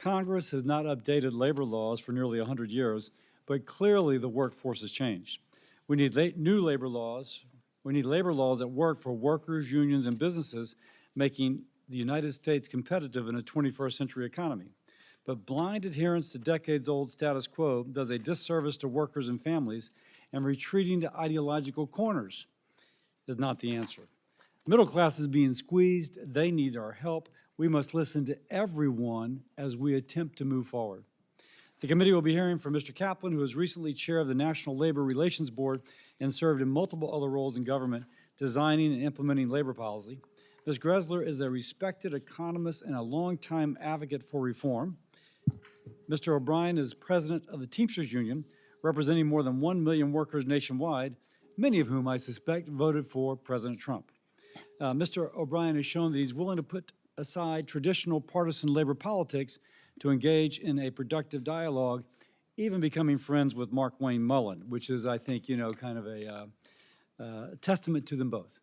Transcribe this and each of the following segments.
Congress has not updated labor laws for nearly 100 years, but clearly the workforce has changed. We need new labor laws. We need labor laws that work for workers, unions, and businesses, making the United States competitive in a 21st century economy. But blind adherence to decades-old status quo does a disservice to workers and families, and retreating to ideological corners is not the answer. Middle class is being squeezed. They need our help. We must listen to everyone as we attempt to move forward. The committee will be hearing from Mr. Kaplan, who is recently chair of the National Labor Relations Board and served in multiple other roles in government, designing and implementing labor policy. Ms. Greszler is a respected economist and a longtime advocate for reform. Mr. O'Brien is president of the Teamsters Union, representing more than 1 million workers nationwide, many of whom I suspect voted for President Trump. Mr. O'Brien has shown that he's willing to put aside traditional partisan labor politics to engage in a productive dialogue, even becoming friends with Mark Wayne Mullen, which is, I think, kind of a testament to them both.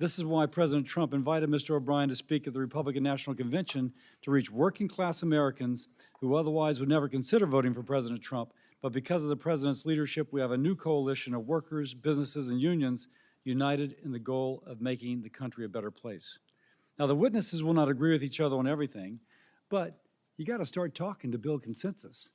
This is why President Trump invited Mr. O'Brien to speak at the Republican National Convention to reach working-class Americans who otherwise would never consider voting for President Trump. But because of the president's leadership, we have a new coalition of workers, businesses, and unions united in the goal of making the country a better place. Now, the witnesses will not agree with each other on everything, but you got to start talking to build consensus.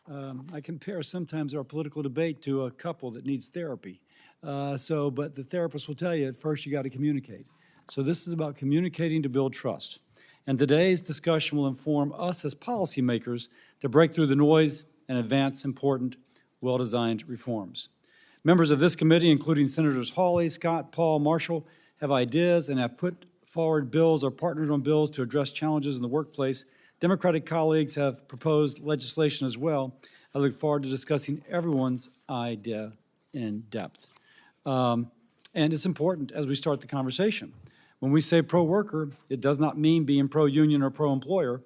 I compare sometimes our political debate to a couple that needs therapy. But the therapist will tell you at first you got to communicate. So this is about communicating to build trust. And today's discussion will inform us as policymakers to break through the noise and advance important, well-designed reforms. Members of this committee, including Senators Hawley, Scott, Paul, Marshall, have ideas and have put forward bills or partnered on bills to address challenges in the workplace. Democratic colleagues have proposed legislation as well. I look forward to discussing everyone's idea in depth. And it's important as we start the conversation. When we say pro-worker, it does not mean being pro-union or pro-employer.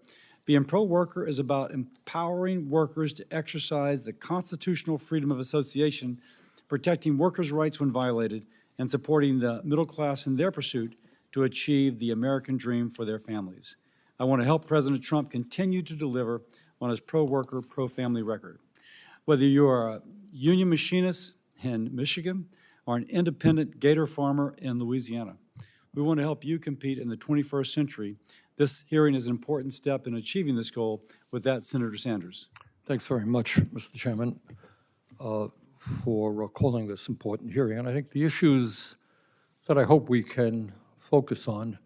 Being pro-worker is about empowering workers to exercise the constitutional freedom of association, protecting workers' rights when violated, and supporting the middle class in their pursuit to achieve the American dream for their families. I want to help President Trump continue to deliver on his pro-worker, pro-family record. Whether you are a union machinist in Michigan or an independent gator farmer in Louisiana, we want to help you compete in the 21st century. This hearing is an important step in achieving this goal. With that, Senator Sanders. Thanks very much, Mr. Chairman, for calling this important hearing. And I think the issues that I hope we can focus on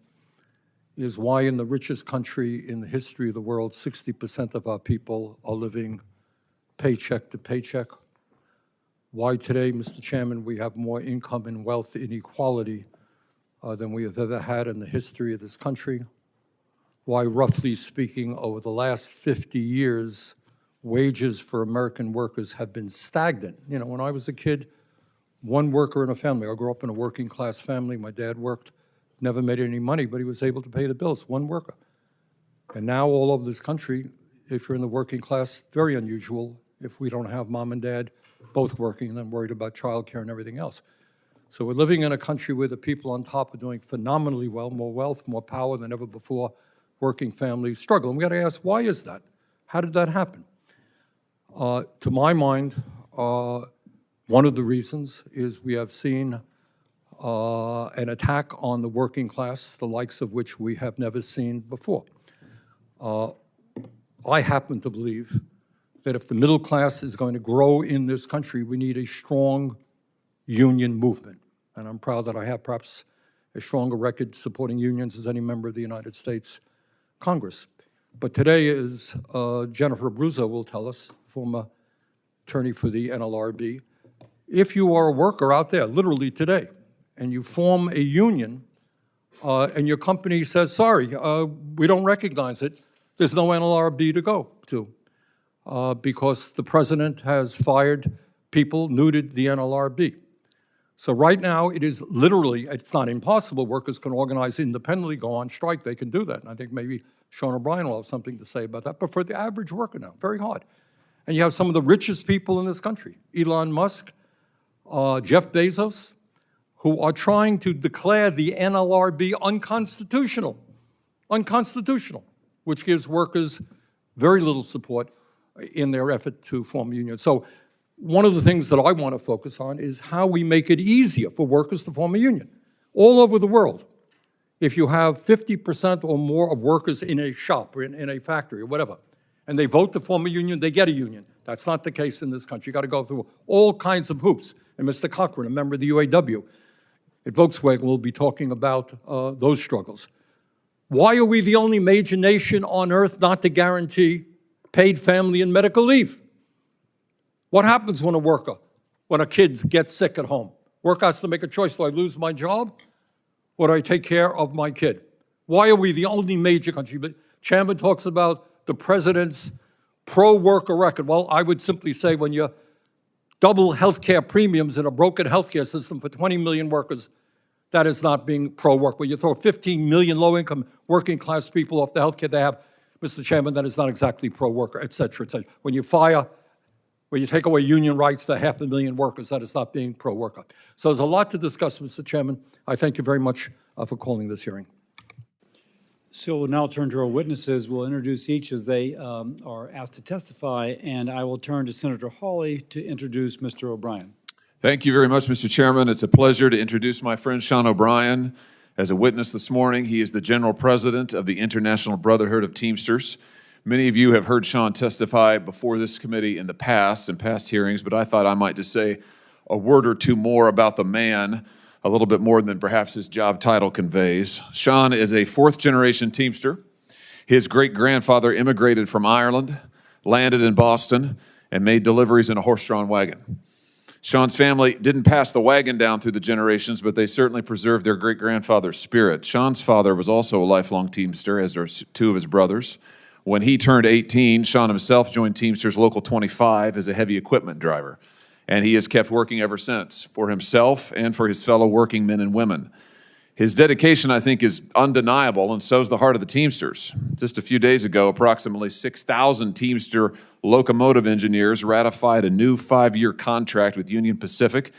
is why in the richest country in the history of the world, 60% of our people are living paycheck to paycheck. Why today, Mr. Chairman, we have more income and wealth inequality than we have ever had in the history of this country. Why, roughly speaking, over the last 50 years, wages for American workers have been stagnant. You know, when I was a kid, one worker in a family. I grew up in a working class family. My dad worked, never made any money, but he was able to pay the bills, one worker. And now all over this country, if you're in the working class, very unusual if we don't have mom and dad both working and then worried about childcare and everything else. So we're living in a country where the people on top are doing phenomenally well, more wealth, more power than ever before. Working families struggle. And we got to ask, why is that? How did that happen? To my mind, one of the reasons is we have seen an attack on the working class, the likes of which we have never seen before. I happen to believe that if the middle class is going to grow in this country, we need a strong union movement. And I'm proud that I have perhaps a stronger record supporting unions as any member of the United States Congress. But today, as Jennifer Abruzzo will tell us, former attorney for the NLRB, if you are a worker out there, literally today, and you form a union, and your company says, sorry, we don't recognize it, there's no NLRB to go to, because the president has fired people, neutered the NLRB. So right now, it is literally, it's not impossible. Workers can organize independently, go on strike, they can do that. And I think maybe Sean O'Brien will have something to say about that. But for the average worker now, very hard. And you have some of the richest people in this country, Elon Musk, Jeff Bezos, who are trying to declare the NLRB unconstitutional. Unconstitutional. which gives workers very little support in their effort to form a union. So one of the things that I want to focus on is how we make it easier for workers to form a union all over the world. If you have 50% or more of workers in a shop or in a factory or whatever, and they vote to form a union, they get a union. That's not the case in this country. You've got to go through all kinds of hoops. And Mr. Cochran, a member of the UAW at Volkswagen, will be talking about those struggles. Why are we the only major nation on earth not to guarantee paid family and medical leave? What happens when a kid gets sick at home? Worker has to make a choice. Do I lose my job or do I take care of my kid? Why are we the only major country? But Chairman talks about the president's pro-worker record. Well, I would simply say when you double health care premiums in a broken health care system for 20 million workers, that is not being pro-work. When you throw 15 million low-income working-class people off the health care they have, Mr. Chairman, that is not exactly pro-worker, et cetera, et cetera. When you take away union rights to 500,000 workers, that is not being pro-worker. So there's a lot to discuss, Mr. Chairman. I thank you very much for calling this hearing. So we'll now turn to our witnesses. We'll introduce each as they are asked to testify, and I will turn to Senator Hawley to introduce Mr. O'Brien. Thank you very much, Mr. Chairman. It's a pleasure to introduce my friend Sean O'Brien as a witness this morning. He is the General President of the International Brotherhood of Teamsters. Many of you have heard Sean testify before this committee in the past, in past hearings, but I thought I might just say a word or two more about the man, a little bit more than perhaps his job title conveys. Sean is a fourth-generation Teamster. His great-grandfather immigrated from Ireland, landed in Boston, and made deliveries in a horse-drawn wagon. Sean's family didn't pass the wagon down through the generations, but they certainly preserved their great-grandfather's spirit. Sean's father was also a lifelong Teamster, as are two of his brothers. When he turned 18, Sean himself joined Teamsters Local 25 as a heavy equipment driver, and he has kept working ever since for himself and for his fellow working men and women. His dedication, I think, is undeniable, and so is the heart of the Teamsters. Just a few days ago, approximately 6,000 Teamster locomotive engineers ratified a new 5-year contract with Union Pacific.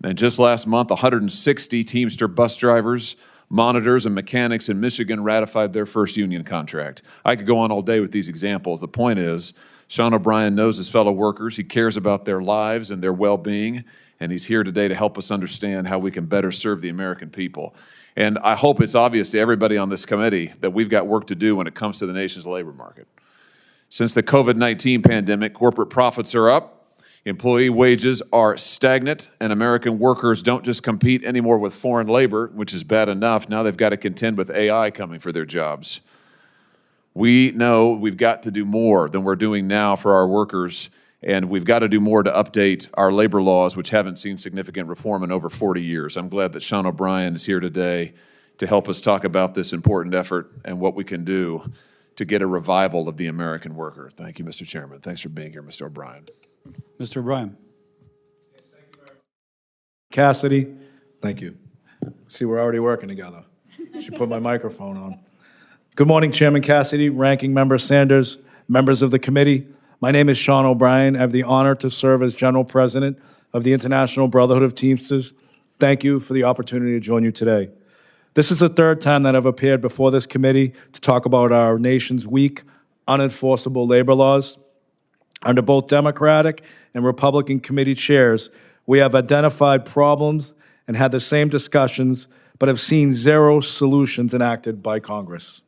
And just last month, 160 Teamster bus drivers, monitors, and mechanics in Michigan ratified their first union contract. I could go on all day with these examples. The point is, Sean O'Brien knows his fellow workers. He cares about their lives and their well-being, and he's here today to help us understand how we can better serve the American people. And I hope it's obvious to everybody on this committee that we've got work to do when it comes to the nation's labor market. Since the COVID-19 pandemic, corporate profits are up, employee wages are stagnant, and American workers don't just compete anymore with foreign labor, which is bad enough. Now they've got to contend with AI coming for their jobs. We know we've got to do more than we're doing now for our workers, and we've got to do more to update our labor laws, which haven't seen significant reform in over 40 years. I'm glad that Sean O'Brien is here today to help us talk about this important effort and what we can do to get a revival of the American worker. Thank you, Mr. Chairman. Thanks for being here, Mr. O'Brien. Mr. O'Brien. Cassidy, thank you. See, we're already working together. Should put my microphone on. Good morning, Chairman Cassidy, Ranking Member Sanders, members of the committee. My name is Sean O'Brien. I have the honor to serve as General President of the International Brotherhood of Teamsters. Thank you for the opportunity to join you today. This is the third time that I've appeared before this committee to talk about our nation's weak, unenforceable labor laws. Under both Democratic and Republican committee chairs, we have identified problems and had the same discussions, but have seen zero solutions enacted by Congress.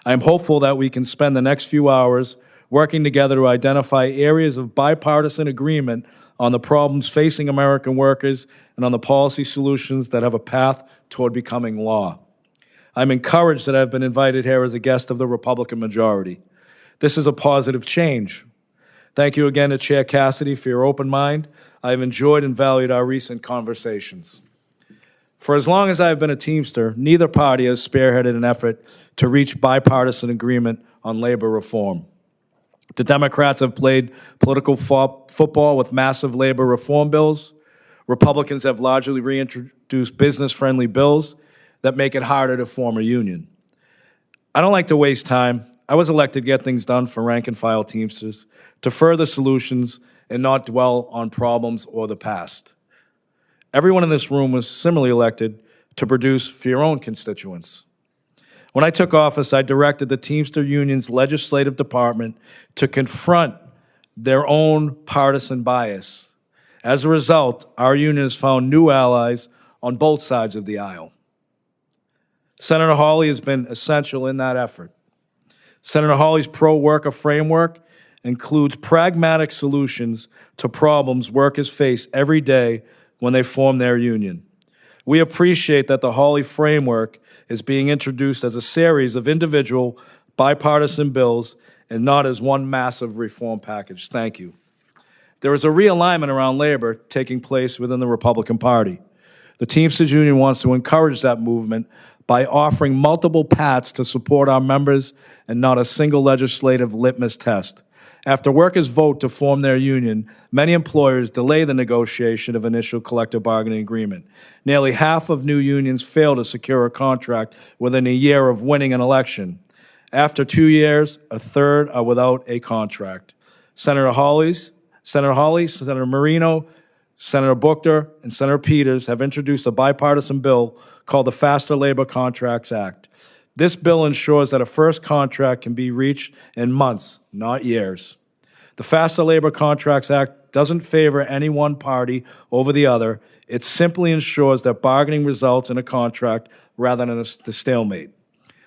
I am hopeful that we can spend the next few hours working together to identify areas of bipartisan agreement on the problems facing American workers and on the policy solutions that have a path toward becoming law. I'm encouraged that I've been invited here as a guest of the Republican majority. This is a positive change. Thank you again to Chair Cassidy for your open mind. I have enjoyed and valued our recent conversations. For as long as I have been a Teamster, neither party has spearheaded an effort to reach bipartisan agreement on labor reform. The Democrats have played political football with massive labor reform bills. Republicans have largely reintroduced business-friendly bills that make it harder to form a union. I don't like to waste time. I was elected to get things done for rank-and-file Teamsters, to further solutions and not dwell on problems or the past. Everyone in this room was similarly elected to produce for your own constituents. When I took office, I directed the Teamster Union's legislative department to confront their own partisan bias. As a result, our union has found new allies on both sides of the aisle. Senator Hawley has been essential in that effort. Senator Hawley's pro-worker framework includes pragmatic solutions to problems workers face every day when they form their union. We appreciate that the Hawley framework is being introduced as a series of individual bipartisan bills and not as one massive reform package. Thank you. There is a realignment around labor taking place within the Republican Party. The Teamsters Union wants to encourage that movement by offering multiple paths to support our members and not a single legislative litmus test. After workers vote to form their union, many employers delay the negotiation of initial collective bargaining agreement. Nearly half of new unions fail to secure a contract within a year of winning an election. After 2 years, a third are without a contract. Senator Hawley, Senator Marino, Senator Buchter, and Senator Peters have introduced a bipartisan bill called the Faster Labor Contracts Act. This bill ensures that a first contract can be reached in months, not years. The Faster Labor Contracts Act doesn't favor any one party over the other. It simply ensures that bargaining results in a contract rather than the stalemate.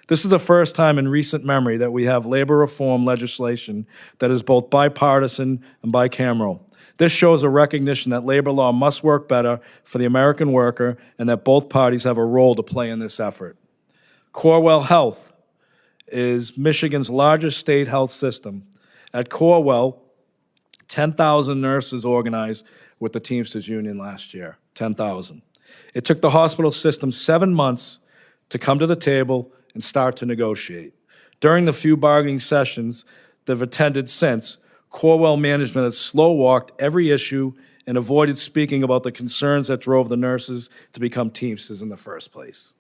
This is the first time in recent memory that we have labor reform legislation that is both bipartisan and bicameral. This shows a recognition that labor law must work better for the American worker and that both parties have a role to play in this effort. Corewell Health is Michigan's largest state health system. At Corewell, 10,000 nurses organized with the Teamsters Union last year, 10,000. It took the hospital system 7 months to come to the table and start to negotiate. During the few bargaining sessions that have attended since, Corewell management has slow-walked every issue and avoided speaking about the concerns that drove the nurses to become Teamsters in the first place.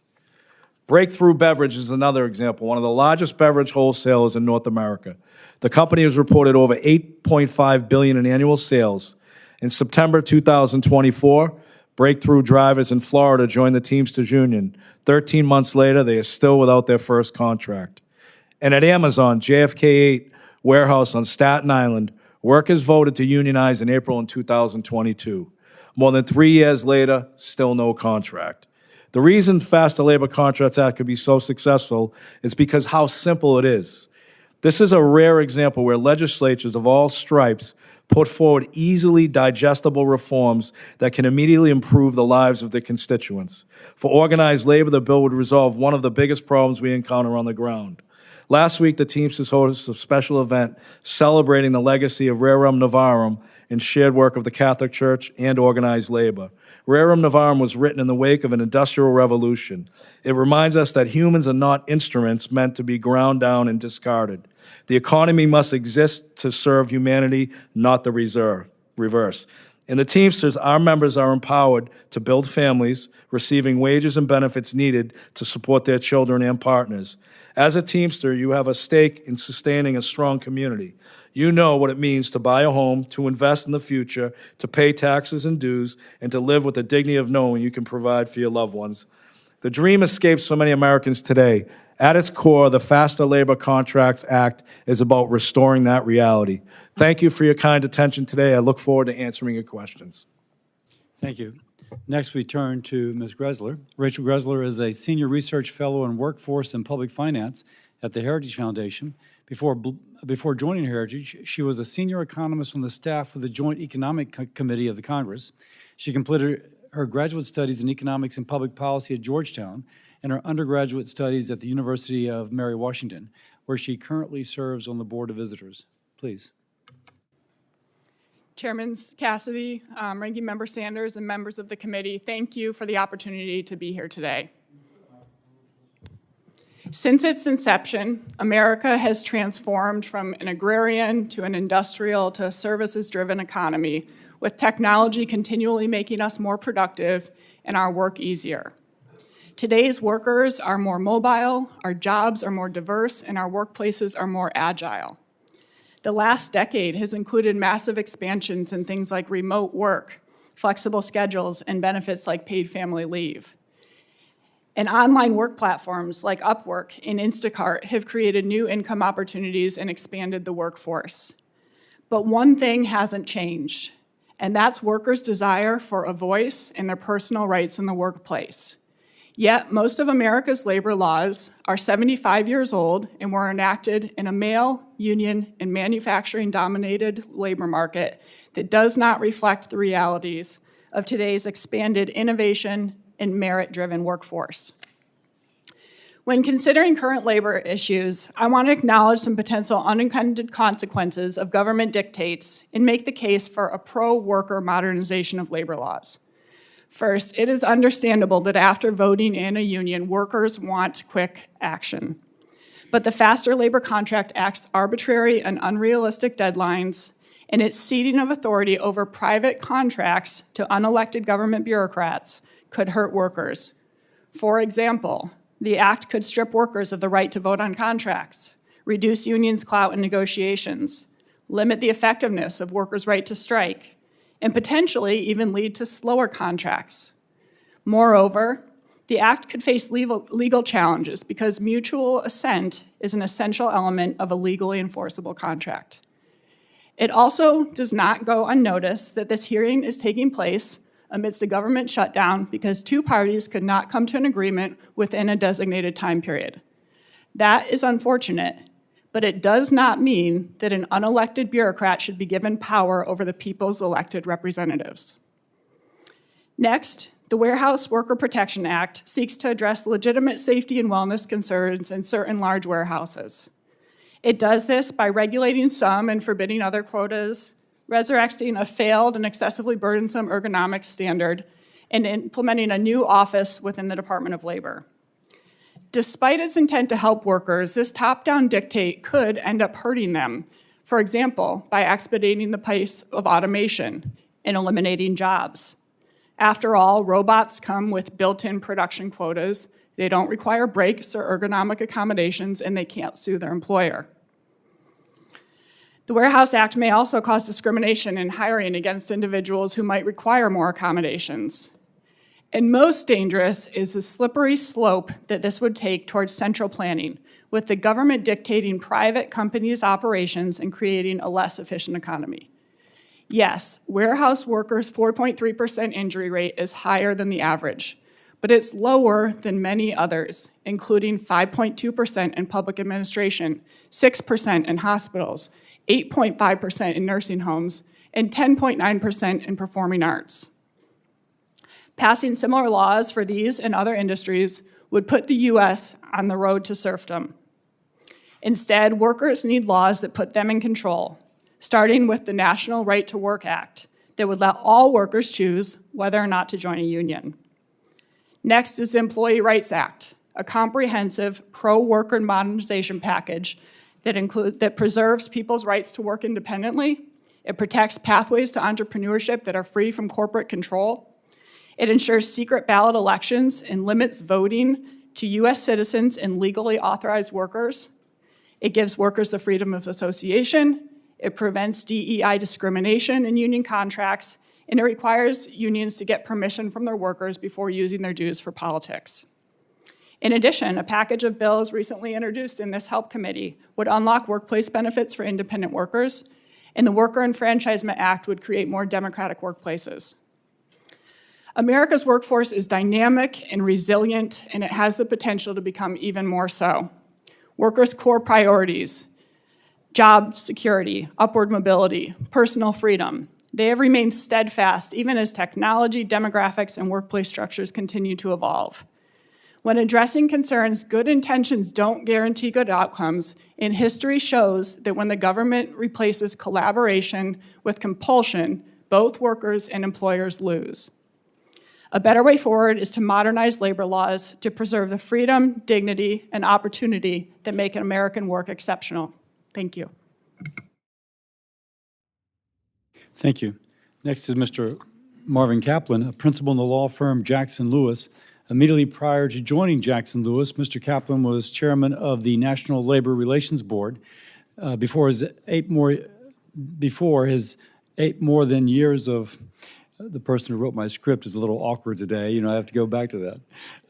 Breakthrough Beverage is another example, one of the largest beverage wholesalers in North America. The company has reported over $8.5 billion in annual sales. In September 2024, Breakthrough drivers in Florida joined the Teamsters Union. 13 months later, they are still without their first contract. And at Amazon, JFK 8 warehouse on Staten Island, workers voted to unionize in April in 2022. More than 3 years later, still no contract. The reason Faster Labor Contracts Act could be so successful is because how simple it is. This is a rare example where legislatures of all stripes put forward easily digestible reforms that can immediately improve the lives of their constituents. For organized labor, the bill would resolve one of the biggest problems we encounter on the ground. Last week, the Teamsters hosted a special event celebrating the legacy of Rerum Novarum and shared work of the Catholic Church and organized labor. Rerum Novarum was written in the wake of an industrial revolution. It reminds us that humans are not instruments meant to be ground down and discarded. The economy must exist to serve humanity, not the reverse. In the Teamsters, our members are empowered to build families, receiving wages and benefits needed to support their children and partners. As a Teamster, you have a stake in sustaining a strong community. You know what it means to buy a home, to invest in the future, to pay taxes and dues, and to live with the dignity of knowing you can provide for your loved ones. The dream escapes so many Americans today. At its core, the Faster Labor Contracts Act is about restoring that reality. Thank you for your kind attention today. I look forward to answering your questions. Thank you. Next, we turn to Ms. Greszler. Rachel Greszler is a Senior Research Fellow in Workforce and Public Finance at the Heritage Foundation. Before joining Heritage, she was a senior economist on the staff of the Joint Economic Committee of the Congress. She completed her graduate studies in economics and public policy at Georgetown and her undergraduate studies at the University of Mary Washington, where she currently serves on the Board of Visitors. Please. Chairman Cassidy, Ranking Member Sanders, and members of the committee, thank you for the opportunity to be here today. Since its inception, America has transformed from an agrarian to an industrial to a services-driven economy, with technology continually making us more productive and our work easier. Today's workers are more mobile, our jobs are more diverse, and our workplaces are more agile. The last decade has included massive expansions in things like remote work, flexible schedules, and benefits like paid family leave. And online work platforms like Upwork and Instacart have created new income opportunities and expanded the workforce. But one thing hasn't changed, and that's workers' desire for a voice and their personal rights in the workplace. Yet, most of America's labor laws are 75 years old and were enacted in a male, union, and manufacturing-dominated labor market that does not reflect the realities of today's expanded innovation and merit-driven workforce. When considering current labor issues, I want to acknowledge some potential unintended consequences of government dictates and make the case for a pro-worker modernization of labor laws. First, it is understandable that after voting in a union, workers want quick action. But the Faster Labor Contract Act's arbitrary and unrealistic deadlines and its ceding of authority over private contracts to unelected government bureaucrats could hurt workers. For example, the act could strip workers of the right to vote on contracts, reduce unions' clout in negotiations, limit the effectiveness of workers' right to strike, and potentially even lead to slower contracts. Moreover, the act could face legal challenges because mutual assent is an essential element of a legally enforceable contract. It also does not go unnoticed that this hearing is taking place amidst a government shutdown because two parties could not come to an agreement within a designated time period. That is unfortunate, but it does not mean that an unelected bureaucrat should be given power over the people's elected representatives. Next, the Warehouse Worker Protection Act seeks to address legitimate safety and wellness concerns in certain large warehouses. It does this by regulating some and forbidding other quotas, resurrecting a failed and excessively burdensome ergonomics standard, and implementing a new office within the Department of Labor. Despite its intent to help workers, this top-down dictate could end up hurting them, for example, by expediting the pace of automation and eliminating jobs. After all, robots come with built-in production quotas. They don't require breaks or ergonomic accommodations, and they can't sue their employer. The Warehouse Act may also cause discrimination in hiring against individuals who might require more accommodations. And most dangerous is the slippery slope that this would take towards central planning, with the government dictating private companies' operations and creating a less efficient economy. Yes, warehouse workers' 4.3% injury rate is higher than the average, but it's lower than many others, including 5.2% in public administration, 6% in hospitals, 8.5% in nursing homes, and 10.9% in performing arts. Passing similar laws for these and other industries would put the U.S. on the road to serfdom. Instead, workers need laws that put them in control, starting with the National Right to Work Act that would let all workers choose whether or not to join a union. Next is the Employee Rights Act, a comprehensive pro-worker modernization package that preserves people's rights to work independently. It protects pathways to entrepreneurship that are free from corporate control. It ensures secret ballot elections and limits voting to U.S. citizens and legally authorized workers. It gives workers the freedom of association. It prevents DEI discrimination in union contracts, and it requires unions to get permission from their workers before using their dues for politics. In addition, a package of bills recently introduced in this HELP committee would unlock workplace benefits for independent workers, and the Worker Enfranchisement Act would create more democratic workplaces. America's workforce is dynamic and resilient, and it has the potential to become even more so. Workers' core priorities, job security, upward mobility, personal freedom, they have remained steadfast even as technology, demographics, and workplace structures continue to evolve. When addressing concerns, good intentions don't guarantee good outcomes, and history shows that when the government replaces collaboration with compulsion, both workers and employers lose. A better way forward is to modernize labor laws to preserve the freedom, dignity, and opportunity that make American work exceptional. Thank you. Thank you. Next is Mr. Marvin Kaplan, a principal in the law firm Jackson Lewis. Immediately prior to joining Jackson Lewis, Mr. Kaplan was chairman of the National Labor Relations Board. Before his eight more than years of the person who wrote my script is a little awkward today. I have to go back to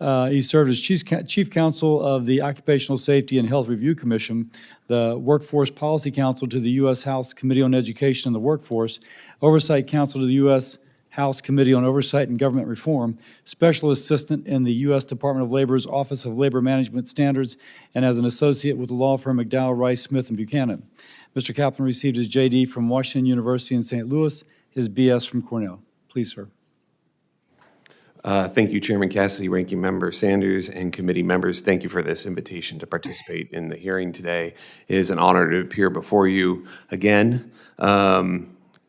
that. He served as Chief Counsel of the Occupational Safety and Health Review Commission, the Workforce Policy Council to the U.S. House Committee on Education and the Workforce, Oversight Council to the U.S. House Committee on Oversight and Government Reform, Special Assistant in the U.S. Department of Labor's Office of Labor Management Standards, and as an associate with the law firm McDowell, Rice, Smith, and Buchanan. Mr. Kaplan received his J.D. from Washington University in St. Louis, his B.S. from Cornell. Please, sir. Thank you, Chairman Cassidy, Ranking Member Sanders, and committee members. Thank you for this invitation to participate in the hearing today. It is an honor to appear before you again.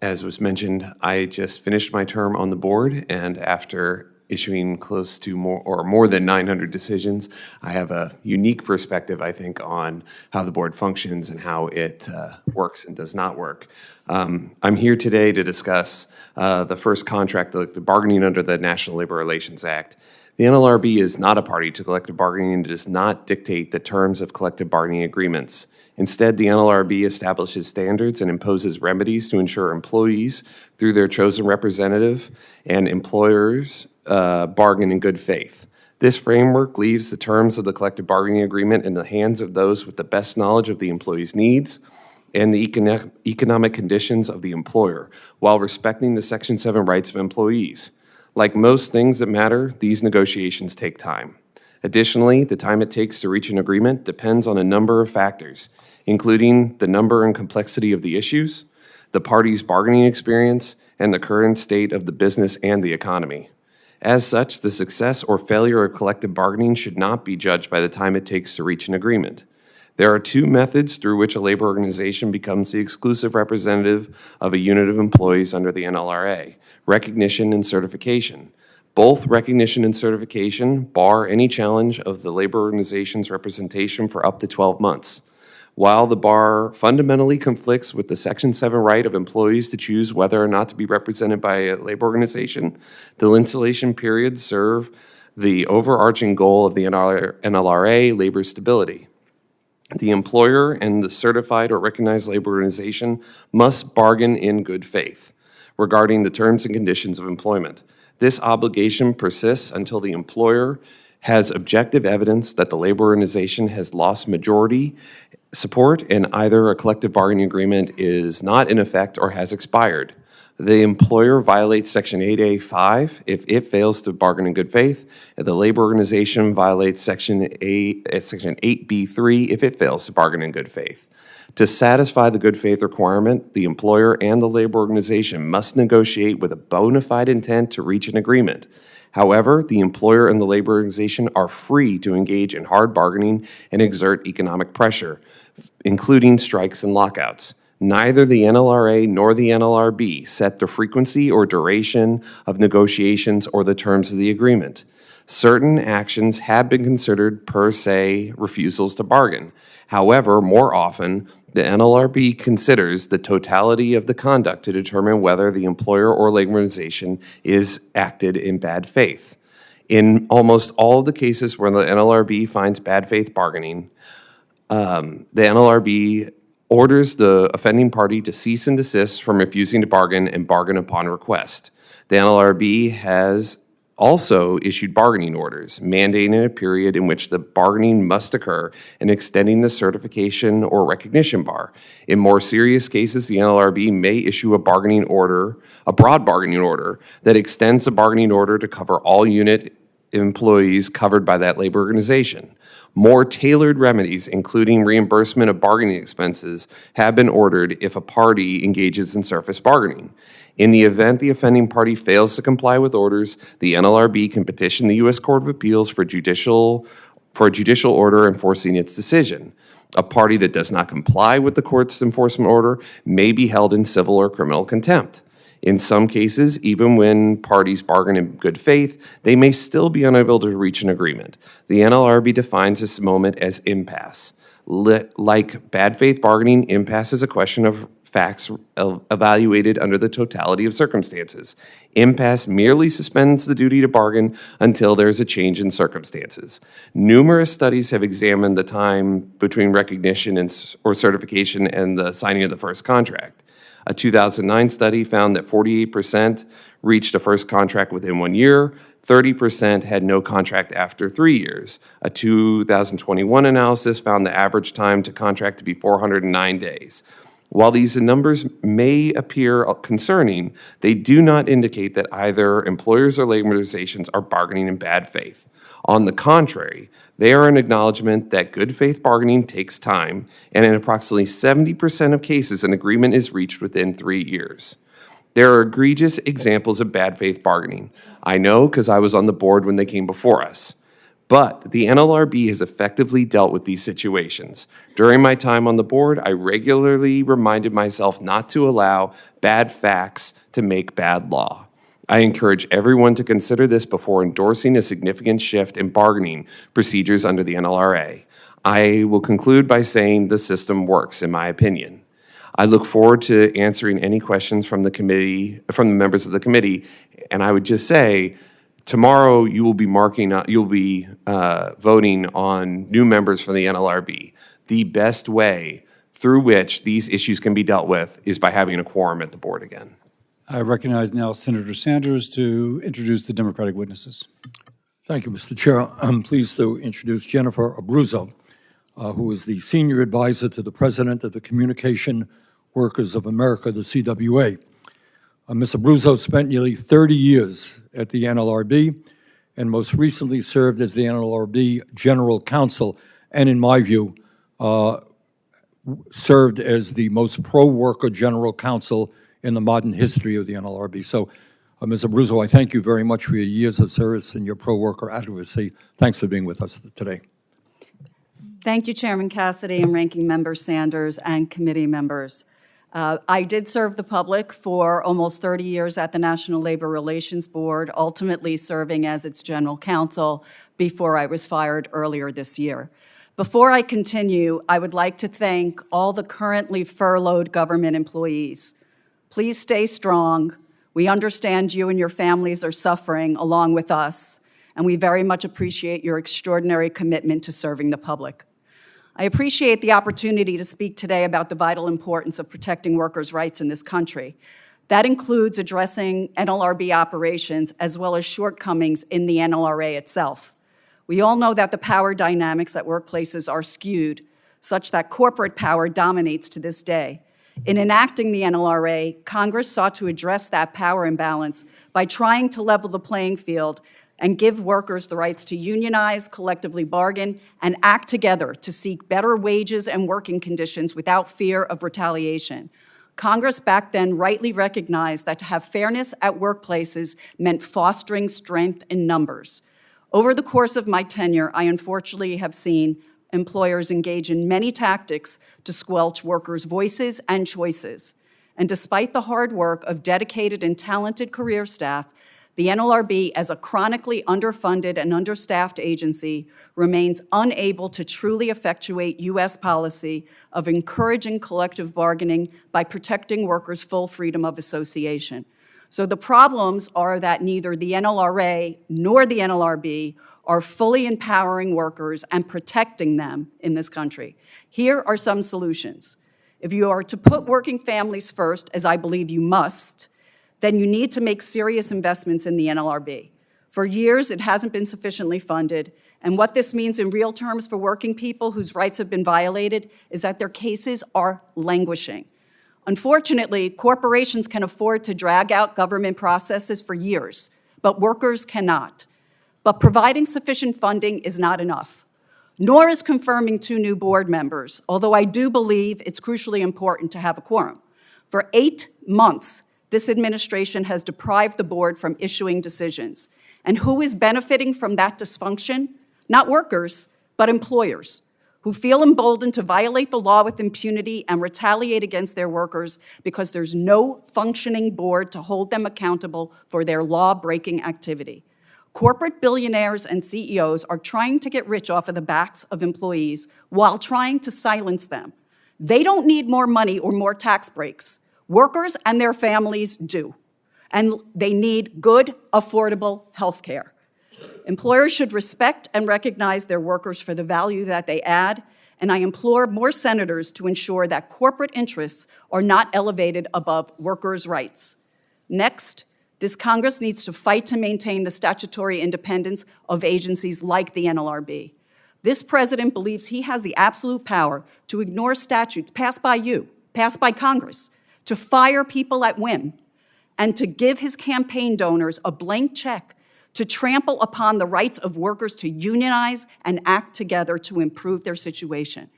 As was mentioned, I just finished my term on the board, and after issuing close to more than 900 decisions, I have a unique perspective, I think, on how the board functions and how it works and does not work. I'm here today to discuss the first contract, the bargaining under the National Labor Relations Act. The NLRB is not a party to collective bargaining and does not dictate the terms of collective bargaining agreements. Instead, the NLRB establishes standards and imposes remedies to ensure employees, through their chosen representative, and employers bargain in good faith. This framework leaves the terms of the collective bargaining agreement in the hands of those with the best knowledge of the employee's needs and the economic conditions of the employer, while respecting the Section 7 rights of employees. Like most things that matter, these negotiations take time. Additionally, the time it takes to reach an agreement depends on a number of factors, including the number and complexity of the issues, the parties' bargaining experience, and the current state of the business and the economy. As such, the success or failure of collective bargaining should not be judged by the time it takes to reach an agreement. There are two methods through which a labor organization becomes the exclusive representative of a unit of employees under the NLRA: recognition and certification. Both recognition and certification bar any challenge of the labor organization's representation for up to 12 months. While the bar fundamentally conflicts with the Section 7 right of employees to choose whether or not to be represented by a labor organization, the installation periods serve the overarching goal of the NLRA, labor stability. The employer and the certified or recognized labor organization must bargain in good faith regarding the terms and conditions of employment. This obligation persists until the employer has objective evidence that the labor organization has lost majority support and either a collective bargaining agreement is not in effect or has expired. The employer violates Section 8A.5 if it fails to bargain in good faith, and the labor organization violates Section 8B.3 if it fails to bargain in good faith. To satisfy the good faith requirement, the employer and the labor organization must negotiate with a bona fide intent to reach an agreement. However, the employer and the labor organization are free to engage in hard bargaining and exert economic pressure, including strikes and lockouts. Neither the NLRA nor the NLRB set the frequency or duration of negotiations or the terms of the agreement. Certain actions have been considered per se refusals to bargain. However, more often, the NLRB considers the totality of the conduct to determine whether the employer or labor organization is acted in bad faith. In almost all of the cases where the NLRB finds bad faith bargaining, the NLRB orders the offending party to cease and desist from refusing to bargain and bargain upon request. The NLRB has also issued bargaining orders, mandating a period in which the bargaining must occur and extending the certification or recognition bar. In more serious cases, the NLRB may issue a bargaining order, a broad bargaining order, that extends the bargaining order to cover all unit employees covered by that labor organization. More tailored remedies, including reimbursement of bargaining expenses, have been ordered if a party engages in surface bargaining. In the event the offending party fails to comply with orders, the NLRB can petition the U.S. Court of Appeals for a judicial order enforcing its decision. A party that does not comply with the court's enforcement order may be held in civil or criminal contempt. In some cases, even when parties bargain in good faith, they may still be unable to reach an agreement. The NLRB defines this moment as impasse. Like bad faith bargaining, impasse is a question of facts evaluated under the totality of circumstances. Impasse merely suspends the duty to bargain until there is a change in circumstances. Numerous studies have examined the time between recognition or certification and the signing of the first contract. A 2009 study found that 48% reached a first contract within 1 year, 30% had no contract after 3 years. A 2021 analysis found the average time to contract to be 409 days. While these numbers may appear concerning, they do not indicate that either employers or labor organizations are bargaining in bad faith. On the contrary, they are an acknowledgement that good faith bargaining takes time, and in approximately 70% of cases, an agreement is reached within 3 years. There are egregious examples of bad faith bargaining. I know because I was on the board when they came before us. But the NLRB has effectively dealt with these situations. During my time on the board, I regularly reminded myself not to allow bad facts to make bad law. I encourage everyone to consider this before endorsing a significant shift in bargaining procedures under the NLRA. I will conclude by saying the system works, in my opinion. I look forward to answering any questions from the committee, from the members of the committee, and I would just say, tomorrow you will be voting on new members for the NLRB. The best way through which these issues can be dealt with is by having a quorum at the board again. I recognize now Senator Sanders to introduce the Democratic witnesses. Thank you, Mr. Chair. I'm pleased to introduce Jennifer Abruzzo, who is the Senior Advisor to the President of the Communication Workers of America, the CWA. Ms. Abruzzo spent nearly 30 years at the NLRB and most recently served as the NLRB General Counsel, and in my view, served as the most pro-worker General Counsel in the modern history of the NLRB. So, Ms. Abruzzo, I thank you very much for your years of service and your pro-worker advocacy. Thanks for being with us today. Thank you, Chairman Cassidy and Ranking Member Sanders and committee members. I did serve the public for almost 30 years at the National Labor Relations Board, ultimately serving as its general counsel before I was fired earlier this year. Before I continue, I would like to thank all the currently furloughed government employees. Please stay strong. We understand you and your families are suffering along with us, and we very much appreciate your extraordinary commitment to serving the public. I appreciate the opportunity to speak today about the vital importance of protecting workers' rights in this country. That includes addressing NLRB operations as well as shortcomings in the NLRA itself. We all know that the power dynamics at workplaces are skewed, such that corporate power dominates to this day. In enacting the NLRA, Congress sought to address that power imbalance by trying to level the playing field and give workers the rights to unionize, collectively bargain, and act together to seek better wages and working conditions without fear of retaliation. Congress back then rightly recognized that to have fairness at workplaces meant fostering strength in numbers. Over the course of my tenure, I unfortunately have seen employers engage in many tactics to squelch workers' voices and choices. And despite the hard work of dedicated and talented career staff, the NLRB, as a chronically underfunded and understaffed agency, remains unable to truly effectuate U.S. policy of encouraging collective bargaining by protecting workers' full freedom of association. So the problems are that neither the NLRA nor the NLRB are fully empowering workers and protecting them in this country. Here are some solutions. If you are to put working families first, as I believe you must, then you need to make serious investments in the NLRB. For years, it hasn't been sufficiently funded, and what this means in real terms for working people whose rights have been violated is that their cases are languishing. Unfortunately, corporations can afford to drag out government processes for years, but workers cannot. But providing sufficient funding is not enough, nor is confirming 2 new board members, although I do believe it's crucially important to have a quorum. For 8 months, this administration has deprived the board from issuing decisions. And who is benefiting from that dysfunction? Not workers, but employers, who feel emboldened to violate the law with impunity and retaliate against their workers because there's no functioning board to hold them accountable for their law-breaking activity. Corporate billionaires and CEOs are trying to get rich off of the backs of employees while trying to silence them. They don't need more money or more tax breaks. Workers and their families do. And they need good, affordable health care. Employers should respect and recognize their workers for the value that they add, and I implore more senators to ensure that corporate interests are not elevated above workers' rights. Next, this Congress needs to fight to maintain the statutory independence of agencies like the NLRB. This president believes he has the absolute power to ignore statutes passed by Congress, to fire people at whim, and to give his campaign donors a blank check to trample upon the rights of workers to unionize and act together to improve their situation.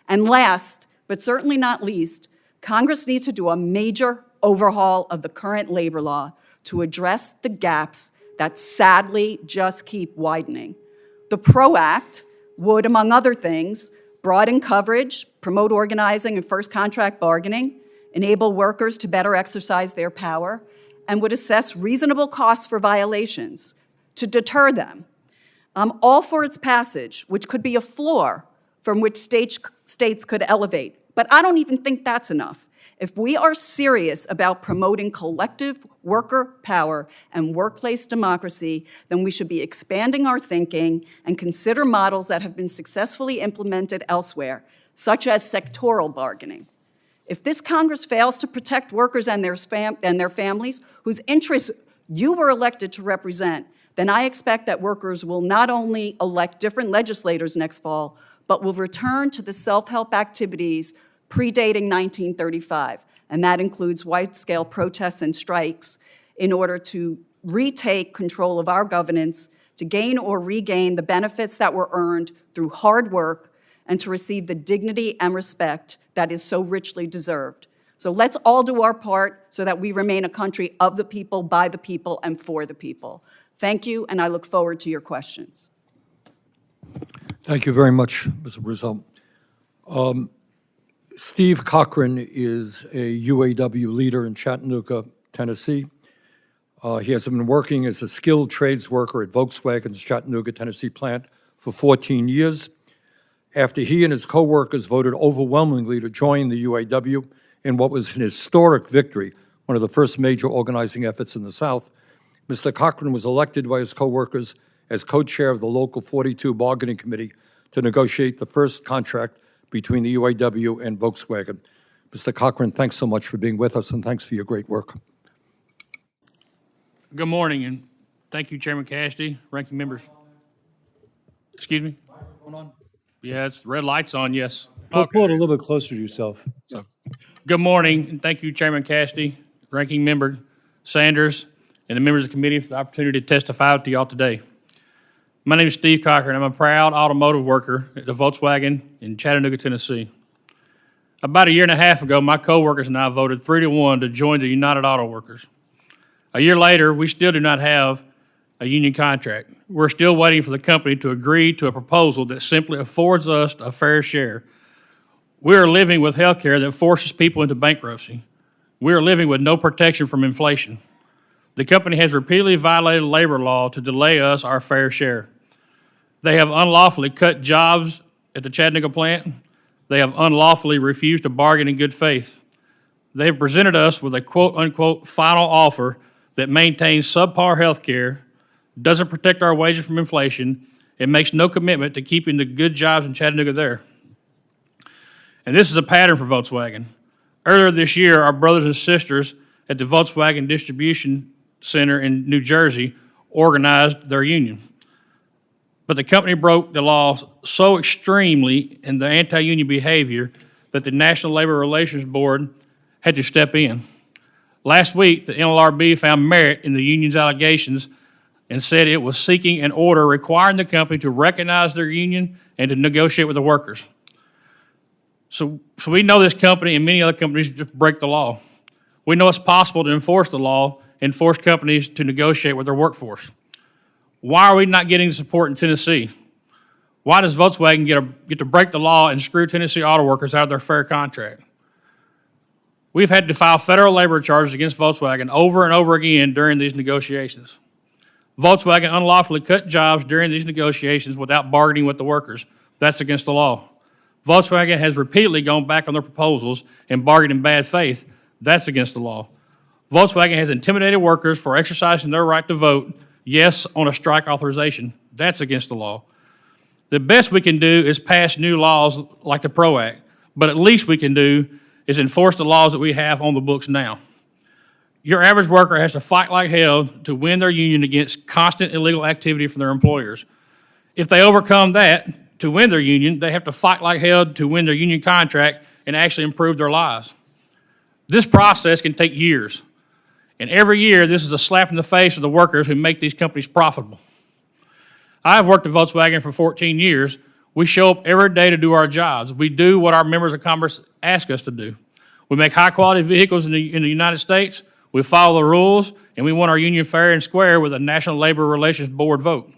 And last, but certainly not least, Congress needs to do a major overhaul of the current labor law to address the gaps that sadly just keep widening. The PRO Act would, among other things, broaden coverage, promote organizing and first contract bargaining, enable workers to better exercise their power, and would assess reasonable costs for violations to deter them. I'm all for its passage, which could be a floor from which states could elevate, but I don't even think that's enough. If we are serious about promoting collective worker power and workplace democracy, then we should be expanding our thinking and consider models that have been successfully implemented elsewhere, such as sectoral bargaining. If this Congress fails to protect workers and their families, whose interests you were elected to represent, then I expect that workers will not only elect different legislators next fall, but will return to the self-help activities predating 1935, and that includes wide-scale protests and strikes in order to retake control of our governance, to gain or regain the benefits that were earned through hard work, and to receive the dignity and respect that is so richly deserved. So let's all do our part so that we remain a country of the people, by the people, and for the people. Thank you, and I look forward to your questions. Thank you very much, Ms. Abruzzo. Steve Cochran is a UAW leader in Chattanooga, Tennessee. He has been working as a skilled trades worker at Volkswagen's Chattanooga, Tennessee plant for 14 years. After he and his co-workers voted overwhelmingly to join the UAW in what was an historic victory, one of the first major organizing efforts in the South, Mr. Cochran was elected by his co-workers as co-chair of the local 42 bargaining committee to negotiate the first contract between the UAW and Volkswagen. Mr. Cochran, thanks so much for being with us, and thanks for your great work. Good morning, and thank you, Chairman Cassidy, ranking members. Excuse me? Yeah, it's red light's on, yes. Pull it a little bit closer to yourself. Good morning, and thank you, Chairman Cassidy, ranking member Sanders, and the members of the committee for the opportunity to testify to y'all today. My name is Steve Cochran. I'm a proud automotive worker at the Volkswagen in Chattanooga, Tennessee. About a year and a half ago, my co-workers and I voted 3-1 to join the United Auto Workers. A year later, we still do not have a union contract. We're still waiting for the company to agree to a proposal that simply affords us a fair share. We are living with health care that forces people into bankruptcy. We are living with no protection from inflation. The company has repeatedly violated labor law to delay us our fair share. They have unlawfully cut jobs at the Chattanooga plant. They have unlawfully refused to bargain in good faith. They have presented us with a quote-unquote final offer that maintains subpar health care, doesn't protect our wages from inflation, and makes no commitment to keeping the good jobs in Chattanooga there. And this is a pattern for Volkswagen. Earlier this year, our brothers and sisters at the Volkswagen Distribution Center in New Jersey organized their union. But the company broke the law so extremely in the anti-union behavior that the National Labor Relations Board had to step in. Last week, the NLRB found merit in the union's allegations and said it was seeking an order requiring the company to recognize their union and to negotiate with the workers. So we know this company and many other companies just break the law. We know it's possible to enforce the law and force companies to negotiate with their workforce. Why are we not getting support in Tennessee? Why does Volkswagen get to break the law and screw Tennessee auto workers out of their fair contract? We've had to file federal labor charges against Volkswagen over and over again during these negotiations. Volkswagen unlawfully cut jobs during these negotiations without bargaining with the workers. That's against the law. Volkswagen has repeatedly gone back on their proposals and bargained in bad faith. That's against the law. Volkswagen has intimidated workers for exercising their right to vote yes on a strike authorization. That's against the law. The best we can do is pass new laws like the PRO Act, but at least we can do is enforce the laws that we have on the books now. Your average worker has to fight like hell to win their union against constant illegal activity from their employers. If they overcome that to win their union, they have to fight like hell to win their union contract and actually improve their lives. This process can take years. And every year, this is a slap in the face of the workers who make these companies profitable. I've worked at Volkswagen for 14 years. We show up every day to do our jobs. We do what our members of Congress ask us to do. We make high-quality vehicles in the United States. We follow the rules, and we want our union fair and square with a National Labor Relations Board vote.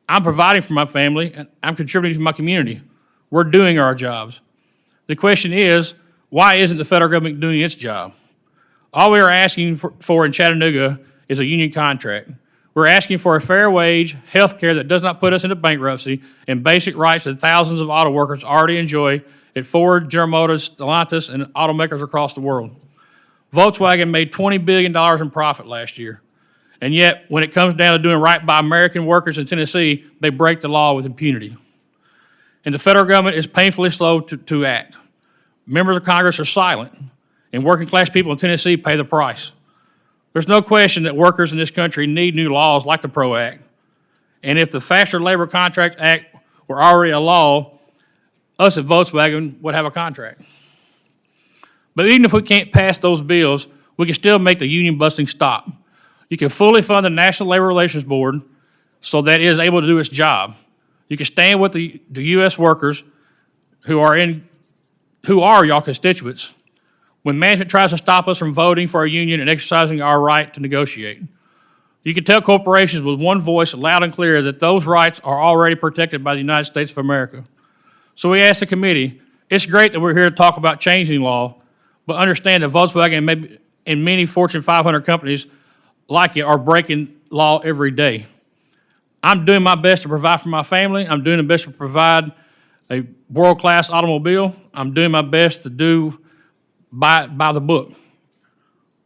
I'm providing for my family, and I'm contributing to my community. We're doing our jobs. The question is, why isn't the federal government doing its job? All we are asking for in Chattanooga is a union contract. We're asking for a fair wage, health care that does not put us into bankruptcy, and basic rights that thousands of auto workers already enjoy at Ford, General Motors, Stellantis, and automakers across the world. Volkswagen made $20 billion in profit last year. And yet, when it comes down to doing right by American workers in Tennessee, they break the law with impunity. And the federal government is painfully slow to act. Members of Congress are silent, and working class people in Tennessee pay the price. There's no question that workers in this country need new laws like the PRO Act. And if the Faster Labor Contract Act were already a law, us at Volkswagen would have a contract. But even if we can't pass those bills, we can still make the union busting stop. You can fully fund the National Labor Relations Board so that it is able to do its job. You can stand with the U.S. workers who are y'all constituents when management tries to stop us from voting for our union and exercising our right to negotiate. You can tell corporations with one voice loud and clear that those rights are already protected by the United States of America. So we ask the committee, it's great that we're here to talk about changing law, but understand that Volkswagen and many Fortune 500 companies like it are breaking law every day. I'm doing my best to provide for my family. I'm doing the best to provide a world-class automobile. I'm doing my best to do by the book.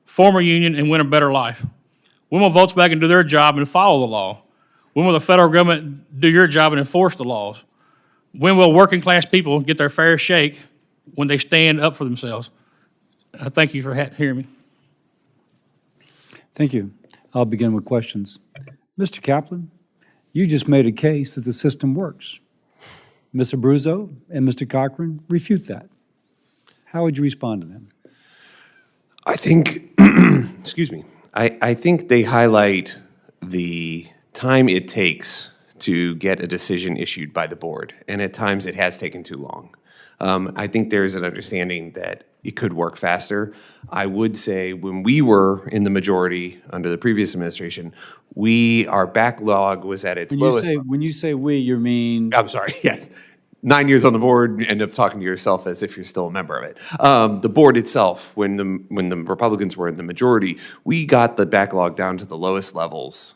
Form a union and win a better life. When will Volkswagen do their job and follow the law? When will the federal government do your job and enforce the laws? When will working class people get their fair shake when they stand up for themselves? I thank you for hearing me. Thank you. I'll begin with questions. Mr. Kaplan, you just made a case that the system works. Ms. Abruzzo and Mr. Cochran refute that. How would you respond to them? I think, excuse me, I think they highlight the time it takes to get a decision issued by the board, and at times it has taken too long. I think there's an understanding that it could work faster. I would say when we were in the majority under the previous administration, our backlog was at its lowest. When you say we, you mean? I'm sorry, yes. 9 years on the board, you end up talking to yourself as if you're still a member of it. The board itself, when the Republicans were in the majority, we got the backlog down to the lowest levels,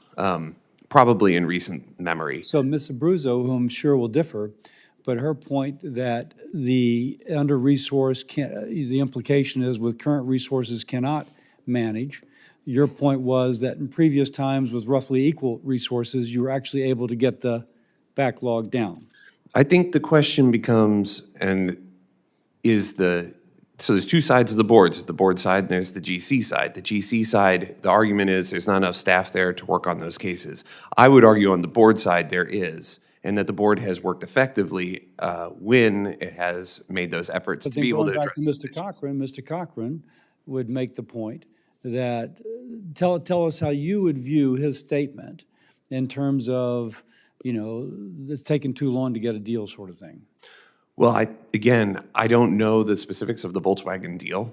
probably in recent memory. So Ms. Abruzzo, who I'm sure will differ, but her point that the under-resourced, the implication is with current resources cannot manage. Your point was that in previous times with roughly equal resources, you were actually able to get the backlog down. I think the question becomes, so there's two sides of the board. There's the board side and there's the GC side. The GC side, the argument is there's not enough staff there to work on those cases. I would argue on the board side there is, and that the board has worked effectively when it has made those efforts to be able to address it. Mr. Cochran would make the point that, tell us how you would view his statement in terms of, it's taken too long to get a deal sort of thing. Well, I don't know the specifics of the Volkswagen deal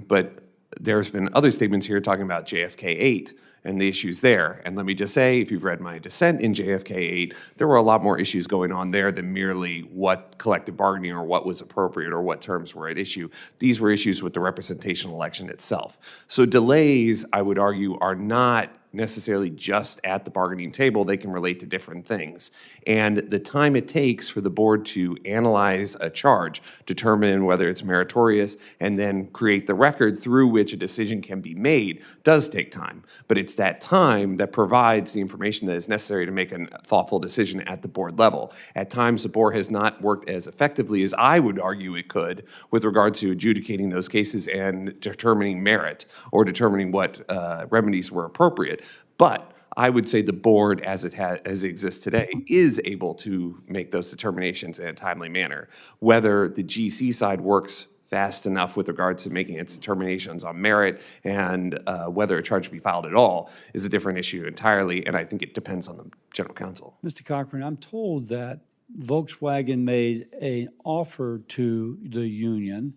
but there's been other statements here talking about JFK 8 and the issues there. And let me just say, if you've read my dissent in JFK 8, there were a lot more issues going on there than merely what collective bargaining or what was appropriate or what terms were at issue. These were issues with the representation election itself. So delays, I would argue, are not necessarily just at the bargaining table. They can relate to different things. And the time it takes for the board to analyze a charge, determine whether it's meritorious, and then create the record through which a decision can be made does take time. But it's that time that provides the information that is necessary to make a thoughtful decision at the board level. At times, the board has not worked as effectively as I would argue it could with regard to adjudicating those cases and determining merit or determining what remedies were appropriate. But I would say the board, as it exists today, is able to make those determinations in a timely manner. Whether the GC side works fast enough with regards to making its determinations on merit and whether a charge be filed at all is a different issue entirely, and I think it depends on the general counsel. Mr. Cochran, I'm told that Volkswagen made an offer to the union,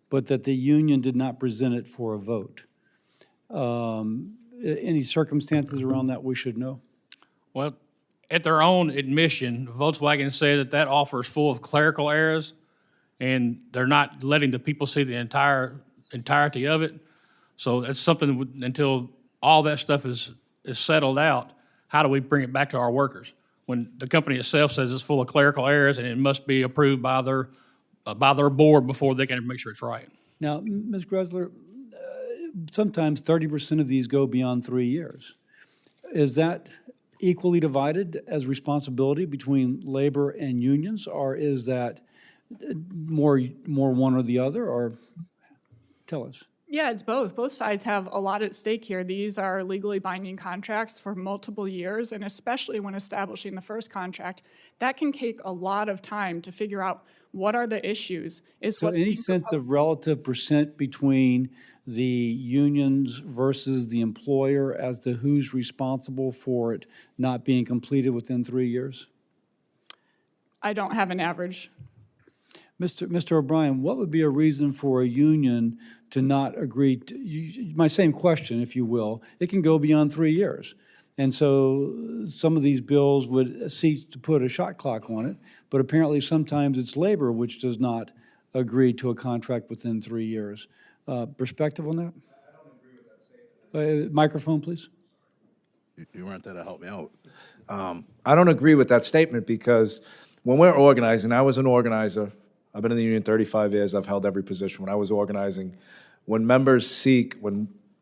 but that the union did not present it for a vote. Any circumstances around that we should know? Well, at their own admission, Volkswagen said that that offer is full of clerical errors, and they're not letting the people see the entirety of it. So that's something, until all that stuff is settled out, how do we bring it back to our workers? When the company itself says it's full of clerical errors and it must be approved by their board before they can make sure it's right. Now, Ms. Greszler, sometimes 30% of these go beyond 3 years. Is that equally divided as responsibility between labor and unions, or is that more one or the other, or tell us? Yeah, it's both. Both sides have a lot at stake here. These are legally binding contracts for multiple years, and especially when establishing the first contract, that can take a lot of time to figure out what are the issues. So any sense of relative percent between the unions versus the employer as to who's responsible for it not being completed within 3 years? I don't have an average. Mr. O'Brien, what would be a reason for a union to not agree to, my same question, if you will, it can go beyond 3 years. And so some of these bills would seek to put a shot clock on it, but apparently sometimes it's labor which does not agree to a contract within 3 years. Perspective on that? I don't agree with that statement. Microphone, please. You weren't there to help me out. I don't agree with that statement because when we're organizing, I was an organizer. I've been in the union 35 years. I've held every position. When I was organizing, when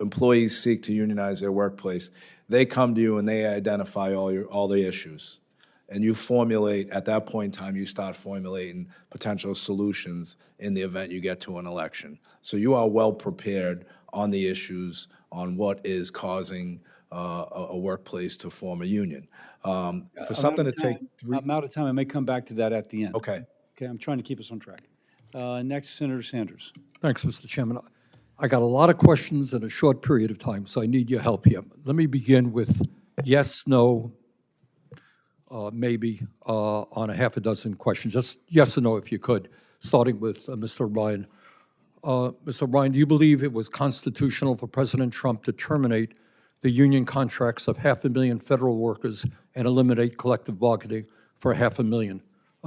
employees seek to unionize their workplace, they come to you and they identify all the issues. And you formulate, at that point in time, you start formulating potential solutions in the event you get to an election. So you are well prepared on the issues on what is causing a workplace to form a union. For something to take I'm out of time. I may come back to that at the end. Okay. Okay, I'm trying to keep us on track. Next, Senator Sanders. Thanks, Mr. Chairman. I got a lot of questions in a short period of time, so I need your help here. Let me begin with yes, no, maybe on a half a dozen questions. Just yes or no, if you could, starting with Mr. O'Brien. Mr. O'Brien, do you believe it was constitutional for President Trump to terminate the union contracts of 500,000 federal workers and eliminate collective bargaining for 500,000?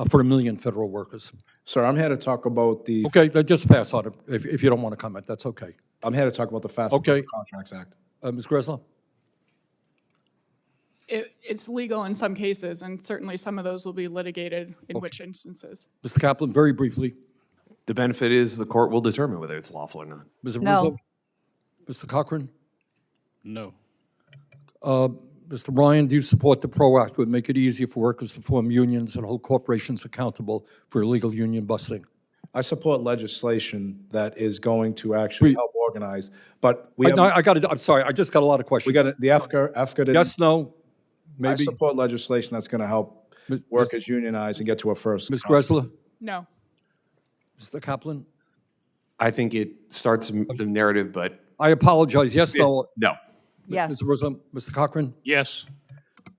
For 1 million federal workers. Sir, I'm here to talk about the... Okay, just pass on it. If you don't want to comment, that's okay. I'm here to talk about the Fast Okay. Contracts Act. Ms. Greszler? It's legal in some cases, and certainly some of those will be litigated in which instances. Mr. Kaplan, very briefly. The benefit is the court will determine whether it's lawful or not. Ms. Abruzzo? No. Mr. Cochran? No. Mr. Ryan, do you support the PRO Act would make it easier for workers to form unions and hold corporations accountable for illegal union busting? I support legislation that is going to actually help organize, but I'm sorry, I just got a lot of questions. we got the AFCA didn't. Yes, no, I maybe? support legislation that's going to help workers unionize and get to a first. Ms. Greszler? No. Mr. Kaplan? I think it starts the narrative, but I apologize, yes, no? no. Yes. Mr. Cochran? Yes.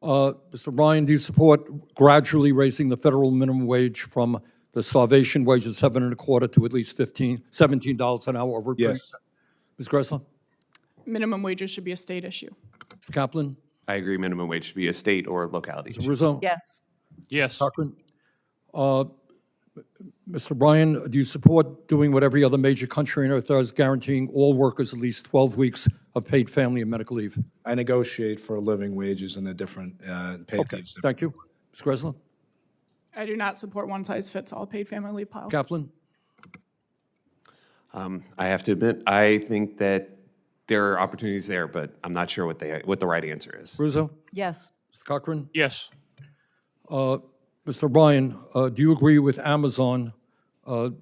Mr. Ryan, do you support gradually raising the federal minimum wage from the starvation wage of $7.25 to at least $17 an hour over a period? Yes. Ms. Greszler? Minimum wages should be a state issue. Mr. Kaplan? I agree minimum wage should be a state or locality. Mr. Rizzo? Yes. Yes. Cochran? Mr. Bryan, do you support doing what every other major country on earth does, guaranteeing all workers at least 12 weeks of paid family and medical leave? I negotiate for living wages and the different paid Okay, leaves. thank you. Ms. Greszler? I do not support one-size-fits-all paid family leave policies. Kaplan? I have to admit, I think that there are opportunities there, but I'm not sure what the right answer is. Abruzzo? Yes. Mr. Cochran? Yes. Mr. Bryan, do you agree with Amazon,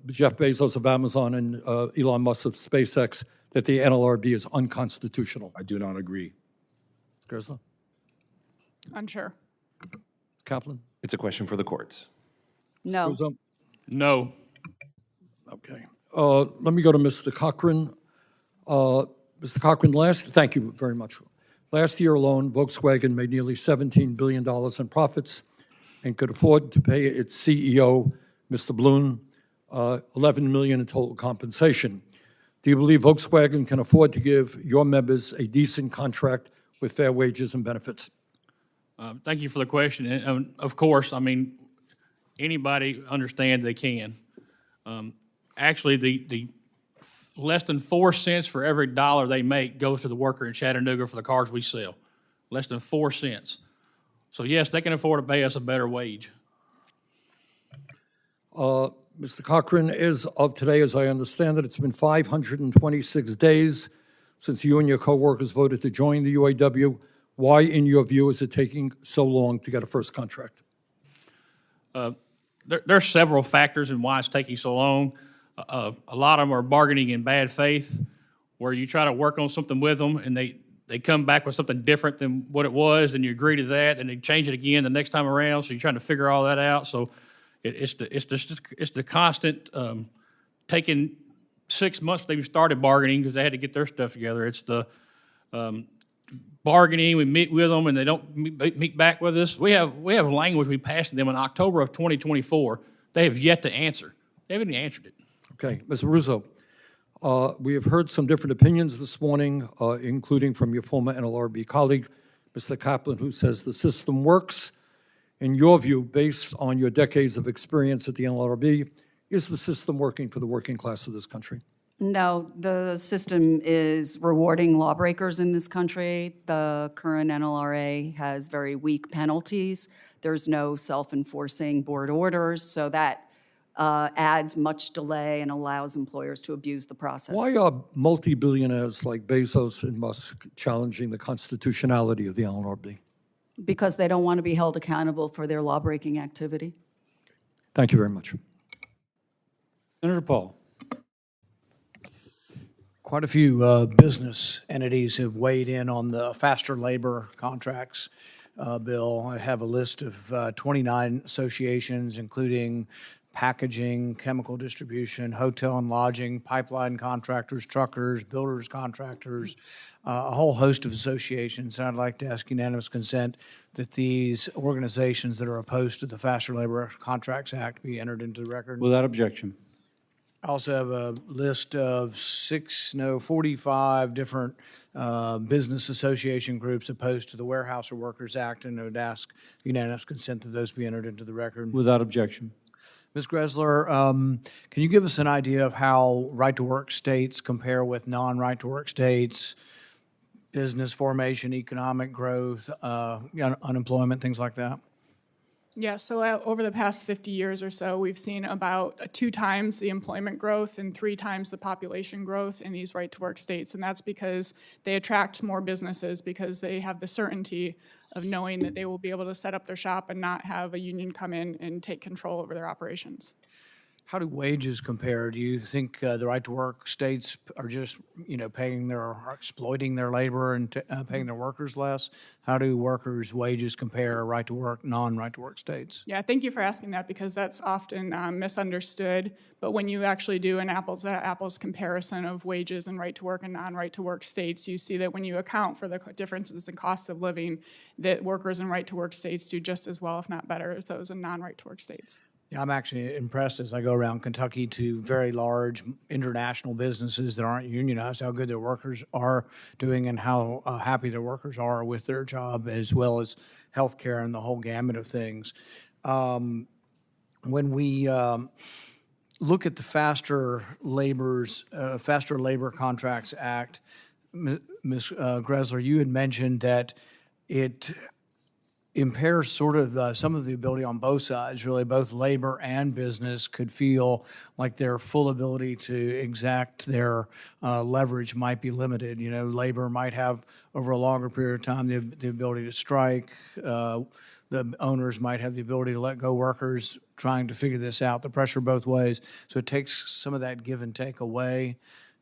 Jeff Bezos of Amazon and Elon Musk of SpaceX, that the NLRB is unconstitutional? I do not agree. Ms. Greszler? Unsure. Kaplan? It's a question for the courts. No. Abruzzo? No. Okay. Let me go to Mr. Cochran. Mr. Cochran, thank you very much. Last year alone, Volkswagen made nearly $17 billion in profits and could afford to pay its CEO, Mr. Bloom, $11 million in total compensation. Do you believe Volkswagen can afford to give your members a decent contract with fair wages and benefits? Thank you for the question. And of course, I mean, anybody understands they can. Actually, the less than 4 cents for every dollar they make goes to the worker in Chattanooga for the cars we sell. Less than 4 cents. So yes, they can afford to pay us a better wage. Mr. Cochran, as of today, as I understand it, it's been 526 days since you and your coworkers voted to join the UAW. Why, in your view, is it taking so long to get a first contract? There's several factors in why it's taking so long. A lot of them are bargaining in bad faith, where you try to work on something with them and they come back with something different than what it was, and you agree to that, and they change it again the next time around. So you're trying to figure all that out. So it's the constant taking 6 months they started bargaining because they had to get their stuff together. It's the bargaining. We meet with them and they don't meet back with us. We have language we passed to them in October of 2024. They have yet to answer. They haven't even answered it. Okay, Ms. Abruzzo, we have heard some different opinions this morning, including from your former NLRB colleague, Mr. Kaplan, who says the system works. In your view, based on your decades of experience at the NLRB, is the system working for the working class of this country? No, the system is rewarding lawbreakers in this country. The current NLRA has very weak penalties. There's no self-enforcing board orders, so that adds much delay and allows employers to abuse the process. Why are multi-billionaires like Bezos and Musk challenging the constitutionality of the NLRB? Because they don't want to be held accountable for their law-breaking activity. Thank you very much. Senator Paul. Quite a few business entities have weighed in on the faster labor contracts bill. I have a list of 29 associations, including packaging, chemical distribution, hotel and lodging, pipeline contractors, truckers, builders, contractors, a whole host of associations. And I'd like to ask unanimous consent that these organizations that are opposed to the Faster Labor Contracts Act be entered into the record. Without objection. I also have a list of 45 different business association groups opposed to the Warehouse Workers Act, and I would ask unanimous consent that those be entered into the record. Without objection. Ms. Greszler, can you give us an idea of how right-to-work states compare with non-right-to-work states, business formation, economic growth, unemployment, things like that? Yeah, so over the past 50 years or so, we've seen about 2 times the employment growth and 3 times the population growth in these right-to-work states, and that's because they attract more businesses because they have the certainty of knowing that they will be able to set up their shop and not have a union come in and take control over their operations. How do wages compare? Do you think the right-to-work states are just, are exploiting their labor and paying their workers less? How do workers' wages compare right-to-work, non-right-to-work states? Yeah, thank you for asking that because that's often misunderstood. But when you actually do an apples-to-apples comparison of wages in right-to-work and non-right-to-work states, you see that when you account for the differences in costs of living, that workers in right-to-work states do just as well, if not better, as those in non-right-to-work states. Yeah, I'm actually impressed as I go around Kentucky to very large international businesses that aren't unionized, how good their workers are doing and how happy their workers are with their job, as well as health care and the whole gamut of things. One when we look at the Faster Labor Contracts Act, Ms. Greszler, you had mentioned that it impairs sort of some of the ability on both sides, really. Both labor and business could feel like their full ability to exact their leverage might be limited. You know, labor might have, over a longer period of time, the ability to strike. The owners might have the ability to let go workers trying to figure this out, the pressure both ways. So it takes some of that give and take away,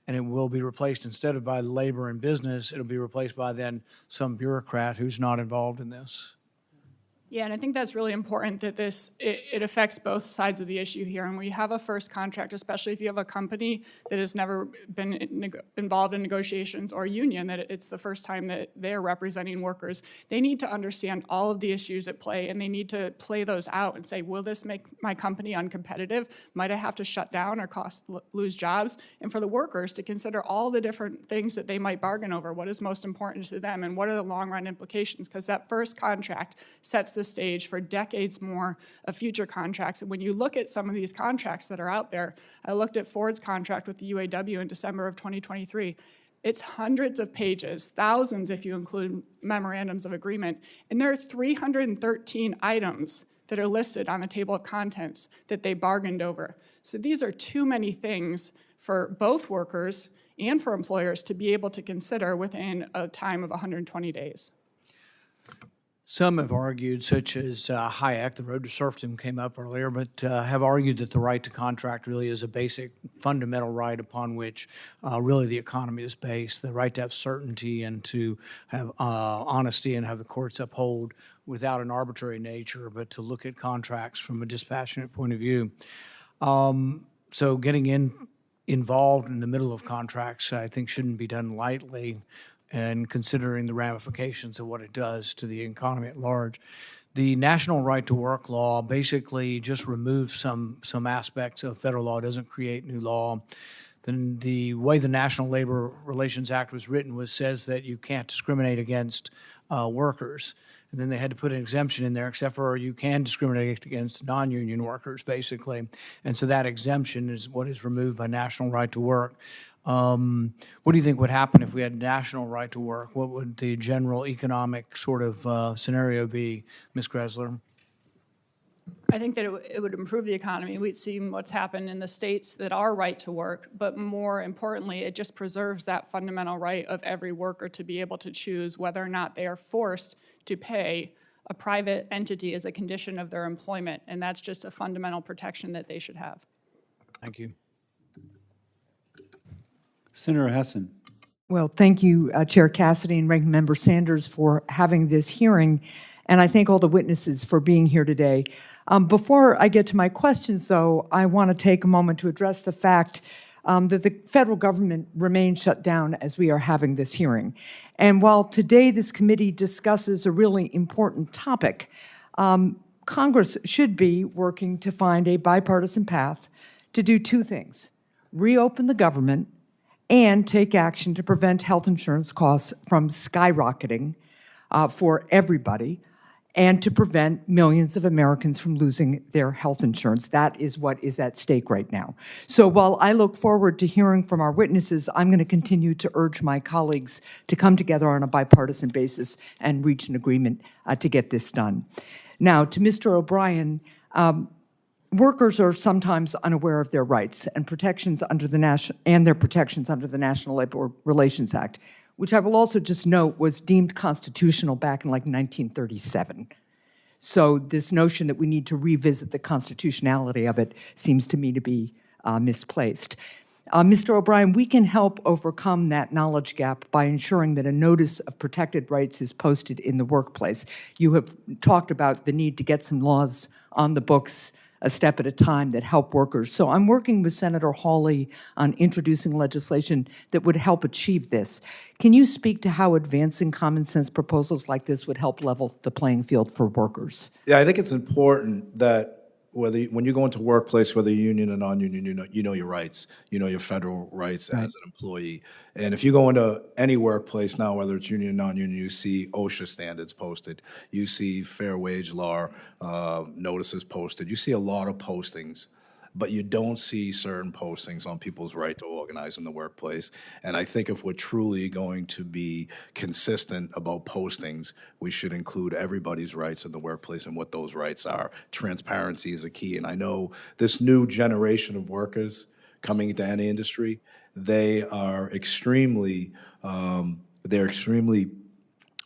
and it will be replaced, instead of by labor and business, it'll be replaced by then some bureaucrat who's not involved in this. Yeah, and I think that's really important that it affects both sides of the issue here. And when you have a first contract, especially if you have a company that has never been involved in negotiations, or a union, that it's the first time that they're representing workers, they need to understand all of the issues at play, and they need to play those out and say, will this make my company uncompetitive? Might I have to shut down or lose jobs? And for the workers to consider all the different things that they might bargain over, what is most important to them, and what are the long-run implications? Because that first contract sets the stage for decades more of future contracts. And when you look at some of these contracts that are out there, I looked at Ford's contract with the UAW in December of 2023. It's hundreds of pages, thousands if you include memorandums of agreement, and there are 313 items that are listed on the table of contents that they bargained over. So these are too many things for both workers and for employers to be able to consider within a time of 120 days. Some have argued, such as Hayek, the road to serfdom came up earlier, but have argued that the right to contract really is a basic fundamental right upon which really the economy is based, the right to have certainty and to have honesty and have the courts uphold without an arbitrary nature, but to look at contracts from a dispassionate point of view. So getting involved in the middle of contracts, I think, shouldn't be done lightly, and considering the ramifications of what it does to the economy at large. The National Right to Work law basically just removes some aspects of federal law, doesn't create new law. Then the way the National Labor Relations Act was written says that you can't discriminate against workers. And then they had to put an exemption in there, except for you can discriminate against non-union workers, basically. And so that exemption is what is removed by National Right to Work. What do you think would happen if we had national right to work? What would the general economic sort of scenario be, Ms. Greszler? I think that it would improve the economy. We've seen what's happened in the states that are right to work, but more importantly, it just preserves that fundamental right of every worker to be able to choose whether or not they are forced to pay a private entity as a condition of their employment, and that's just a fundamental protection that they should have. Thank you. Senator Hessen. Well, thank you, Chair Cassidy and Ranking Member Sanders, for having this hearing, and I thank all the witnesses for being here today. Before I get to my questions, though, I want to take a moment to address the fact that the federal government remains shut down as we are having this hearing. And while today this committee discusses a really important topic, Congress should be working to find a bipartisan path to do two things: reopen the government and take action to prevent health insurance costs from skyrocketing for everybody, and to prevent millions of Americans from losing their health insurance. That is what is at stake right now. So while I look forward to hearing from our witnesses, I'm going to continue to urge my colleagues to come together on a bipartisan basis and reach an agreement to get this done. Now, to Mr. O'Brien, workers are sometimes unaware of their rights and protections under the National Labor Relations Act, which I will also just note was deemed constitutional back in like 1937. So this notion that we need to revisit the constitutionality of it seems to me to be misplaced. Mr. O'Brien, we can help overcome that knowledge gap by ensuring that a notice of protected rights is posted in the workplace. You have talked about the need to get some laws on the books a step at a time that help workers. So I'm working with Senator Hawley on introducing legislation that would help achieve this. Can you speak to how advancing common sense proposals like this would help level the playing field for workers? Yeah, I think it's important that when you go into workplace, whether you're union or non-union, you know your rights. You know your federal rights as an employee. And if you go into any workplace now, whether it's union or non-union, you see OSHA standards posted. You see fair wage law notices posted. You see a lot of postings, but you don't see certain postings on people's right to organize in the workplace. And I think if we're truly going to be consistent about postings, we should include everybody's rights in the workplace and what those rights are. Transparency is a key. And I know this new generation of workers coming into any industry, they are extremely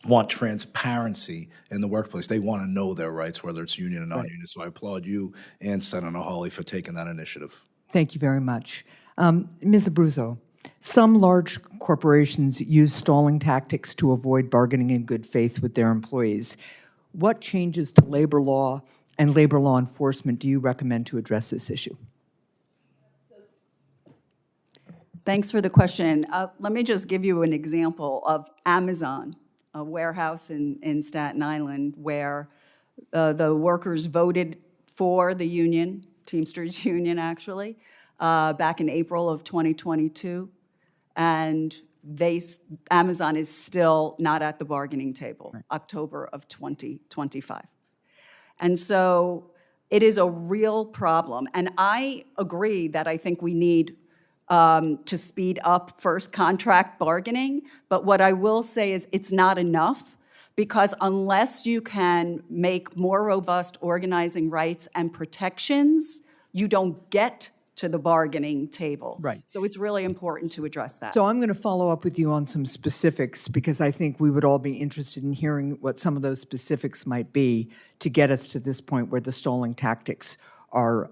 want transparency in the workplace. They want to know their rights, whether it's union or non-union. So I applaud you and Senator Hawley for taking that initiative. Thank you very much. Ms. Abruzzo, some large corporations use stalling tactics to avoid bargaining in good faith with their employees. What changes to labor law and labor law enforcement do you recommend to address this issue? Thanks for the question. Let me just give you an example of Amazon, a warehouse in Staten Island, where the workers voted for the union, Teamsters union actually, back in April of 2022, and Amazon is still not at the bargaining table, October of 2025. And so it is a real problem, and I agree that I think we need to speed up first contract bargaining, but what I will say is it's not enough, because unless you can make more robust organizing rights and protections, you don't get to the bargaining table. Right. So it's really important to address that. So I'm going to follow up with you on some specifics, because I think we would all be interested in hearing what some of those specifics might be to get us to this point where the stalling tactics are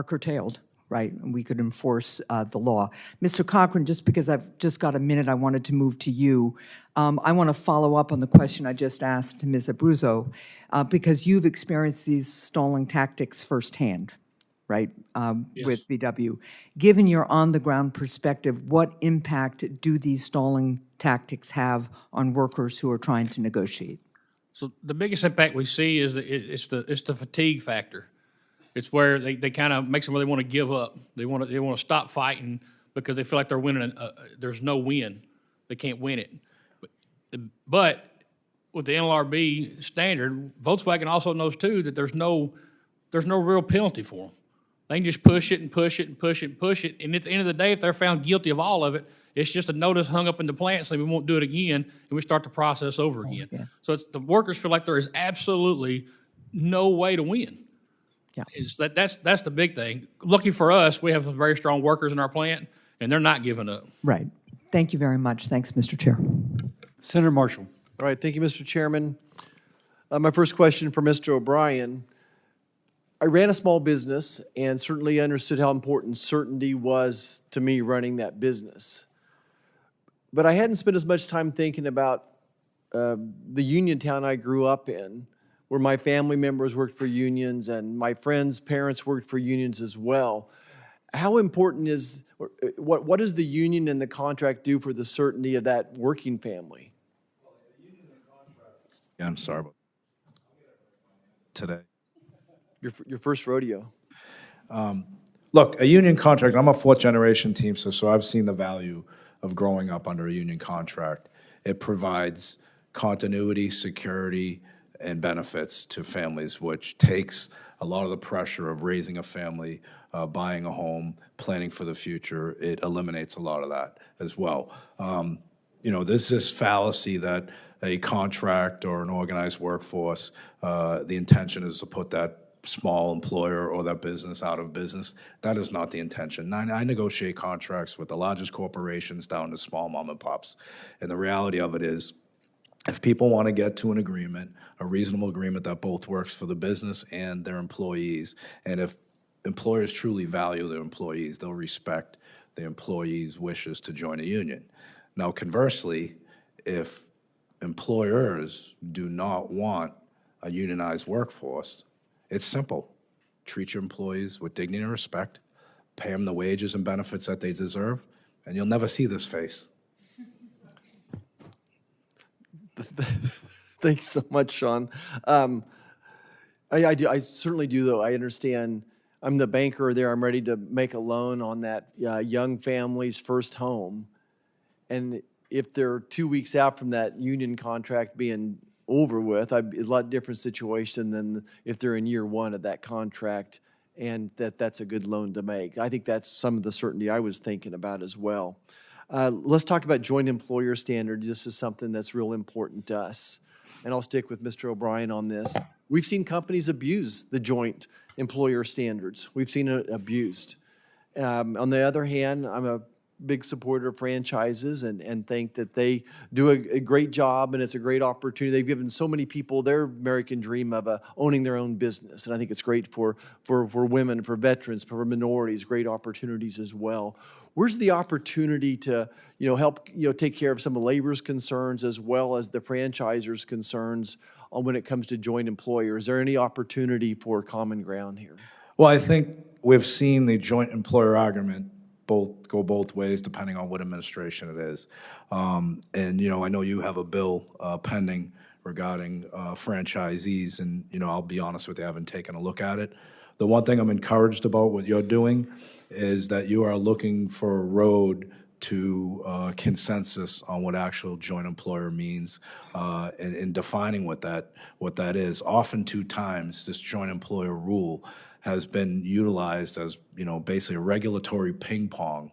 curtailed, right? And we could enforce the law. Mr. Cochran, just because I've just got a minute, I wanted to move to you. I want to follow up on the question I just asked to Ms. Abruzzo, because you've experienced these stalling tactics firsthand, right, with VW. Given your on-the-ground perspective, what impact do these stalling tactics have on workers who are trying to negotiate? So the biggest impact we see is that it's the fatigue factor. It's where they kind of makes them where they want to give up. They want to stop fighting because they feel like they're winning. There's no win. They can't win it. But with the NLRB standard, Volkswagen also knows too that there's no real penalty for them. They can just push it and push it and push it and push it. And at the end of the day, if they're found guilty of all of it, it's just a notice hung up in the plant saying we won't do it again, and we start the process over again. Yeah. So the workers feel like there is absolutely no way to win. Yeah. That's the big thing. Lucky for us, we have some very strong workers in our plant, and they're not giving up. Right. Thank you very much. Thanks, Mr. Chair. Senator Marshall. All right, thank you, Mr. Chairman. My first question for Mr. O'Brien. I ran a small business and certainly understood how important certainty was to me running that business. But I hadn't spent as much time thinking about the union town I grew up in, where my family members worked for unions and my friends' parents worked for unions as well. How important is, what does the union and the contract do for the certainty of that working family? Yeah, I'm sorry about today. Your first rodeo. Look, a union contract, I'm a fourth-generation Teamster, so I've seen the value of growing up under a union contract. It provides continuity, security, and benefits to families, which takes a lot of the pressure of raising a family, buying a home, planning for the future. It eliminates a lot of that as well. There's this fallacy that a contract or an organized workforce, the intention is to put that small employer or that business out of business. That is not the intention. I negotiate contracts with the largest corporations down to small mom and pops. And the reality of it is, if people want to get to an agreement, a reasonable agreement that both works for the business and their employees, and if employers truly value their employees, they'll respect the employees' wishes to join a union. Now, conversely, if employers do not want a unionized workforce, it's simple. Treat your employees with dignity and respect, pay them the wages and benefits that they deserve, and you'll never see this face. Thanks so much, Sean. I do. I certainly do, though. I understand. I'm the banker there. I'm ready to make a loan on that young family's first home. And if they're 2 weeks out from that union contract being over with, it's a lot different situation than if they're in year one of that contract, and that's a good loan to make. I think that's some of the certainty I was thinking about as well. Let's talk about joint employer standard. This is something that's real important to us. And I'll stick with Mr. O'Brien on this. We've seen companies abuse the joint employer standards. We've seen it abused. On the other hand, I'm a big supporter of franchises and think that they do a great job, and it's a great opportunity. They've given so many people their American dream of owning their own business, and I think it's great for women, for veterans, for minorities, great opportunities as well. Where's the opportunity to help take care of some of labor's concerns as well as the franchisers' concerns on when it comes to joint employers? Is there any opportunity for common ground here? Well, I think we've seen the joint employer argument go both ways depending on what administration it is. And, I know you have a bill pending regarding franchisees, and, I'll be honest with you, I haven't taken a look at it. The one thing I'm encouraged about what you're doing is that you are looking for a road to consensus on what actual joint employer means and defining what that is. Often 2 times this joint employer rule has been utilized as, basically a regulatory ping pong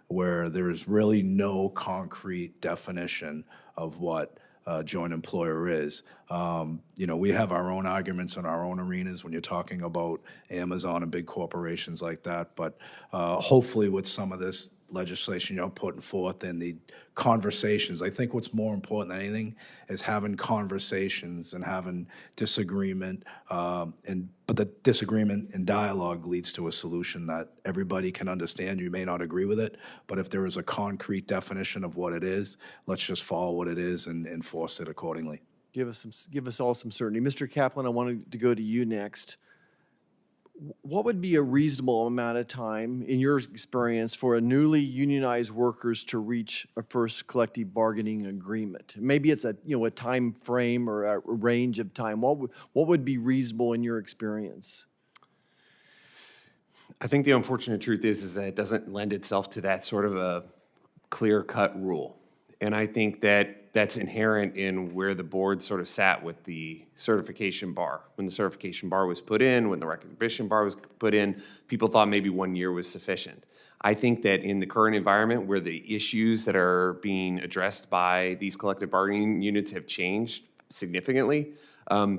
where there is really no concrete definition of what a joint employer is. We have our own arguments in our own arenas when you're talking about Amazon and big corporations like that, but hopefully with some of this legislation you're putting forth and the conversations, I think what's more important than anything is having conversations and having disagreement, but the disagreement and dialogue leads to a solution that everybody can understand. You may not agree with it, but if there is a concrete definition of what it is, let's just follow what it is and enforce it accordingly. Give us all some certainty. Mr. Kaplan, I wanted to go to you next. What would be a reasonable amount of time, in your experience, for a newly unionized workers to reach a first collective bargaining agreement? Maybe it's a time frame or a range of time. What would be reasonable in your experience? I think the unfortunate truth is that it doesn't lend itself to that sort of a clear-cut rule. And I think that that's inherent in where the board sort of sat with the certification bar. When the certification bar was put in, when the recognition bar was put in, people thought maybe 1 year was sufficient. I think that in the current environment where the issues that are being addressed by these collective bargaining units have changed significantly,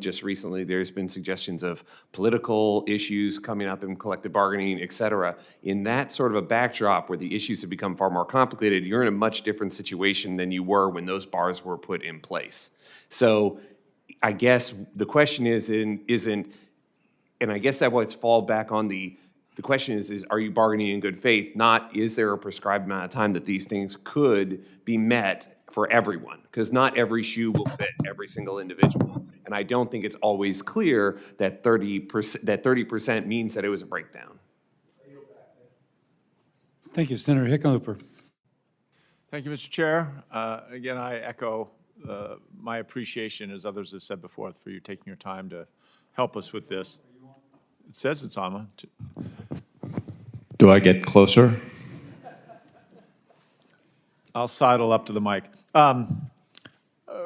just recently, there's been suggestions of political issues coming up in collective bargaining, et cetera. In that sort of a backdrop where the issues have become far more complicated, you're in a much different situation than you were when those bars were put in place. So I guess the question isn't, and I guess that what's fall back on the question is are you bargaining in good faith? Not is there a prescribed amount of time that these things could be met for everyone, because not every shoe will fit every single individual. And I don't think it's always clear that 30% means that it was a breakdown. Thank you, Senator Hickenlooper. Thank you, Mr. Chair. Again, I echo my appreciation, as others have said before, for you taking your time to help us with this. It says it's on. Do I get closer? I'll sidle up to the mic.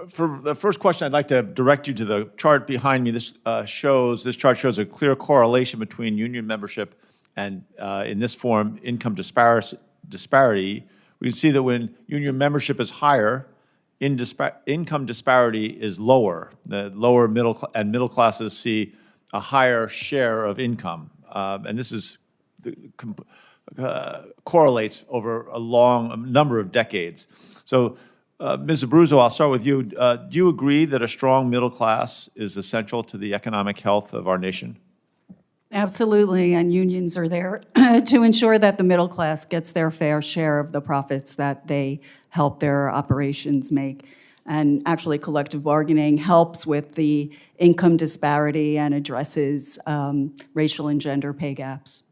For the first question, I'd like to direct you to the chart behind me. This chart shows a clear correlation between union membership and, in this form, income disparity. We can see that when union membership is higher, income disparity is lower. The lower middle classes see a higher share of income, and this is correlates over a number of decades. So, Ms. Abruzzo, I'll start with you. Do you agree that a strong middle class is essential to the economic health of our nation? Absolutely, and unions are there to ensure that the middle class gets their fair share of the profits that they help their operations make. And actually, collective bargaining helps with the income disparity and addresses racial and gender pay gaps.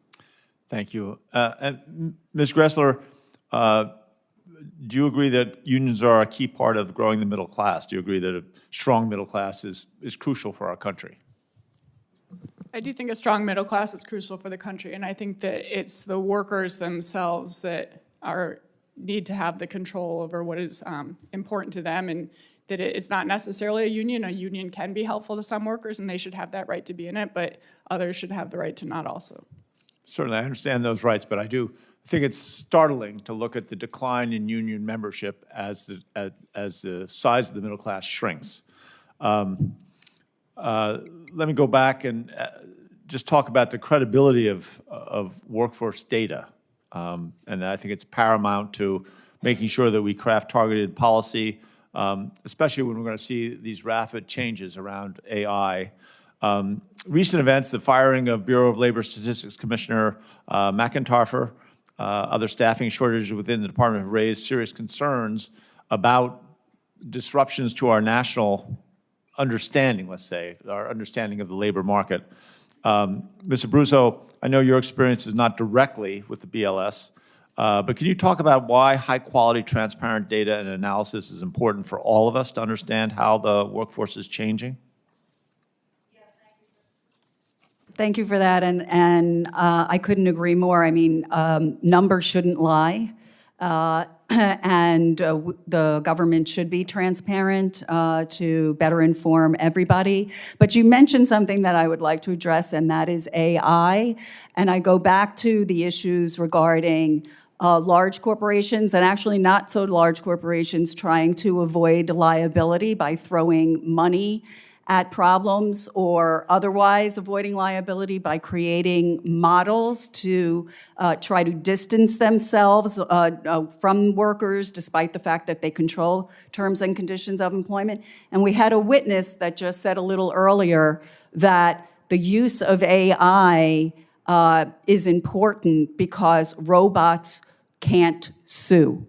Thank you. And Ms. Greszler, do you agree that unions are a key part of growing the middle class? Do you agree that a strong middle class is crucial for our country? I do think a strong middle class is crucial for the country, and I think that it's the workers themselves that need to have the control over what is important to them, and that it's not necessarily a union. A union can be helpful to some workers, and they should have that right to be in it, but others should have the right to not also. Certainly, I understand those rights, but I think it's startling to look at the decline in union membership as the size of the middle class shrinks. Let me go back and just talk about the credibility of workforce data. And I think it's paramount to making sure that we craft targeted policy, especially when we're going to see these rapid changes around AI. Recent events, the firing of Bureau of Labor Statistics Commissioner McIntyre, other staffing shortages within the department have raised serious concerns about disruptions to our national understanding, let's say, our understanding of the labor market. Mr. Abruzzo, I know your experience is not directly with the BLS, but can you talk about why high-quality, transparent data and analysis is important for all of us to understand how the workforce is changing? Thank you for that, and I couldn't agree more. I mean, numbers shouldn't lie, and the government should be transparent to better inform everybody. But you mentioned something that I would like to address, and that is AI. And I go back to the issues regarding large corporations, and actually not so large corporations, trying to avoid liability by throwing money at problems, or otherwise avoiding liability by creating models to try to distance themselves from workers, despite the fact that they control terms and conditions of employment. And we had a witness that just said a little earlier that the use of AI is important because robots can't sue.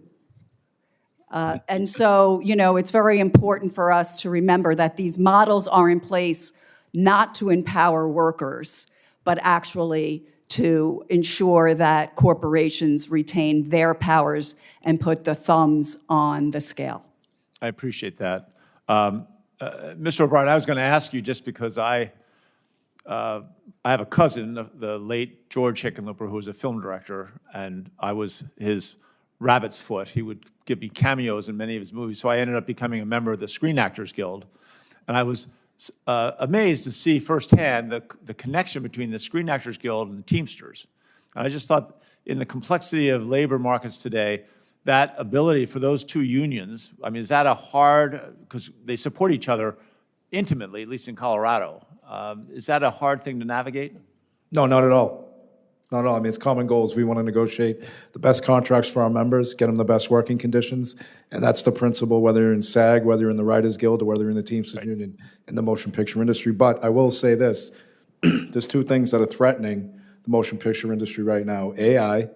And so, you know, it's very important for us to remember that these models are in place not to empower workers, but actually to ensure that corporations retain their powers and put the thumbs on the scale. I appreciate that. Mr. O'Brien, I was going to ask you, just because I have a cousin, the late George Hickenlooper, who was a film director, and I was his rabbit's foot. He would give me cameos in many of his movies, so I ended up becoming a member of the Screen Actors Guild. And I was amazed to see firsthand the connection between the Screen Actors Guild and the Teamsters. And I just thought, in the complexity of labor markets today, that ability for those two unions, I mean, is that a hard, because they support each other intimately, at least in Colorado, is that a hard thing to navigate? No, not at all. Not at all. I mean, it's common goals. We want to negotiate the best contracts for our members, get them the best working conditions, and that's the principle, whether you're in SAG, whether you're in the Writers Guild, or whether you're in the Teamsters Union in the motion picture industry. But I will say this, there's two things that are threatening the motion picture industry right now: AI,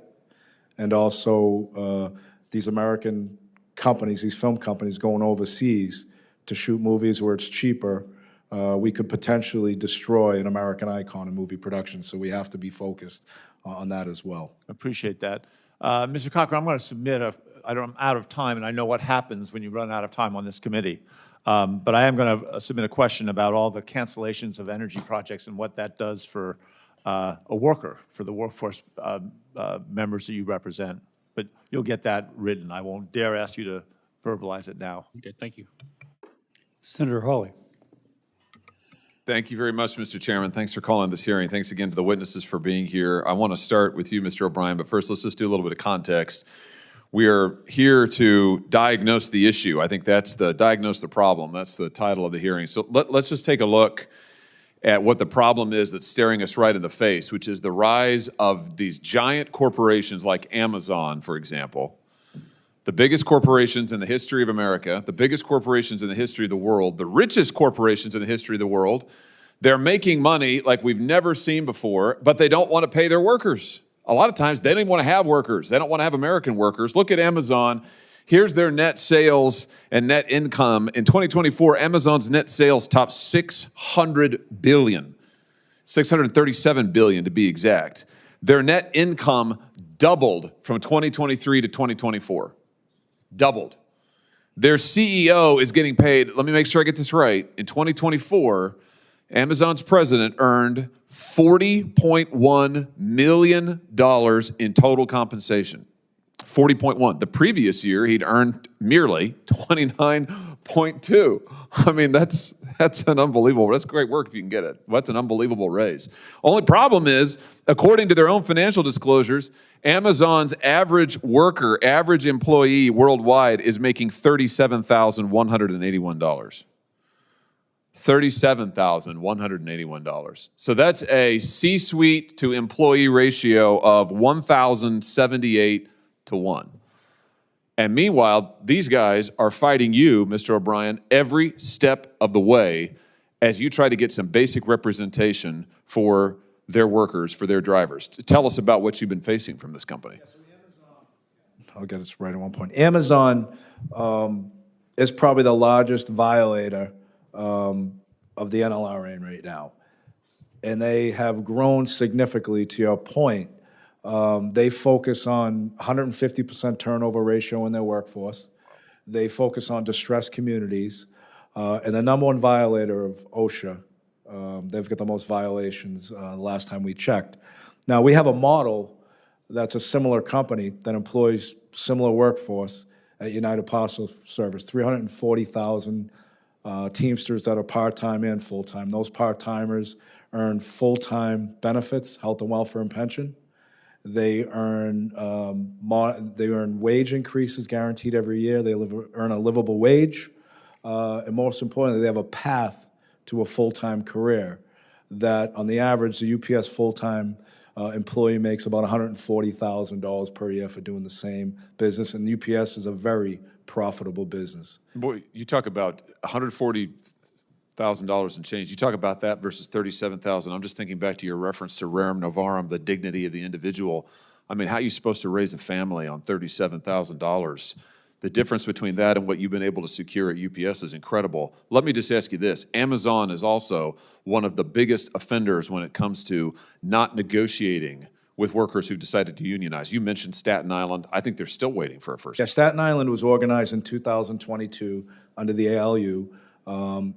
and also these American companies, these film companies going overseas to shoot movies where it's cheaper. We could potentially destroy an American icon in movie production, so we have to be focused on that as well. Appreciate that. Mr. Cochran, I'm going to submit I'm out of time, and I know what happens when you run out of time on this committee. But I am going to submit a question about all the cancellations of energy projects and what that does for a worker, for the workforce members that you represent. But you'll get that written. I won't dare ask you to verbalize it now. Okay, thank you. Senator Hawley. Thank you very much, Mr. Chairman. Thanks for calling this hearing. Thanks again to the witnesses for being here. I want to start with you, Mr. O'Brien, but first let's just do a little bit of context. We are here to diagnose the issue. I think that's diagnose the problem. That's the title of the hearing. So let's just take a look at what the problem is that's staring us right in the face, which is the rise of these giant corporations like Amazon, for example. The biggest corporations in the history of America, the biggest corporations in the history of the world, the richest corporations in the history of the world, they're making money like we've never seen before, but they don't want to pay their workers. A lot of times, they don't even want to have workers. They don't want to have American workers. Look at Amazon. Here's their net sales and net income. In 2024, Amazon's net sales topped $600 billion, $637 billion to be exact. Their net income doubled from 2023 to 2024. Doubled. Their CEO is getting paid, let me make sure I get this right, in 2024, Amazon's president earned $40.1 million in total compensation. 40.1. The previous year, he'd earned merely 29.2. I mean, that's an unbelievable, that's great work if you can get it. That's an unbelievable raise. Only problem is, according to their own financial disclosures, Amazon's average worker, average employee worldwide is making $37,181. $37,181. So that's a C-suite to employee ratio of 1,078 to 1. And meanwhile, these guys are fighting you, Mr. O'Brien, every step of the way as you try to get some basic representation for their workers, for their drivers. Tell us about what you've been facing from this company. I'll get this right at one point. Amazon is probably the largest violator of the NLRA right now. And they have grown significantly, to your point. They focus on 150% turnover ratio in their workforce. They focus on distressed communities. And the number one violator of OSHA, they've got the most violations the last time we checked. Now, we have a model that's a similar company that employs similar workforce at United Parcel Service, 340,000 Teamsters that are part-time and full-time. Those part-timers earn full-time benefits, health and welfare and pension. They earn wage increases guaranteed every year. They earn a livable wage. And most importantly, they have a path to a full-time career that, on the average, the UPS full-time employee makes about $140,000 per year for doing the same business. And UPS is a very profitable business. Boy, you talk about $140,000 and change. You talk about that versus $37,000. I'm just thinking back to your reference to rerum novarum, the dignity of the individual. I mean, how are you supposed to raise a family on $37,000? The difference between that and what you've been able to secure at UPS is incredible. Let me just ask you this. Amazon is also one of the biggest offenders when it comes to not negotiating with workers who've decided to unionize. You mentioned Staten Island. I think they're still waiting for a first. Yeah, Staten Island was organized in 2022 under the ALU.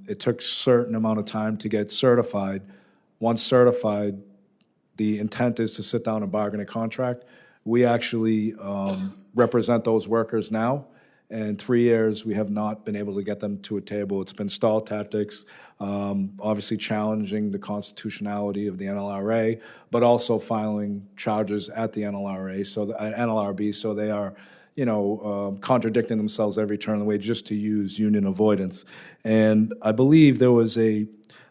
It took a certain amount of time to get certified. Once certified, the intent is to sit down and bargain a contract. We actually represent those workers now. In 3 years, we have not been able to get them to a table. It's been stall tactics, obviously challenging the constitutionality of the NLRA, but also filing charges at the NLRA, so the NLRB, so they are, contradicting themselves every turn of the way just to use union avoidance. And I believe there was a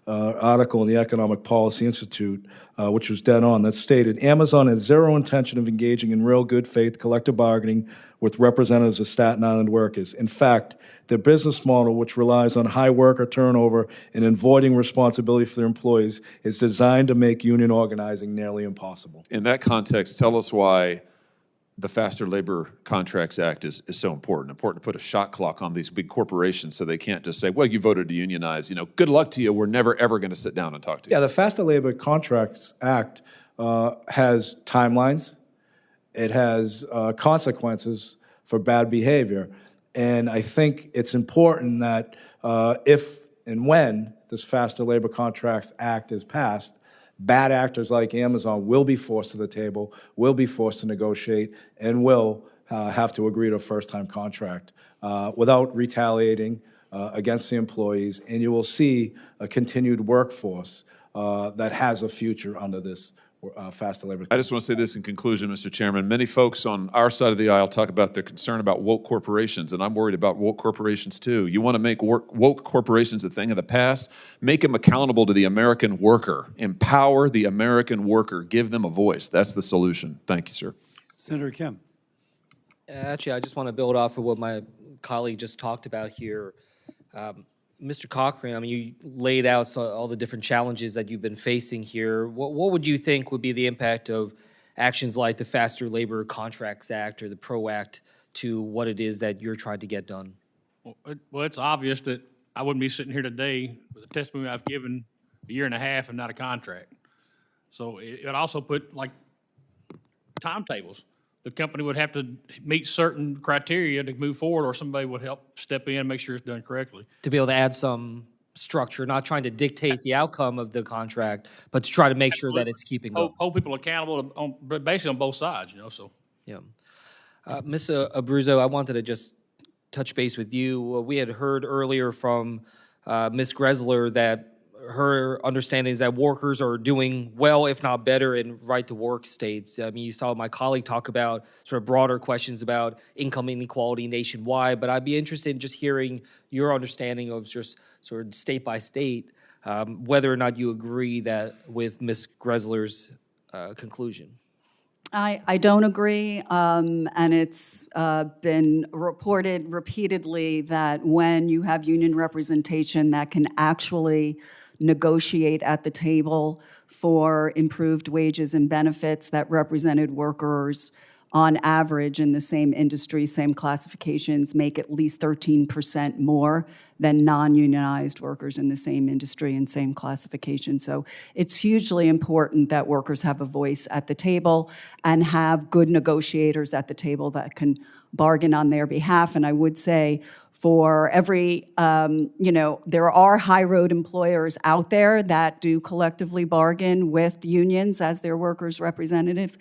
article in the Economic Policy Institute, which was dead on, that stated, Amazon has zero intention of engaging in real good faith collective bargaining with representatives of Staten Island workers. In fact, their business model, which relies on high worker turnover and avoiding responsibility for their employees, is designed to make union organizing nearly impossible. In that context, tell us why the Faster Labor Contracts Act is so important to put a shot clock on these big corporations so they can't just say, well, you voted to unionize, good luck to you, we're never ever going to sit down and talk to you. Yeah, the Faster Labor Contracts Act has timelines. It has consequences for bad behavior. And I think it's important that if and when this Faster Labor Contracts Act is passed, bad actors like Amazon will be forced to the table, will be forced to negotiate, and will have to agree to a first-time contract without retaliating against the employees. And you will see a continued workforce that has a future under this Faster Labor. I just want to say this in conclusion, Mr. Chairman. Many folks on our side of the aisle talk about their concern about woke corporations, and I'm worried about woke corporations too. You want to make woke corporations a thing of the past? Make them accountable to the American worker. Empower the American worker. Give them a voice. That's the solution. Thank you, sir. Senator Kim. Actually, I just want to build off of what my colleague just talked about here. Mr. Cochran, you laid out all the different challenges that you've been facing here. What would you think would be the impact of actions like the Faster Labor Contracts Act or the PRO Act to what it is that you're trying to get done? Well, it's obvious that I wouldn't be sitting here today with the testimony I've given a year and a half and not a contract. So it also put, timetables. The company would have to meet certain criteria to move forward, or somebody would help step in and make sure it's done correctly. To be able to add some structure, not trying to dictate the outcome of the contract, but to try to make sure that it's keeping going. Hold people accountable basically on both sides, so. Yeah. Ms. Abruzzo, I wanted to just touch base with you. We had heard earlier from Ms. Greszler that her understanding is that workers are doing well, if not better, in right-to-work states. I mean, you saw my colleague talk about sort of broader questions about income inequality nationwide, but I'd be interested in just hearing your understanding of just sort of state by state, whether or not you agree that with Ms. Greszler's conclusion. I don't agree, and it's been reported repeatedly that when you have union representation that can actually negotiate at the table for improved wages and benefits, that represented workers on average in the same industry, same classifications, make at least 13% more than non-unionized workers in the same industry and same classification. So it's hugely important that workers have a voice at the table and have good negotiators at the table that can bargain on their behalf. And I would say for every, there are high road employers out there that do collectively bargain with unions as their workers' representatives,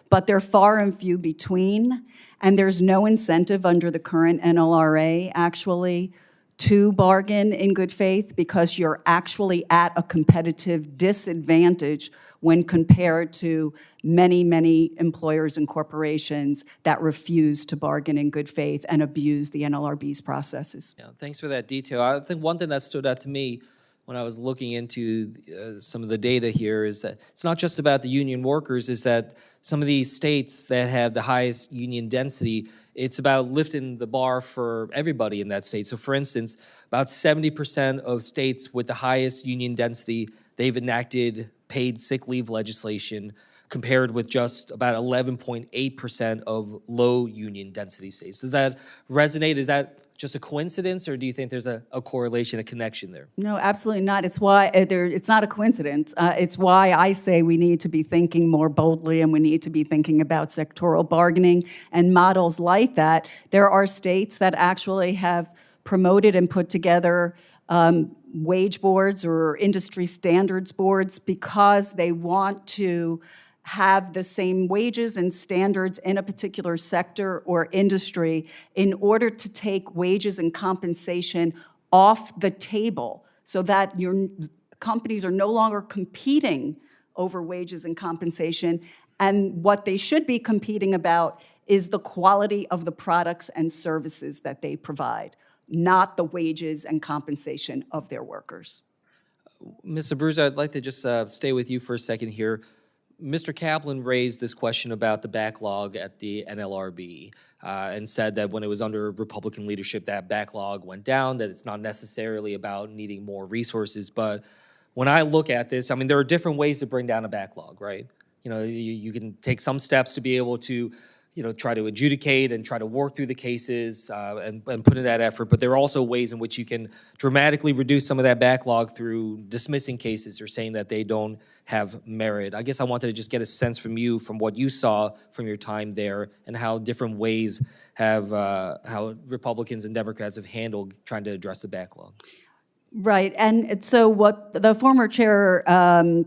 but they're far and few between, and there's no incentive under the current NLRA actually to bargain in good faith because you're actually at a competitive disadvantage when compared to many, many employers and corporations that refuse to bargain in good faith and abuse the NLRB's processes. Yeah, thanks for that detail. I think one thing that stood out to me when I was looking into some of the data here is that it's not just about the union workers, is that some of these states that have the highest union density, it's about lifting the bar for everybody in that state. So for instance, about 70% of states with the highest union density, they've enacted paid sick leave legislation, compared with just about 11.8% of low union density states. Does that resonate? Is that just a coincidence, or do you think there's a correlation, a connection there? No, absolutely not. It's why it's not a coincidence. It's why I say we need to be thinking more boldly and we need to be thinking about sectoral bargaining and models like that. There are states that actually have promoted and put together wage boards or industry standards boards because they want to have the same wages and standards in a particular sector or industry in order to take wages and compensation off the table so that your companies are no longer competing over wages and compensation. And what they should be competing about is the quality of the products and services that they provide, not the wages and compensation of their workers. Ms. Abruzzo, I'd like to just stay with you for a second here. Mr. Kaplan raised this question about the backlog at the NLRB and said that when it was under Republican leadership, that backlog went down, that it's not necessarily about needing more resources. But when I look at this, I mean, there are different ways to bring down a backlog, right? You know, you can take some steps to be able to, try to adjudicate and try to work through the cases and put in that effort. But there are also ways in which you can dramatically reduce some of that backlog through dismissing cases or saying that they don't have merit. I guess I wanted to just get a sense from you, from what you saw from your time there, and how different ways have, how Republicans and Democrats have handled trying to address the backlog. Right, and so what the former chair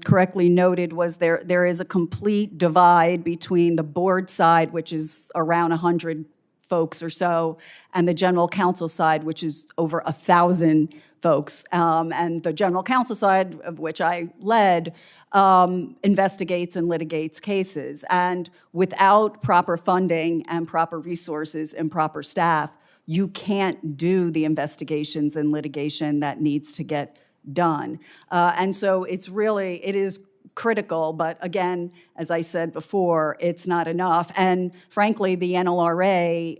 correctly noted was there is a complete divide between the board side, which is around 100 folks or so, and the general counsel side, which is over 1,000 folks. And the general counsel side, of which I led, investigates and litigates cases. And without proper funding and proper resources and proper staff, you can't do the investigations and litigation that needs to get done. And so it is critical, but again, as I said before, it's not enough. And frankly, the NLRA,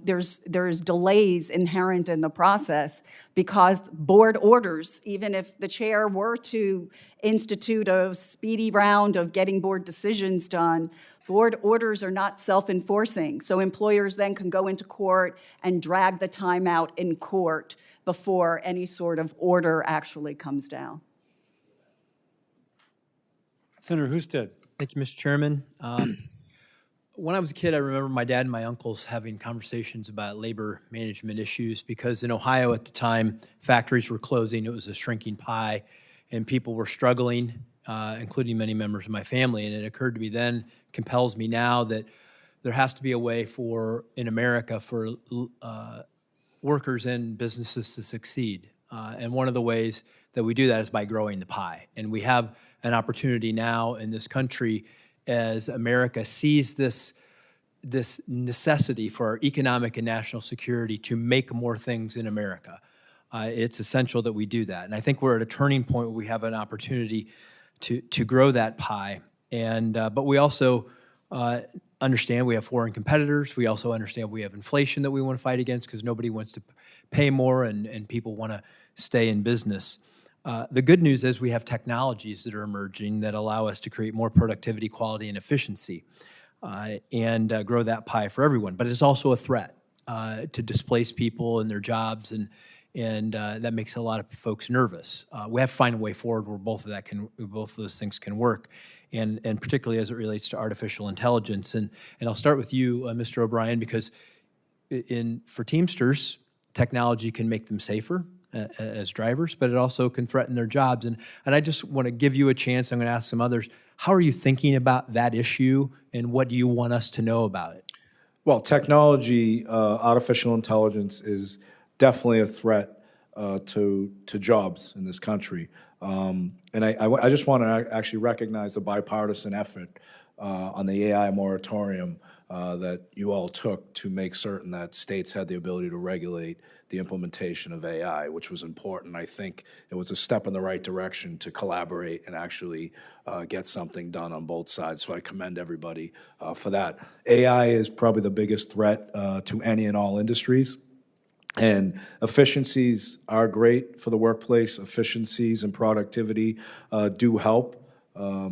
there's delays inherent in the process because board orders, even if the chair were to institute a speedy round of getting board decisions done, board orders are not self-enforcing, so employers then can go into court and drag the time out in court before any sort of order actually comes down. Senator Husted. Thank you, Mr. Chairman. when I was a kid, I remember my dad and my uncles having conversations about labor management issues because in Ohio at the time, factories were closing. It was a shrinking pie, and people were struggling, including many members of my family. And it occurred to me then, compels me now, that there has to be a way in America for workers and businesses to succeed. And one of the ways that we do that is by growing the pie. And we have an opportunity now in this country as America sees this necessity for our economic and national security to make more things in America. It's essential that we do that. And I think we're at a turning point where we have an opportunity to grow that pie. And but we also understand we have foreign competitors. We also understand we have inflation that we want to fight against because nobody wants to pay more and people want to stay in business. The good news is we have technologies that are emerging that allow us to create more productivity, quality, and efficiency and grow that pie for everyone. But it's also a threat to displace people in their jobs, and that makes a lot of folks nervous. We have to find a way forward where both of those things can work, and particularly as it relates to artificial intelligence. And I'll start with you, Mr. O'Brien, because for Teamsters, technology can make them safer as drivers, but it also can threaten their jobs. And I just want to give you a chance. I'm going to ask some others. How are you thinking about that issue, and what do you want us to know about it? Well, technology, artificial intelligence is definitely a threat to jobs in this country. And I just want to actually recognize the bipartisan effort on the AI moratorium that you all took to make certain that states had the ability to regulate the implementation of AI, which was important. I think it was a step in the right direction to collaborate and actually get something done on both sides. So I commend everybody for that. AI is probably the biggest threat to any and all industries. And efficiencies are great for the workplace. Efficiencies and productivity do help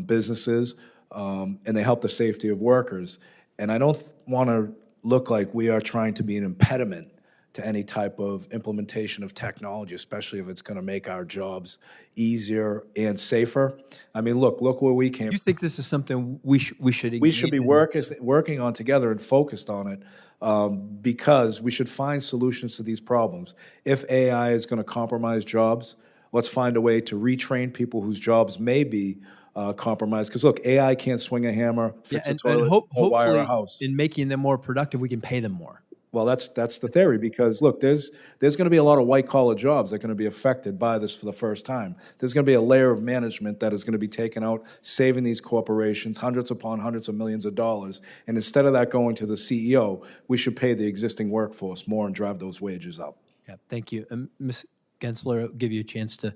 businesses, and they help the safety of workers. And I don't want to look like we are trying to be an impediment to any type of implementation of technology, especially if it's going to make our jobs easier and safer. I mean, look where we came from. Do you think this is something we should be working on together and focused on it, because we should find solutions to these problems. If AI is going to compromise jobs, let's find a way to retrain people whose jobs may be compromised. Because look, AI can't swing a hammer, fix a toilet, or wire a house. In making them more productive, we can pay them more. Well, that's the theory, because look, there's going to be a lot of white-collar jobs that are going to be affected by this for the first time. There's going to be a layer of management that is going to be taken out, saving these corporations hundreds upon hundreds of millions of dollars. And instead of that going to the CEO, we should pay the existing workforce more and drive those wages up. Yeah, thank you. Ms. Gensler, I'll give you a chance to.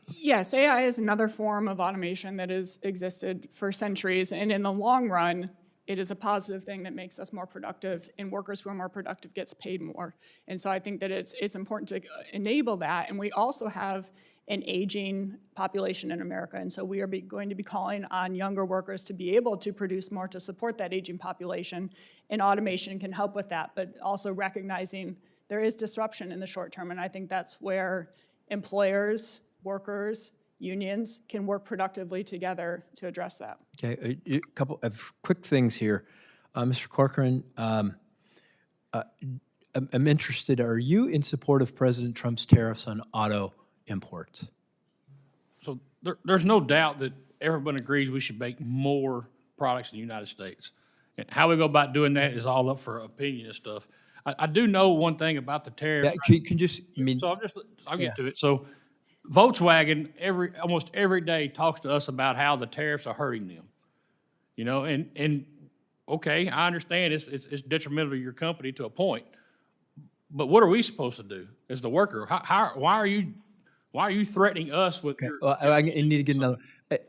Yes, AI is another form of automation that has existed for centuries, and in the long run, it is a positive thing that makes us more productive, and workers who are more productive gets paid more. And so I think that it's important to enable that. And we also have an aging population in America, and so we are going to be calling on younger workers to be able to produce more to support that aging population, and automation can help with that, but also recognizing there is disruption in the short term, and I think that's where employers, workers, unions can work productively together to address that. Okay, a couple of quick things here. Mr. Cochran, I'm interested, are you in support of President Trump's tariffs on auto imports? So there's no doubt that everyone agrees we should make more products in the United States. And how we go about doing that is all up for opinion and stuff. I do know one thing about the tariffs. Yeah, can just, I'll get to it. So Volkswagen almost every day talks to us about how the tariffs are hurting them. You know, and okay, I understand it's detrimental to your company to a point, but what are we supposed to do as the worker? Why are you threatening us with? Okay. I need to get another.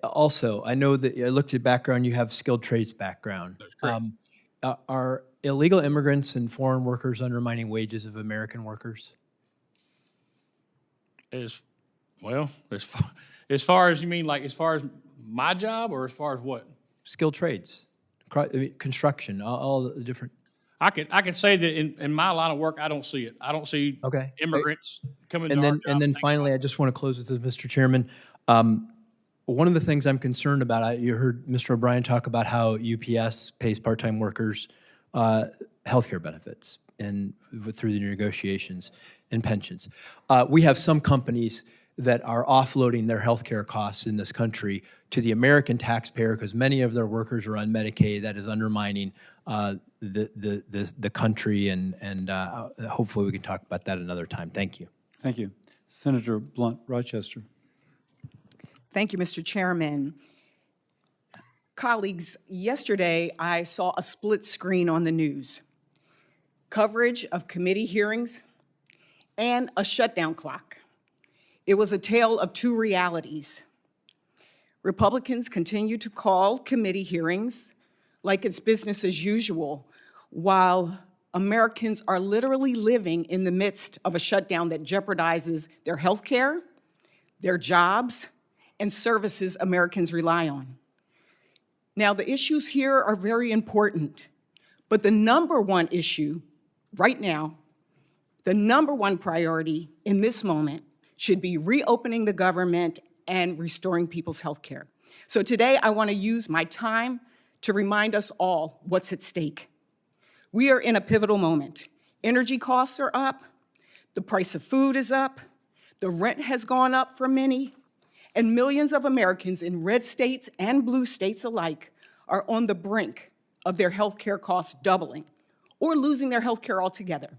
Also, I know that I looked at your background. You have skilled trades background. That's correct. Are illegal immigrants and foreign workers undermining wages of American workers? As far as you mean, like as far as my job, or as far as what? Skilled trades, construction, all the different. I can say that in my line of work, I don't see it. I don't see immigrants coming. And then finally, I just want to close with this, Mr. Chairman. One of the things I'm concerned about, you heard Mr. O'Brien talk about how UPS pays part-time workers healthcare benefits and through the negotiations and pensions. We have some companies that are offloading their healthcare costs in this country to the American taxpayer because many of their workers are on Medicaid. That is undermining the country, and hopefully we can talk about that another time. Thank you. Thank you. Senator Blunt, Rochester. Thank you, Mr. Chairman. Colleagues, yesterday I saw a split screen on the news. Coverage of committee hearings and a shutdown clock. It was a tale of two realities. Republicans continue to call committee hearings like it's business as usual, while Americans are literally living in the midst of a shutdown that jeopardizes their health care, their jobs, and services Americans rely on. Now, the issues here are very important, but the number one issue right now, the number one priority in this moment should be reopening the government and restoring people's health care. So today, I want to use my time to remind us all what's at stake. We are in a pivotal moment. Energy costs are up, the price of food is up, the rent has gone up for many, and millions of Americans in red states and blue states alike are on the brink of their health care costs doubling or losing their health care altogether.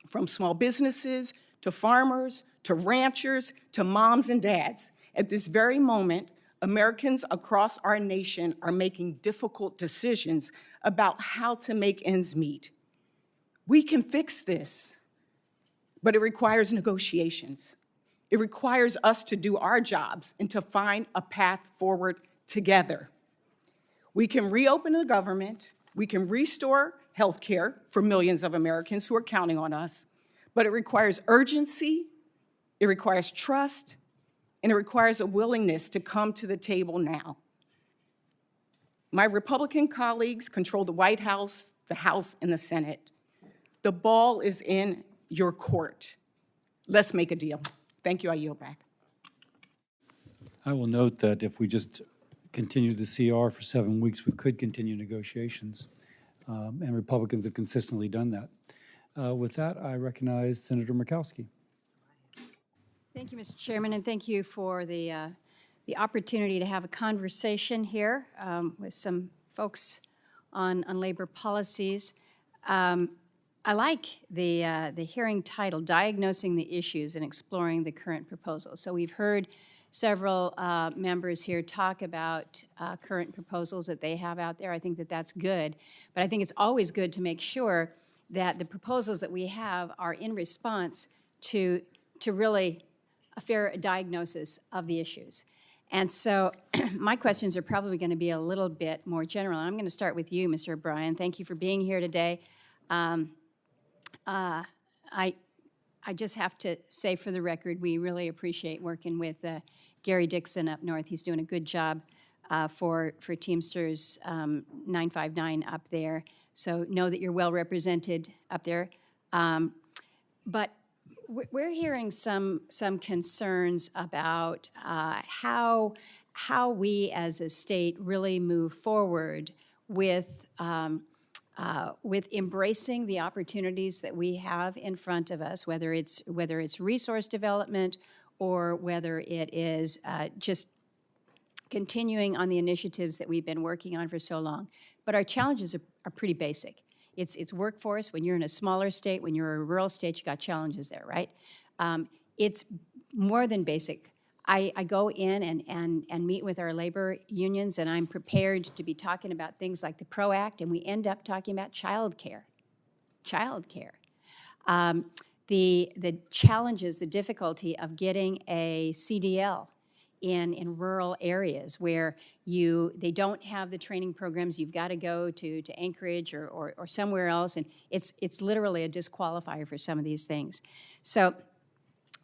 From small businesses to farmers to ranchers to moms and dads, at this very moment, Americans across our nation are making difficult decisions about how to make ends meet. We can fix this, but it requires negotiations. It requires us to do our jobs and to find a path forward together. We can reopen the government, we can restore health care for millions of Americans who are counting on us, but it requires urgency, it requires trust, and it requires a willingness to come to the table now. My Republican colleagues control the White House, the House, and the Senate. The ball is in your court. Let's make a deal. Thank you. I yield back. I will note that if we just continue the CR for 7 weeks, we could continue negotiations, and Republicans have consistently done that. With that, I recognize Senator Murkowski. Thank you, Mr. Chairman, and thank you for the opportunity to have a conversation here with some folks on labor policies. I like the hearing title, Diagnosing the Issues and Exploring the Current Proposals. So we've heard several members here talk about current proposals that they have out there. I think that that's good, but I think it's always good to make sure that the proposals that we have are in response to really a fair diagnosis of the issues. And so my questions are probably going to be a little bit more general. I'm going to start with you, Mr. O'Brien. Thank you for being here today. I just have to say for the record, we really appreciate working with Gary Dixon up north. He's doing a good job for Teamsters 959 up there. So know that you're well represented up there. But we're hearing some concerns about how we as a state really move forward with embracing the opportunities that we have in front of us, whether it's resource development or whether it is just continuing on the initiatives that we've been working on for so long. But our challenges are pretty basic. It's workforce. When you're in a smaller state, when you're a rural state, you got challenges there, right? It's more than basic. I go in and meet with our labor unions, and I'm prepared to be talking about things like the PRO Act, and we end up talking about child care. The challenges, the difficulty of getting a CDL in rural areas where they don't have the training programs. You've got to go to Anchorage or somewhere else, and it's literally a disqualifier for some of these things. So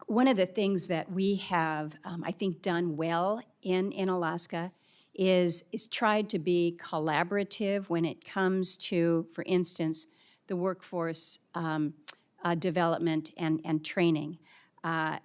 one of the things that we have, I think, done well in Alaska is tried to be collaborative when it comes to, for instance, the workforce development and training.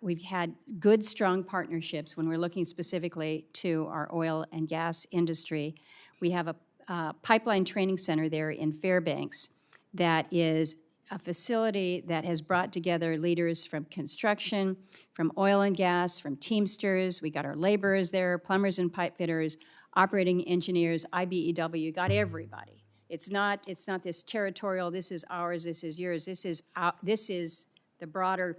We've had good, strong partnerships when we're looking specifically to our oil and gas industry. We have a pipeline training center there in Fairbanks that is a facility that has brought together leaders from construction, from oil and gas, from Teamsters. We got our laborers there, plumbers and pipe fitters, operating engineers, IBEW, got everybody. It's not this territorial, this is ours, this is yours, this is the broader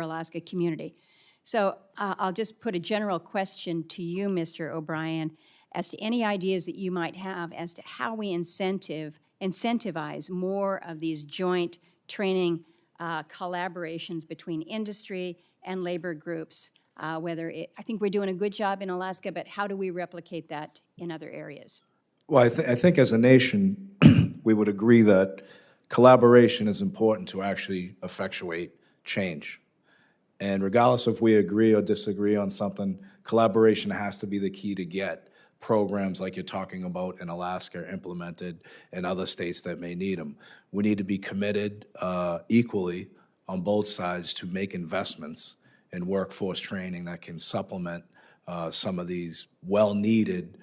Alaska community. So I'll just put a general question to you, Mr. O'Brien, as to any ideas that you might have as to how we incentivize more of these joint training collaborations between industry and labor groups. I think we're doing a good job in Alaska, but how do we replicate that in other areas? Well, I think as a nation, we would agree that collaboration is important to actually effectuate change. And regardless if we agree or disagree on something, collaboration has to be the key to get programs like you're talking about in Alaska implemented in other states that may need them. We need to be committed equally on both sides to make investments in workforce training that can supplement some of these well-needed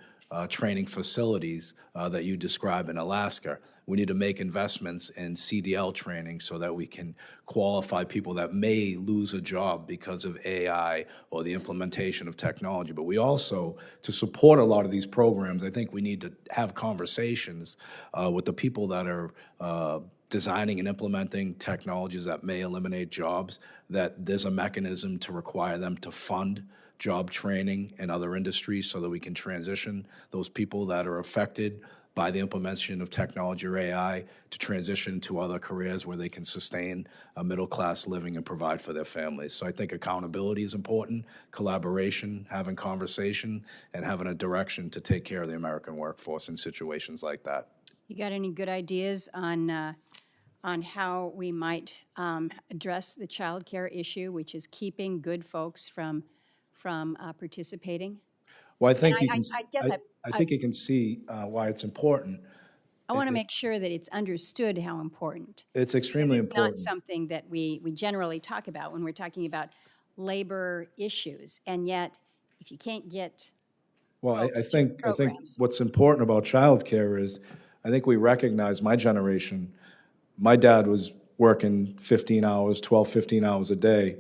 training facilities that you describe in Alaska. We need to make investments in CDL training so that we can qualify people that may lose a job because of AI or the implementation of technology. But we also, to support a lot of these programs, I think we need to have conversations with the people that are designing and implementing technologies that may eliminate jobs, that there's a mechanism to require them to fund job training in other industries so that we can transition those people that are affected by the implementation of technology or AI to transition to other careers where they can sustain a middle-class living and provide for their families. So I think accountability is important, collaboration, having conversation, and having a direction to take care of the American workforce in situations like that. You got any good ideas on how we might address the child care issue, which is keeping good folks from participating? Well, I think I think you can see why it's important. I want to make sure that it's understood how important. It's extremely important. It's not something that we generally talk about when we're talking about labor issues, and yet if you can't get Well, I think what's important about childcare is I think we recognize my generation. My dad was working 15 hours a day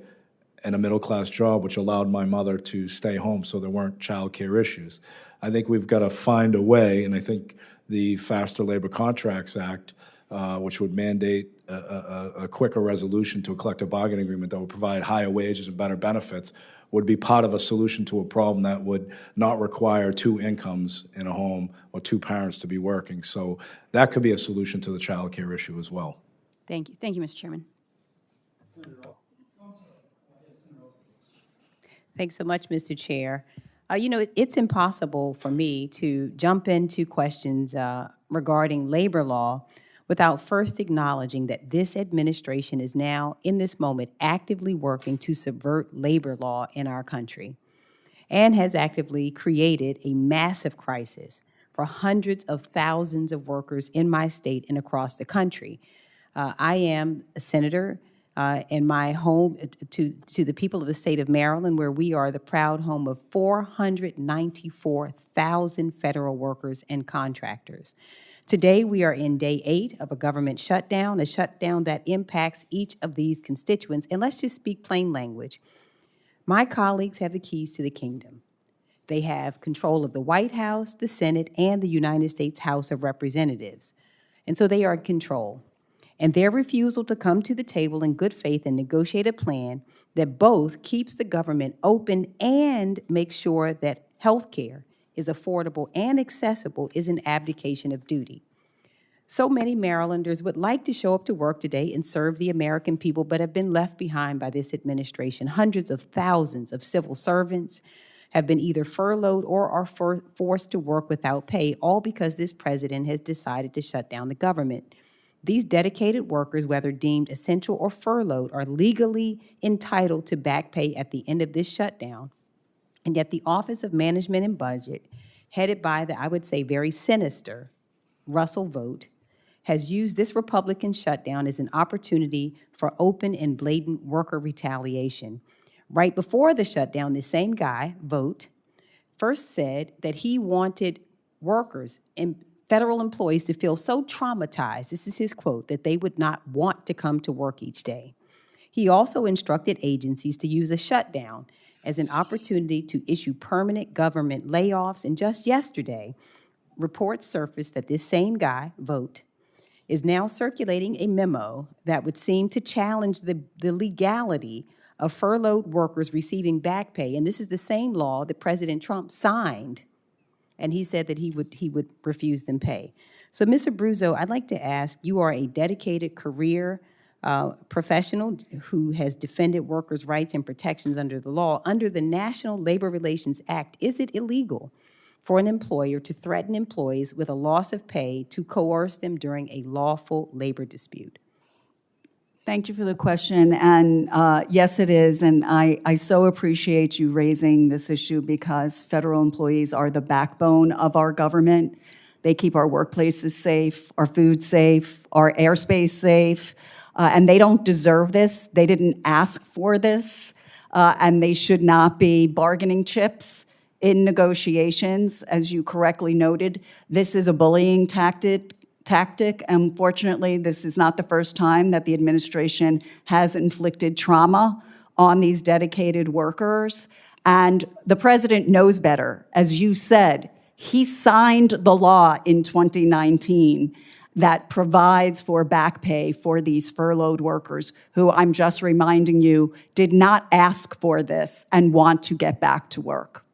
in a middle-class job, which allowed my mother to stay home so there weren't child care issues. I think we've got to find a way, and I think the Faster Labor Contracts Act, which would mandate a quicker resolution to a collective bargaining agreement that would provide higher wages and better benefits, would be part of a solution to a problem that would not require two incomes in a home or two parents to be working. So that could be a solution to the child care issue as well. Thank you. Thank you, Mr. Chairman. Thanks so much, Mr. Chair. It's impossible for me to jump into questions regarding labor law without first acknowledging that this administration is now, in this moment, actively working to subvert labor law in our country and has actively created a massive crisis for hundreds of thousands of workers in my state and across the country. I am a senator in my home to the people of the state of Maryland, where we are the proud home of 494,000 federal workers and contractors. Today, we are in day 8 of a government shutdown, a shutdown that impacts each of these constituents. And let's just speak plain language. My colleagues have the keys to the kingdom. They have control of the White House, the Senate, and the United States House of Representatives. And so they are in control. And their refusal to come to the table in good faith and negotiate a plan that both keeps the government open and makes sure that health care is affordable and accessible is an abdication of duty. So many Marylanders would like to show up to work today and serve the American people, but have been left behind by this administration. Hundreds of thousands of civil servants have been either furloughed or are forced to work without pay, all because this president has decided to shut down the government. These dedicated workers, whether deemed essential or furloughed, are legally entitled to back pay at the end of this shutdown. And yet the Office of Management and Budget, headed by the, I would say, very sinister Russell Vogt, has used this Republican shutdown as an opportunity for open and blatant worker retaliation. Right before the shutdown, this same guy, Vogt, first said that he wanted workers and federal employees to feel so traumatized, this is his quote, that they would not want to come to work each day. He also instructed agencies to use a shutdown as an opportunity to issue permanent government layoffs. And just yesterday, reports surfaced that this same guy, Vogt, is now circulating a memo that would seem to challenge the legality of furloughed workers receiving back pay. And this is the same law that President Trump signed, and he said that he would refuse them pay. So, Ms. Abruzzo, I'd like to ask, you are a dedicated career professional who has defended workers' rights and protections under the law. Under the National Labor Relations Act, is it illegal for an employer to threaten employees with a loss of pay to coerce them during a lawful labor dispute? Thank you for the question, and yes, it is, and I so appreciate you raising this issue because federal employees are the backbone of our government. They keep our workplaces safe, our food safe, our airspace safe, and they don't deserve this. They didn't ask for this, and they should not be bargaining chips in negotiations. As you correctly noted, this is a bullying tactic. Unfortunately, this is not the first time that the administration has inflicted trauma on these dedicated workers. And the president knows better. As you said, he signed the law in 2019 that provides for back pay for these furloughed workers who, I'm just reminding you, did not ask for this and want to get back to work.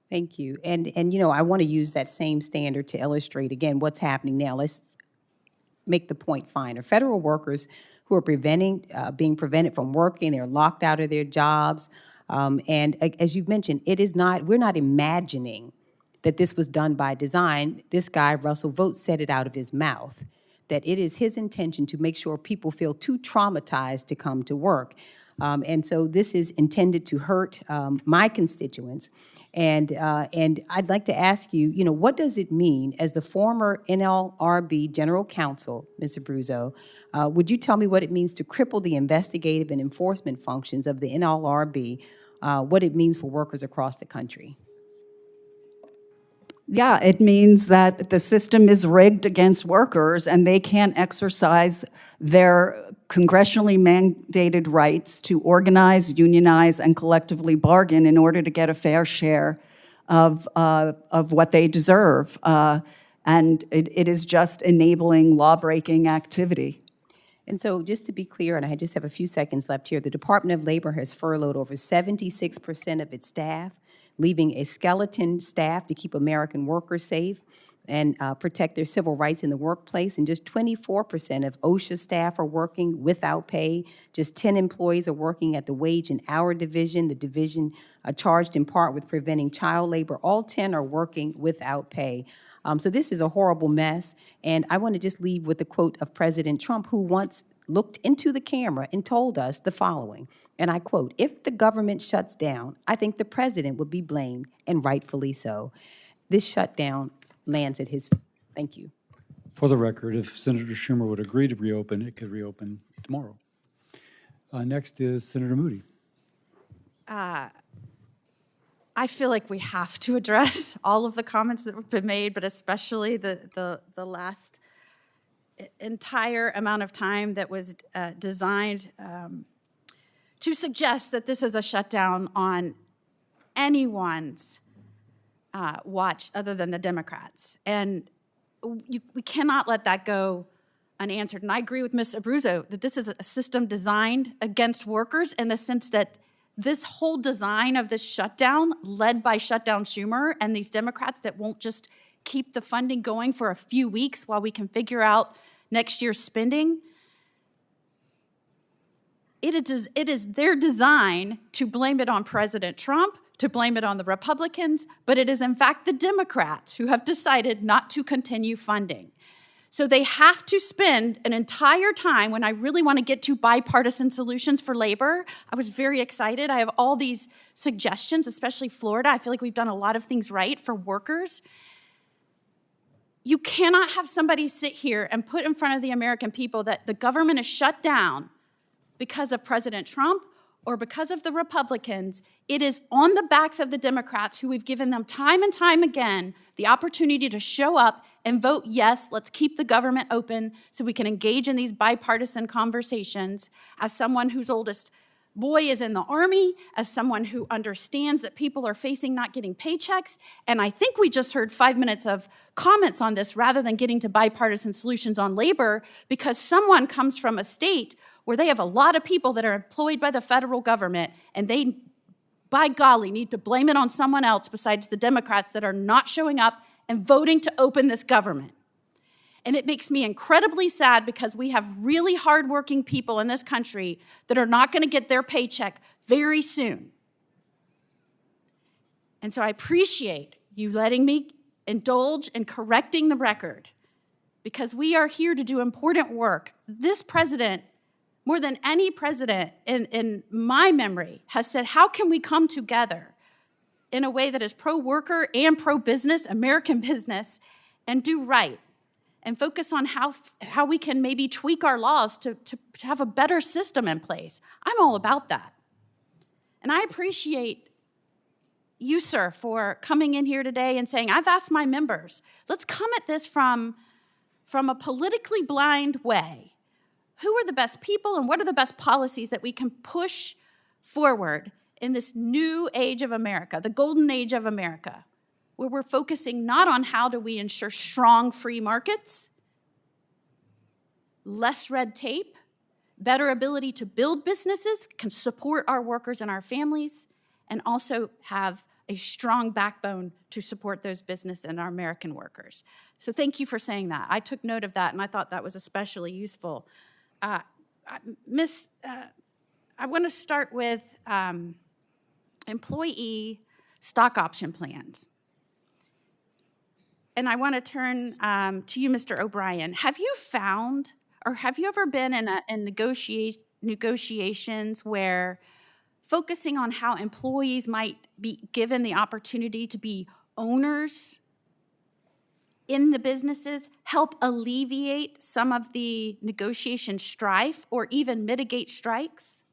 Thank you. And you know, I want to use that same standard to illustrate, again, what's happening now. Let's make the point finer. Federal workers who are being prevented from working, they're locked out of their jobs. And as you've mentioned, we're not imagining that this was done by design. This guy, Russell Vogt, said it out of his mouth, that it is his intention to make sure people feel too traumatized to come to work. And so this is intended to hurt my constituents. And I'd like to ask you, you know, what does it mean as the former NLRB General Counsel, Ms. Abruzzo, would you tell me what it means to cripple the investigative and enforcement functions of the NLRB, what it means for workers across the country? Yeah, it means that the system is rigged against workers and they can't exercise their congressionally mandated rights to organize, unionize, and collectively bargain in order to get a fair share of what they deserve. And it is just enabling law-breaking activity. And so just to be clear, and I just have a few seconds left here, the Department of Labor has furloughed over 76% of its staff, leaving a skeleton staff to keep American workers safe and protect their civil rights in the workplace. And just 24% of OSHA staff are working without pay. Just 10 employees are working at the wage and hour division, the division charged in part with preventing child labor. All 10 are working without pay. So this is a horrible mess. And I want to just leave with a quote of President Trump, who once looked into the camera and told us the following, and I quote, "If the government shuts down, I think the president would be blamed, and rightfully so." This shutdown lands at his feet. Thank you. For the record, if Senator Schumer would agree to reopen, it could reopen tomorrow. Next is Senator Moody. I feel like we have to address all of the comments that have been made, but especially the last entire amount of time that was designed to suggest that this is a shutdown on anyone's watch other than the Democrats. And we cannot let that go unanswered. And I agree with Ms. Abruzzo that this is a system designed against workers in the sense that this whole design of this shutdown, led by Shutdown Schumer and these Democrats that won't just keep the funding going for a few weeks while we can figure out next year's spending, it is their design to blame it on President Trump, to blame it on the Republicans, but it is in fact the Democrats who have decided not to continue funding. So they have to spend an entire time, when I really want to get to bipartisan solutions for labor. I was very excited. I have all these suggestions, especially Florida. I feel like we've done a lot of things right for workers. You cannot have somebody sit here and put in front of the American people that the government is shut down because of President Trump or because of the Republicans. It is on the backs of the Democrats, who we've given them time and time again the opportunity to show up and vote yes, let's keep the government open so we can engage in these bipartisan conversations. As someone whose oldest boy is in the Army, as someone who understands that people are facing not getting paychecks, and I think we just heard 5 minutes of comments on this rather than getting to bipartisan solutions on labor, because someone comes from a state where they have a lot of people that are employed by the federal government, and they, by golly, need to blame it on someone else besides the Democrats that are not showing up and voting to open this government. And it makes me incredibly sad because we have really hardworking people in this country that are not going to get their paycheck very soon. And so I appreciate you letting me indulge in correcting the record, because we are here to do important work. This president, more than any president in my memory, has said, how can we come together in a way that is pro-worker and pro-business, American business, and do right, and focus on how we can maybe tweak our laws to have a better system in place. I'm all about that. And I appreciate you, sir, for coming in here today and saying, I've asked my members, let's come at this from a politically blind way. Who are the best people and what are the best policies that we can push forward in this new age of America, the golden age of America, where we're focusing not on how do we ensure strong free markets, less red tape, better ability to build businesses, can support our workers and our families, and also have a strong backbone to support those business and our American workers. So thank you for saying that. I took note of that, and I thought that was especially useful. I want to start with employee stock option plans. And I want to turn to you, Mr. O'Brien. Have you found, or have you ever been in negotiations where focusing on how employees might be given the opportunity to be owners in the businesses help alleviate some of the negotiation strife or even mitigate strikes?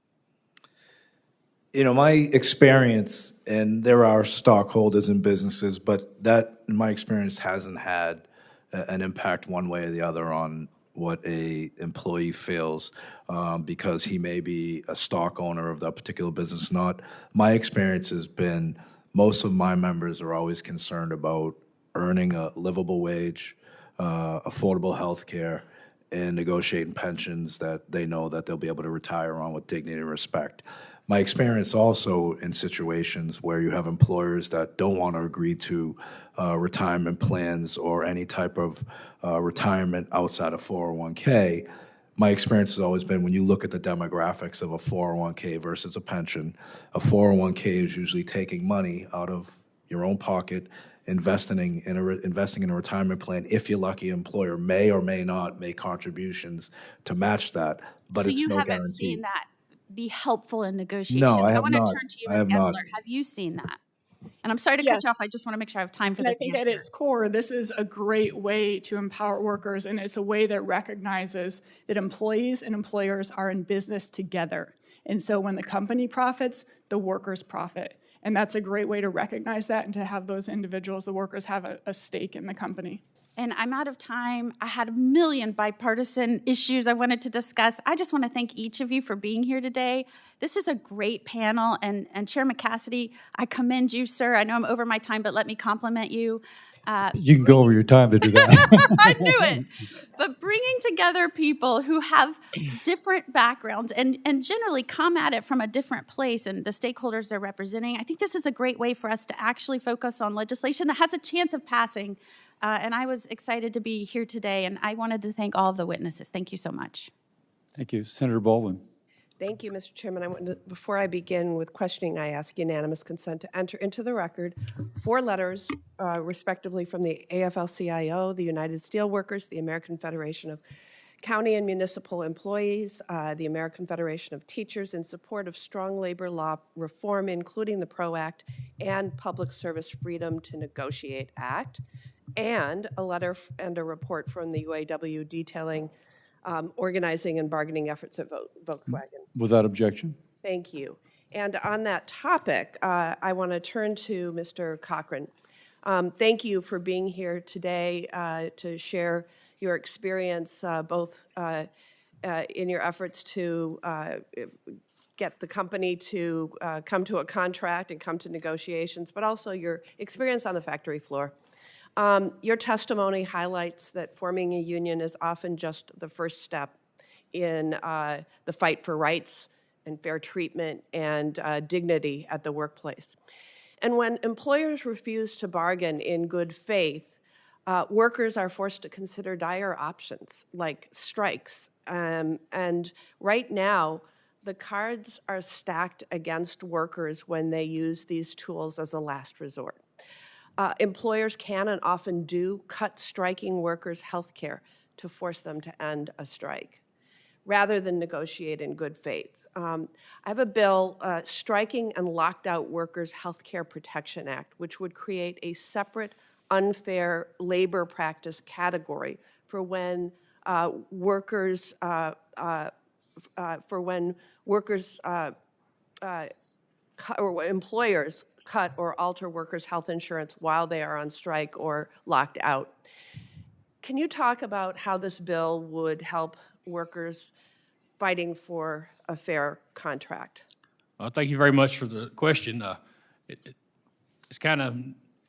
You know, my experience, and there are stockholders in businesses, but that, in my experience, hasn't had an impact one way or the other on what a employee feels because he may be a stock owner of that particular business. Not my experience has been most of my members are always concerned about earning a livable wage, affordable health care, and negotiating pensions that they know that they'll be able to retire on with dignity and respect. My experience also in situations where you have employers that don't want to agree to retirement plans or any type of retirement outside of 401k, my experience has always been when you look at the demographics of a 401k versus a pension, a 401k is usually taking money out of your own pocket, investing in a retirement plan. If you're lucky, employer may or may not make contributions to match that, but so it's no guarantee. You haven't seen that be helpful in negotiations? No, I have want not. to turn to you, I Ms. have not. Gessler. Have you seen that? And I'm sorry to cut you off. I just want to make sure I have time for And I this think answer. at its core, this is a great way to empower workers, and it's a way that recognizes that employees and employers are in business together. And so when the company profits, the workers profit. And that's a great way to recognize that and to have those individuals, the workers, have a stake in the company. And I'm out of time. I had a million bipartisan issues I wanted to discuss. I just want to thank each of you for being here today. This is a great panel, and Chairman Cassidy, I commend you, sir. I know I'm over my time, but let me compliment you. You can go over your time to do that. I knew it. But bringing together people who have different backgrounds and generally come at it from a different place and the stakeholders they're representing, I think this is a great way for us to actually focus on legislation that has a chance of passing. And I was excited to be here today, and I wanted to thank all of the witnesses. Thank you so much. Thank you. Senator Baldwin. Thank you, Mr. Chairman. Before I begin with questioning, I ask unanimous consent to enter into the record 4 letters, respectively, from the AFL-CIO, the United Steelworkers, the American Federation of County and Municipal Employees, the American Federation of Teachers, in support of strong labor law reform, including the PRO Act and Public Service Freedom to Negotiate Act. and a letter and a report from the UAW detailing organizing and bargaining efforts at Volkswagen. Without objection. Thank you. And on that topic, I want to turn to Mr. Cochran. Thank you for being here today to share your experience, both in your efforts to get the company to come to a contract and come to negotiations, but also your experience on the factory floor. Your testimony highlights that forming a union is often just the first step in the fight for rights and fair treatment and dignity at the workplace. And when employers refuse to bargain in good faith, workers are forced to consider dire options like strikes. And right now, the cards are stacked against workers when they use these tools as a last resort. Employers can and often do cut striking workers' health care to force them to end a strike, rather than negotiate in good faith. I have a bill, Striking and Locked Out Workers Health Care Protection Act, which would create a separate unfair labor practice category for when workers or employers cut or alter workers' health insurance while they are on strike or locked out. Can you talk about how this bill would help workers fighting for a fair contract? Thank you very much for the question. It's kind of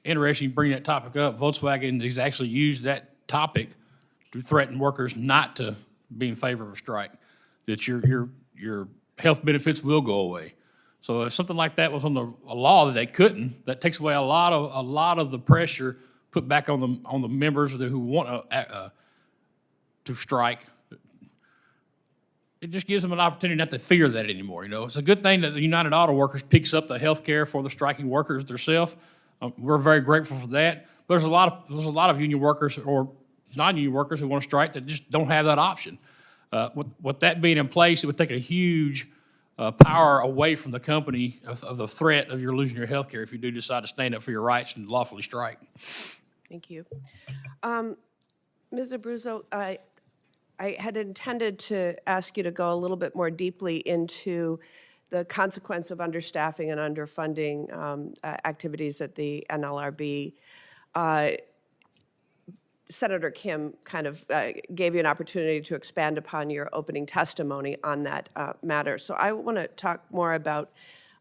interesting you bring that topic up. Volkswagen has actually used that topic to threaten workers not to be in favor of a strike, that your health benefits will go away. So if something like that was on a law that they couldn't, that takes away a lot of the pressure put back on the members who want to strike. It just gives them an opportunity not to fear that anymore. You know, it's a good thing that the United Auto Workers picks up the health care for the striking workers themselves. We're very grateful for that. But there's a lot of union workers or non-union workers who want to strike that just don't have that option. With that being in place, it would take a huge power away from the company of the threat of you're losing your health care if you do decide to stand up for your rights and lawfully strike. Thank you. Ms. Abruzzo, I had intended to ask you to go a little bit more deeply into the consequence of understaffing and underfunding activities at the NLRB. Senator Kim kind of gave you an opportunity to expand upon your opening testimony on that matter. So I want to talk more about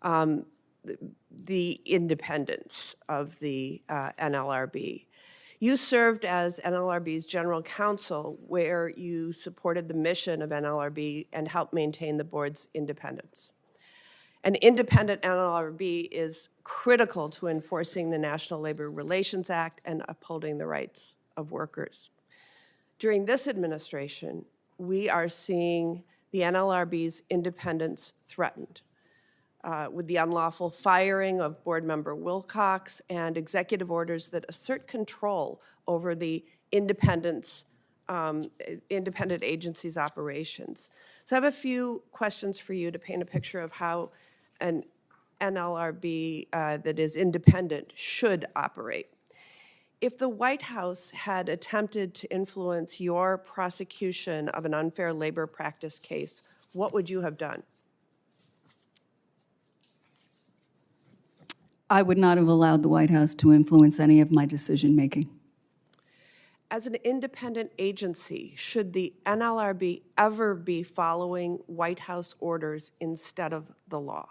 the independence of the NLRB. You served as NLRB's general counsel, where you supported the mission of NLRB and helped maintain the board's independence. An independent NLRB is critical to enforcing the National Labor Relations Act and upholding the rights of workers. During this administration, we are seeing the NLRB's independence threatened with the unlawful firing of board member Wilcox and executive orders that assert control over the independent agency's operations. So I have a few questions for you to paint a picture of how an NLRB that is independent should operate. If the White House had attempted to influence your prosecution of an unfair labor practice case, what would you have done? I would not have allowed the White House to influence any of my decision-making. As an independent agency, should the NLRB ever be following White House orders instead of the law?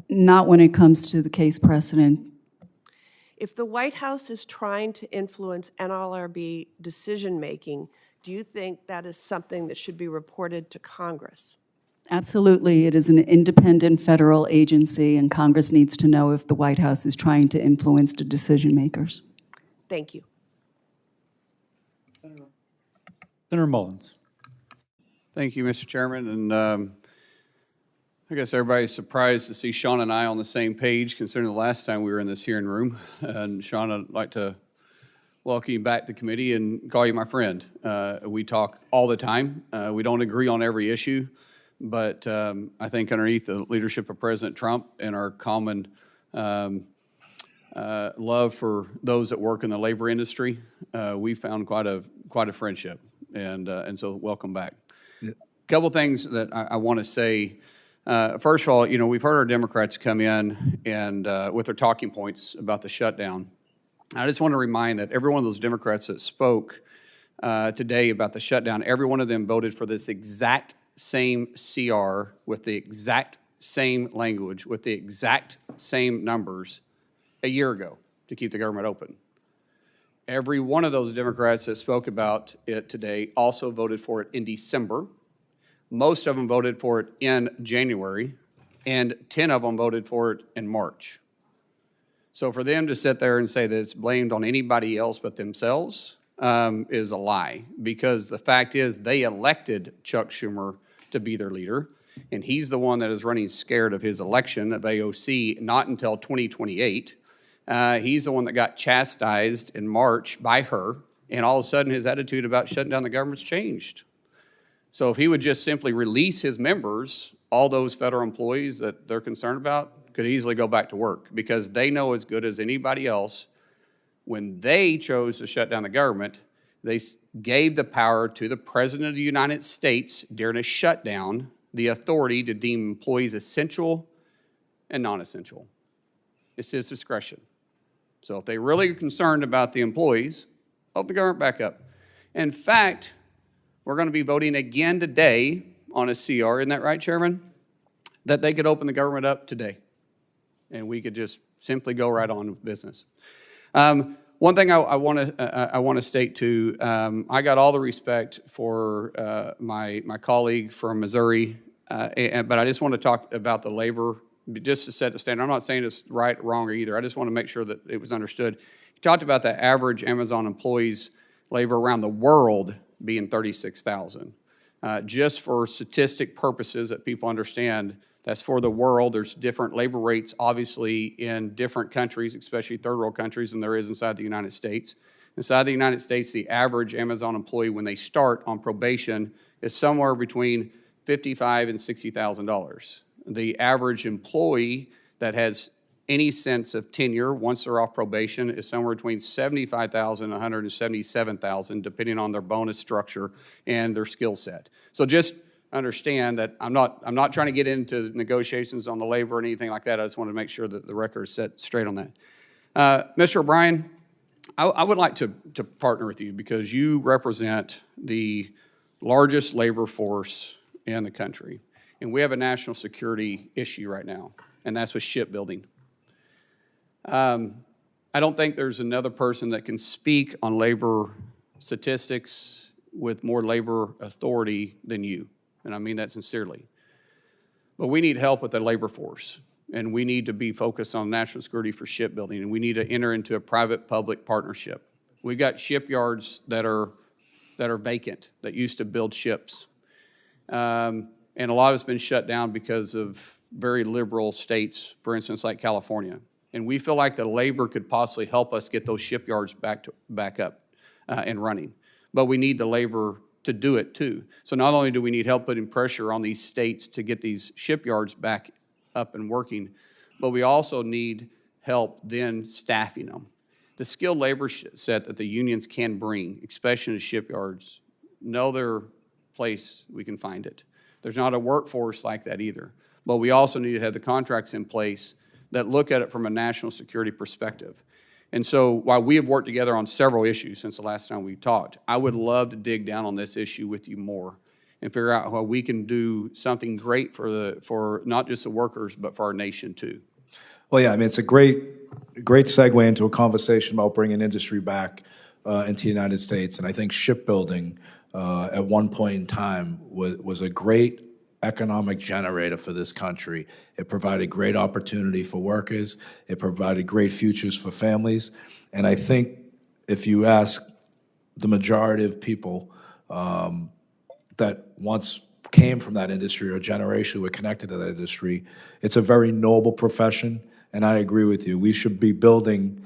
Not when it comes to the case precedent. If the White House is trying to influence NLRB decision-making, do you think that is something that should be reported to Congress? Absolutely. It is an independent federal agency, and Congress needs to know if the White House is trying to influence the decision makers. Thank you. Senator Mullins. Thank you, Mr. Chairman. And I guess everybody's surprised to see Sean and I on the same page, considering the last time we were in this hearing room. And Sean, I'd like to welcome you back to committee and call you my friend. We talk all the time. We don't agree on every issue, but I think underneath the leadership of President Trump and our common love for those that work in the labor industry. We found quite a friendship, and so welcome back. A couple things that I want to say. First of all, we've heard our Democrats come in and with their talking points about the shutdown. I just want to remind that every one of those Democrats that spoke today about the shutdown, every one of them voted for this exact same CR with the exact same language, with the exact same numbers a year ago to keep the government open. Every one of those Democrats that spoke about it today also voted for it in December. Most of them voted for it in January, and 10 of them voted for it in March. So for them to sit there and say that it's blamed on anybody else but themselves is a lie, because the fact is they elected Chuck Schumer to be their leader, and he's the one that is running scared of his election of AOC not until 2028. He's the one that got chastised in March by her, and all of a sudden his attitude about shutting down the government's changed. So if he would just simply release his members, all those federal employees that they're concerned about could easily go back to work, because they know as good as anybody else, when they chose to shut down the government, they gave the power to the President of the United States during a shutdown, the authority to deem employees essential and non-essential. It's his discretion. So if they really are concerned about the employees, open the government back up. In fact, we're going to be voting again today on a CR, isn't that right, Chairman? That they could open the government up today, and we could just simply go right on with business. One thing I want to state too, I got all the respect for my colleague from Missouri, but I just want to talk about the labor, just to set the standard. I'm not saying it's right or wrong either. I just want to make sure that it was understood. He talked about the average Amazon employees' labor around the world being 36,000. Just for statistic purposes that people understand, that's for the world. There's different labor rates, obviously, in different countries, especially third world countries, than there is inside the United States. Inside the United States, the average Amazon employee, when they start on probation, is somewhere between $55,000 and $60,000. The average employee that has any sense of tenure once they're off probation is somewhere between $75,000 and $177,000, depending on their bonus structure and their skill set. So just understand that I'm not trying to get into negotiations on the labor or anything like that. I just want to make sure that the record is set straight on that. Mr. O'Brien, I would like to partner with you, because you represent the largest labor force in the country. And we have a national security issue right now, and that's with shipbuilding. I don't think there's another person that can speak on labor statistics with more labor authority than you, and I mean that sincerely. But we need help with the labor force, and we need to be focused on national security for shipbuilding, and we need to enter into a private-public partnership. We've got shipyards that are vacant, that used to build ships. And a lot of it's been shut down because of very liberal states, for instance, like California. And we feel like the labor could possibly help us get those shipyards back up and running. But we need the labor to do it too. So not only do we need help putting pressure on these states to get these shipyards back up and working, but we also need help then staffing them. The skilled labor set that the unions can bring, especially in shipyards, know their place, we can find it. There's not a workforce like that either. But we also need to have the contracts in place that look at it from a national security perspective. And so while we have worked together on several issues since the last time we talked, I would love to dig down on this issue with you more and figure out how we can do something great for not just the workers, but for our nation too. Well, yeah, I mean, it's a great segue into a conversation about bringing industry back into the United States. And I think shipbuilding at one point in time was a great economic generator for this country. It provided great opportunity for workers. It provided great futures for families. And I think if you ask the majority of people that once came from that industry, or a generation who were connected to that industry, it's a very noble profession. And I agree with you. We should be building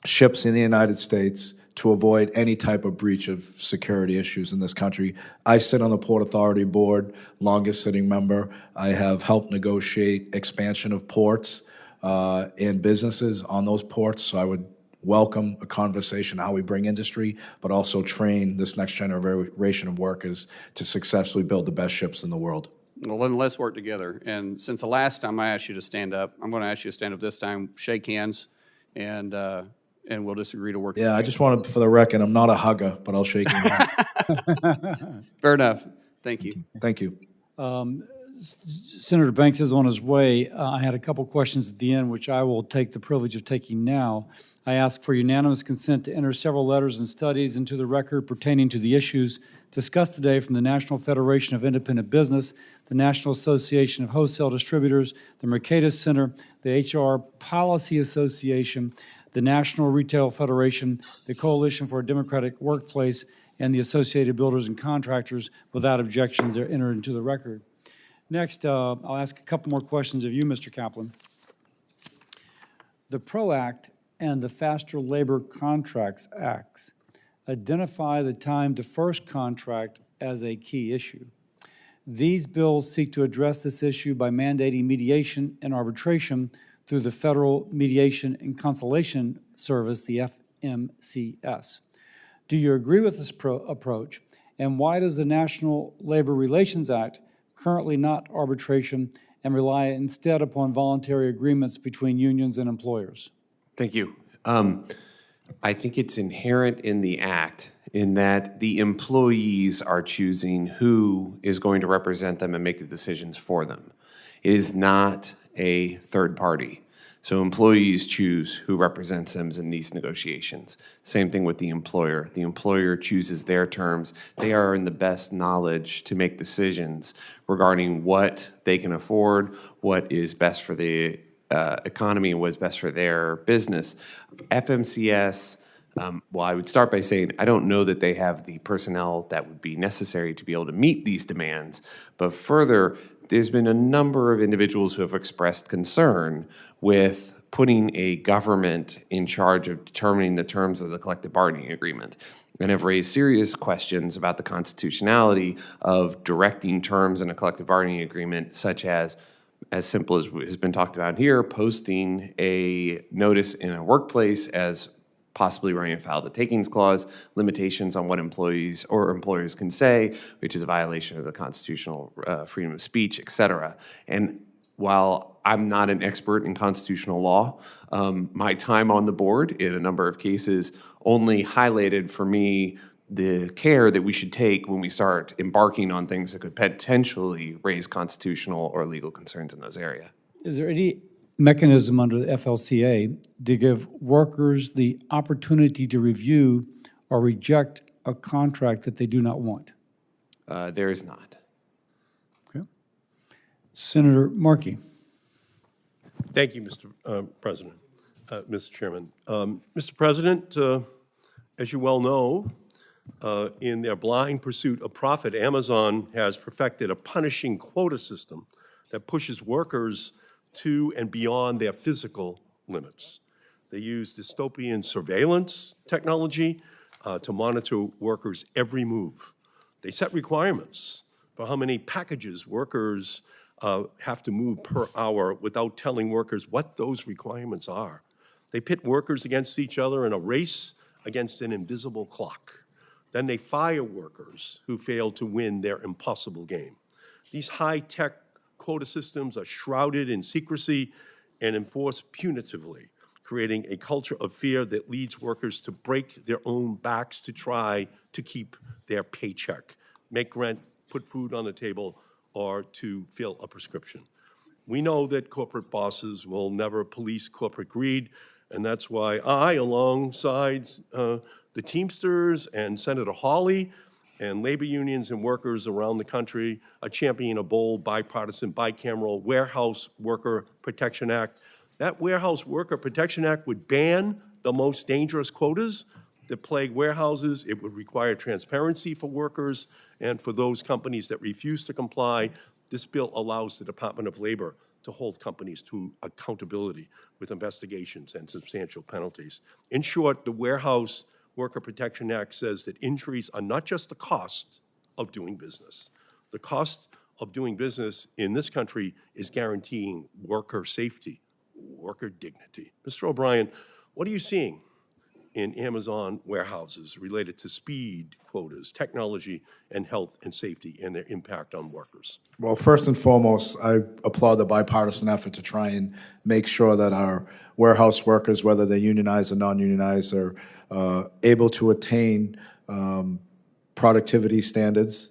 ships in the United States to avoid any type of breach of security issues in this country. I sit on the Port Authority Board, longest sitting member. I have helped negotiate expansion of ports in businesses on those ports. So I would welcome a conversation how we bring industry, but also train this next generation of workers to successfully build the best ships in the world. Well, then let's work together. And since the last time I asked you to stand up, I'm going to ask you to stand up this time, shake hands, and we'll just agree to work together. Yeah, I just wanted, for the record, I'm not a hugger, but I'll shake your hand. Fair enough. Thank you. Thank you. Senator Banks is on his way. I had a couple questions at the end, which I will take the privilege of taking now. I ask for unanimous consent to enter several letters and studies into the record pertaining to the issues discussed today from the National Federation of Independent Business, the National Association of Wholesale Distributors, the Mercatus Center, the HR Policy Association, the National Retail Federation, the Coalition for a Democratic Workplace, and the Associated Builders and Contractors. Without objection, they're entered into the record. Next, I'll ask a couple more questions of you, Mr. Kaplan. The PRO Act and the Faster Labor Contracts Acts identify the time to first contract as a key issue. These bills seek to address this issue by mandating mediation and arbitration through the Federal Mediation and Conciliation Service, the FMCS. Do you agree with this approach, and why does the National Labor Relations Act currently not arbitration and rely instead upon voluntary agreements between unions and employers? Thank you. I think it's inherent in the act in that the employees are choosing who is going to represent them and make the decisions for them. It is not a third party. So employees choose who represents them in these negotiations. Same thing with the employer. The employer chooses their terms. They are in the best knowledge to make decisions regarding what they can afford, what is best for the economy, and what is best for their business. FMCS, well, I would start by saying I don't know that they have the personnel that would be necessary to be able to meet these demands. But further, there's been a number of individuals who have expressed concern with putting a government in charge of determining the terms of the collective bargaining agreement, and have raised serious questions about the constitutionality of directing terms in a collective bargaining agreement, such as simple as has been talked about here, posting a notice in a workplace as possibly running afoul of the takings clause, limitations on what employees or employers can say, which is a violation of the constitutional freedom of speech, et cetera. And while I'm not an expert in constitutional law, my time on the board in a number of cases only highlighted for me the care that we should take when we start embarking on things that could potentially raise constitutional or legal concerns in those areas. Is there any mechanism under the FLCA to give workers the opportunity to review or reject a contract that they do not want? There is not. Okay. Senator Markey. Thank you, Mr. President, Mr. Chairman. Mr. President, as you well know, in their blind pursuit of profit, Amazon has perfected a punishing quota system that pushes workers to and beyond their physical limits. They use dystopian surveillance technology to monitor workers' every move. They set requirements for how many packages workers have to move per hour without telling workers what those requirements are. They pit workers against each other in a race against an invisible clock. Then they fire workers who fail to win their impossible game. These high-tech quota systems are shrouded in secrecy and enforced punitively, creating a culture of fear that leads workers to break their own backs to try to keep their paycheck, make rent, put food on the table, or to fill a prescription. We know that corporate bosses will never police corporate greed, and that's why I, alongside the Teamsters and Senator Hawley and labor unions and workers around the country, are championing a bold, bipartisan, bicameral Warehouse Worker Protection Act. That Warehouse Worker Protection Act would ban the most dangerous quotas that plague warehouses. It would require transparency for workers and for those companies that refuse to comply. This bill allows the Department of Labor to hold companies to accountability with investigations and substantial penalties. In short, the Warehouse Worker Protection Act says that injuries are not just the cost of doing business. The cost of doing business in this country is guaranteeing worker safety, worker dignity. Mr. O'Brien, what are you seeing in Amazon warehouses related to speed, quotas, technology, and health and safety and their impact on workers? Well, first and foremost, I applaud the bipartisan effort to try and make sure that our warehouse workers, whether they're unionized or non-unionized, are able to attain productivity standards,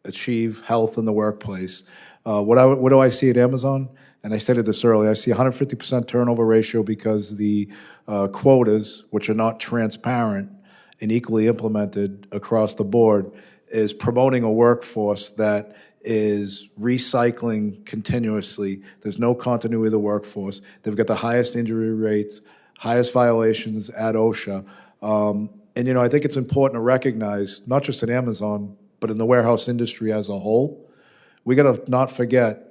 achieve health in the workplace. What do I see at Amazon? And I stated this earlier, I see 150% turnover ratio because the quotas, which are not transparent and equally implemented across the board, is promoting a workforce that is recycling continuously. There's no continuity of the workforce. They've got the highest injury rates, highest violations at OSHA. And, you know, I think it's important to recognize, not just at Amazon, but in the warehouse industry as a whole, we got to not forget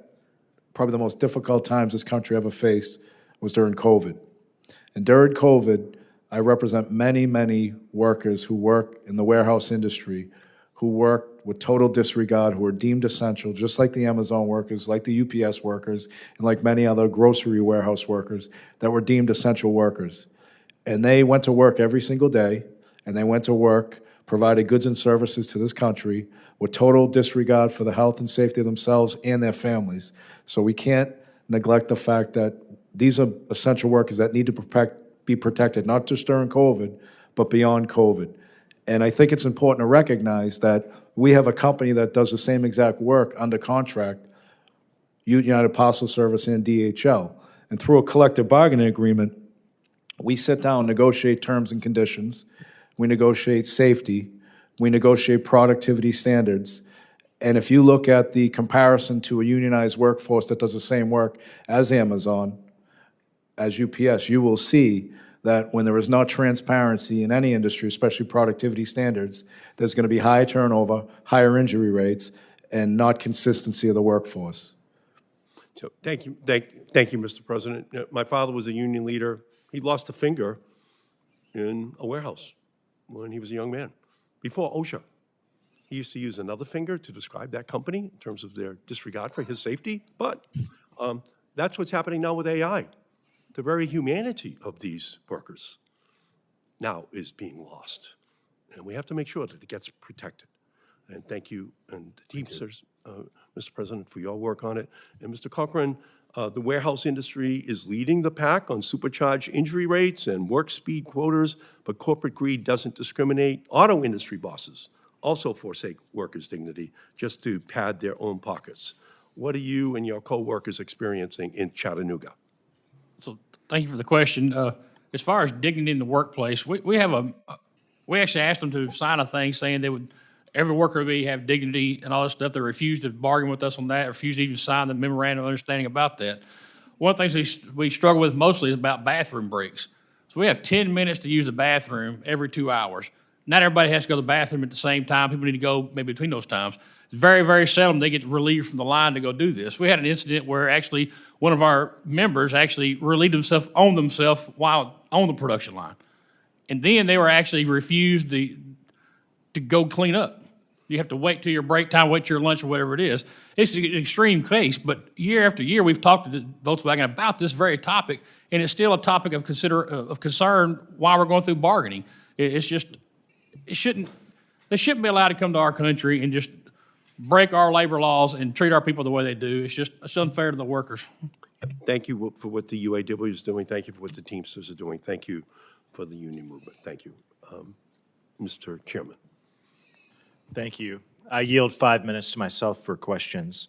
probably the most difficult times this country ever faced was during COVID. And during COVID, I represent many, many workers who work in the warehouse industry, who work with total disregard, who are deemed essential, just like the Amazon workers, like the UPS workers, and like many other grocery warehouse workers that were deemed essential workers. And they went to work every single day, and they went to work, provided goods and services to this country with total disregard for the health and safety of themselves and their families. So we can't neglect the fact that these are essential workers that need to be protected, not just during COVID, but beyond COVID. And I think it's important to recognize that we have a company that does the same exact work under contract, United Parcel Service and DHL. And through a collective bargaining agreement, we sit down, negotiate terms and conditions, we negotiate safety, we negotiate productivity standards. And if you look at the comparison to a unionized workforce that does the same work as Amazon, as UPS, you will see that when there is not transparency in any industry, especially productivity standards, there's going to be high turnover, higher injury rates, and not consistency of the workforce. So thank you, Mr. President. My father was a union leader. He lost a finger in a warehouse when he was a young man, before OSHA. He used to use another finger to describe that company in terms of their disregard for his safety. But that's what's happening now with AI. The very humanity of these workers now is being lost. And we have to make sure that it gets protected. And thank you, and the Teamsters, Mr. President, for your work on it. And Mr. Cochran, the warehouse industry is leading the pack on supercharged injury rates and work speed quotas, but corporate greed doesn't discriminate. Auto industry bosses also forsake workers' dignity just to pad their own pockets. What are you and your co-workers experiencing in Chattanooga? So thank you for the question. As far as dignity in the workplace, we actually asked them to sign a thing saying they would, every worker would have dignity and all this stuff. They refused to bargain with us on that, refused to even sign the memorandum of understanding about that. One of the things we struggle with mostly is about bathroom breaks. So we have 10 minutes to use the bathroom every 2 hours. Not everybody has to go to the bathroom at the same time. People need to go maybe between those times. It's very, very seldom they get relieved from the line to go do this. We had an incident where actually one of our members actually relieved themselves while on the production line. And then they were actually refused to go clean up. You have to wait till your break time, wait till your lunch or whatever it is. It's an extreme case, but year after year we've talked to Volkswagen about this very topic, and it's still a topic of concern while we're going through bargaining. It's just, they shouldn't be allowed to come to our country and just break our labor laws and treat our people the way they do. It's unfair to the workers. Thank you for what the UAW is doing. Thank you for what the Teamsters are doing. Thank you for the union movement. Thank you. Mr. Chairman. Thank you. I yield 5 minutes to myself for questions.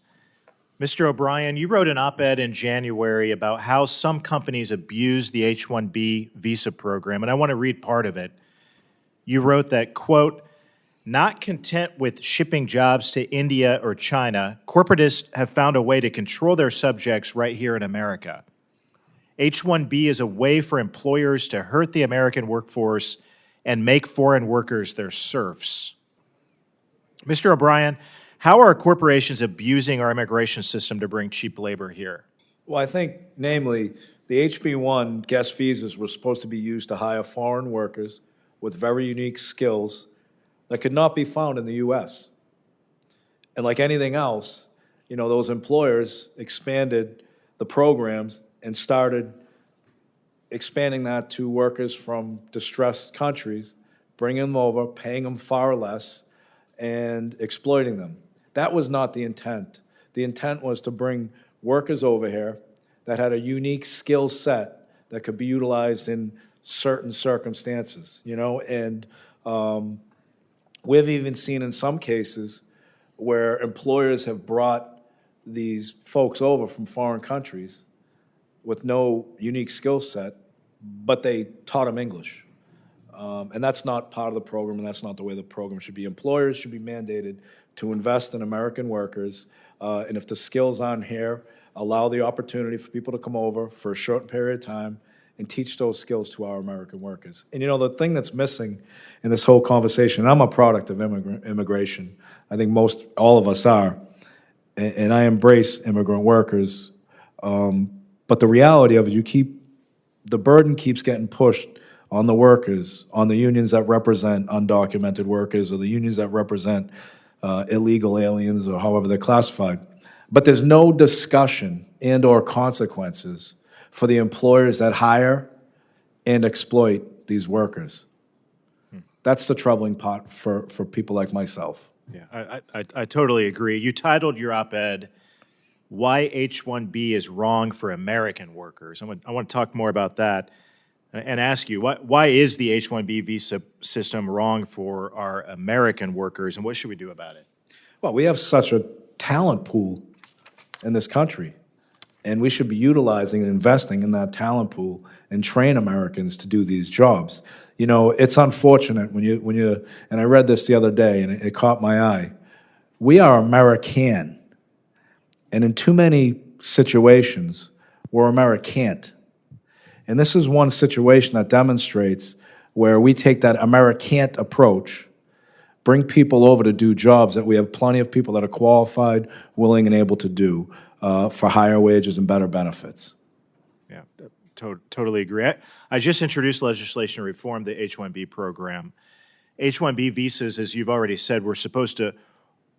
Mr. O'Brien, you wrote an op-ed in January about how some companies abuse the H-1B visa program, and I want to read part of it. You wrote that, quote, not content with shipping jobs to India or China, corporatists have found a way to control their subjects right here in America. H-1B is a way for employers to hurt the American workforce and make foreign workers their serfs. Mr. O'Brien, how are corporations abusing our immigration system to bring cheap labor here? Well, I think, namely, the HB1 guest visas were supposed to be used to hire foreign workers with very unique skills that could not be found in the U.S. And like anything else, you know, those employers expanded the programs and started expanding that to workers from distressed countries, bringing them over, paying them far less, and exploiting them. That was not the intent. The intent was to bring workers over here that had a unique skill set that could be utilized in certain circumstances, you know? And we've even seen in some cases where employers have brought these folks over from foreign countries with no unique skill set, but they taught them English. And that's not part of the program, and that's not the way the program should be. Employers should be mandated to invest in American workers, and if the skills aren't here, allow the opportunity for people to come over for a short period of time and teach those skills to our American workers. And you know, the thing that's missing in this whole conversation, and I'm a product of immigration, I think all of us are, and I embrace immigrant workers, but the reality of it, the burden keeps getting pushed on the workers, on the unions that represent undocumented workers or the unions that represent illegal aliens or however they're classified. But there's no discussion and or consequences for the employers that hire and exploit these workers. That's the troubling part for people like myself. Yeah, I totally agree. You titled your op-ed, "Why H-1B is Wrong for American Workers." I want to talk more about that and ask you, why is the H-1B visa system wrong for our American workers, and what should we do about it? Well, we have such a talent pool in this country, and we should be utilizing and investing in that talent pool and train Americans to do these jobs. You know, it's unfortunate when you, and I read this the other day and it caught my eye. We are American, and in too many situations, we're American't. And this is one situation that demonstrates where we take that American't approach, bring people over to do jobs that we have plenty of people that are qualified, willing, and able to do for higher wages and better benefits. Yeah, totally agree. I just introduced legislation to reform the H-1B program. H-1B visas, as you've already said, were supposed to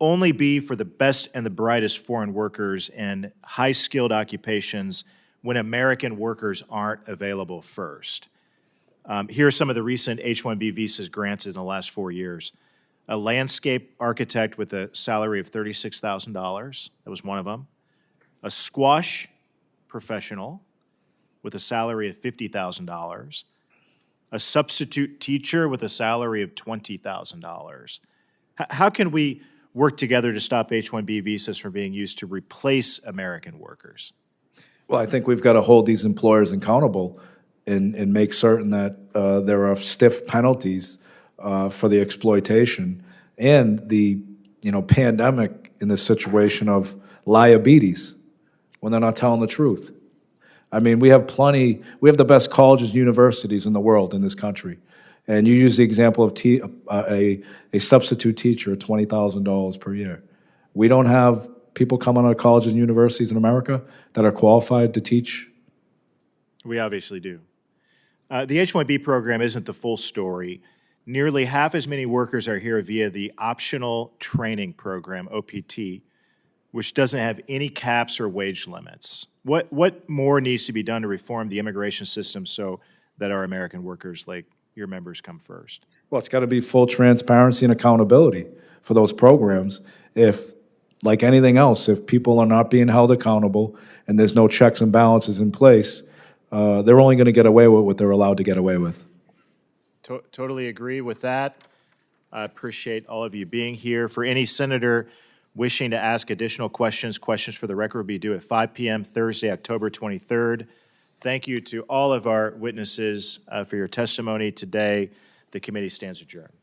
only be for the best and the brightest foreign workers in high-skilled occupations when American workers aren't available first. Here are some of the recent H-1B visas granted in the last 4 years. A landscape architect with a salary of $36,000, that was one of them. A squash professional with a salary of $50,000. A substitute teacher with a salary of $20,000. How can we work together to stop H-1B visas from being used to replace American workers? Well, I think we've got to hold these employers accountable and make certain that there are stiff penalties for the exploitation and the pandemic in this situation of liabilities when they're not telling the truth. I mean, we have the best colleges and universities in the world in this country. And you use the example of a substitute teacher at $20,000 per year. We don't have people coming out of colleges and universities in America that are qualified to teach? We obviously do. The H-1B program isn't the full story. Nearly half as many workers are here via the Optional Training Program, OPT, which doesn't have any caps or wage limits. What more needs to be done to reform the immigration system so that our American workers like your members come first? Well, it's got to be full transparency and accountability for those programs. Like anything else, if people are not being held accountable and there's no checks and balances in place, they're only going to get away with what they're allowed to get away with. Totally agree with that. I appreciate all of you being here. For any senator wishing to ask additional questions for the record will be due at 5 p.m. Thursday, October 23rd. Thank you to all of our witnesses for your testimony today. The committee stands adjourned.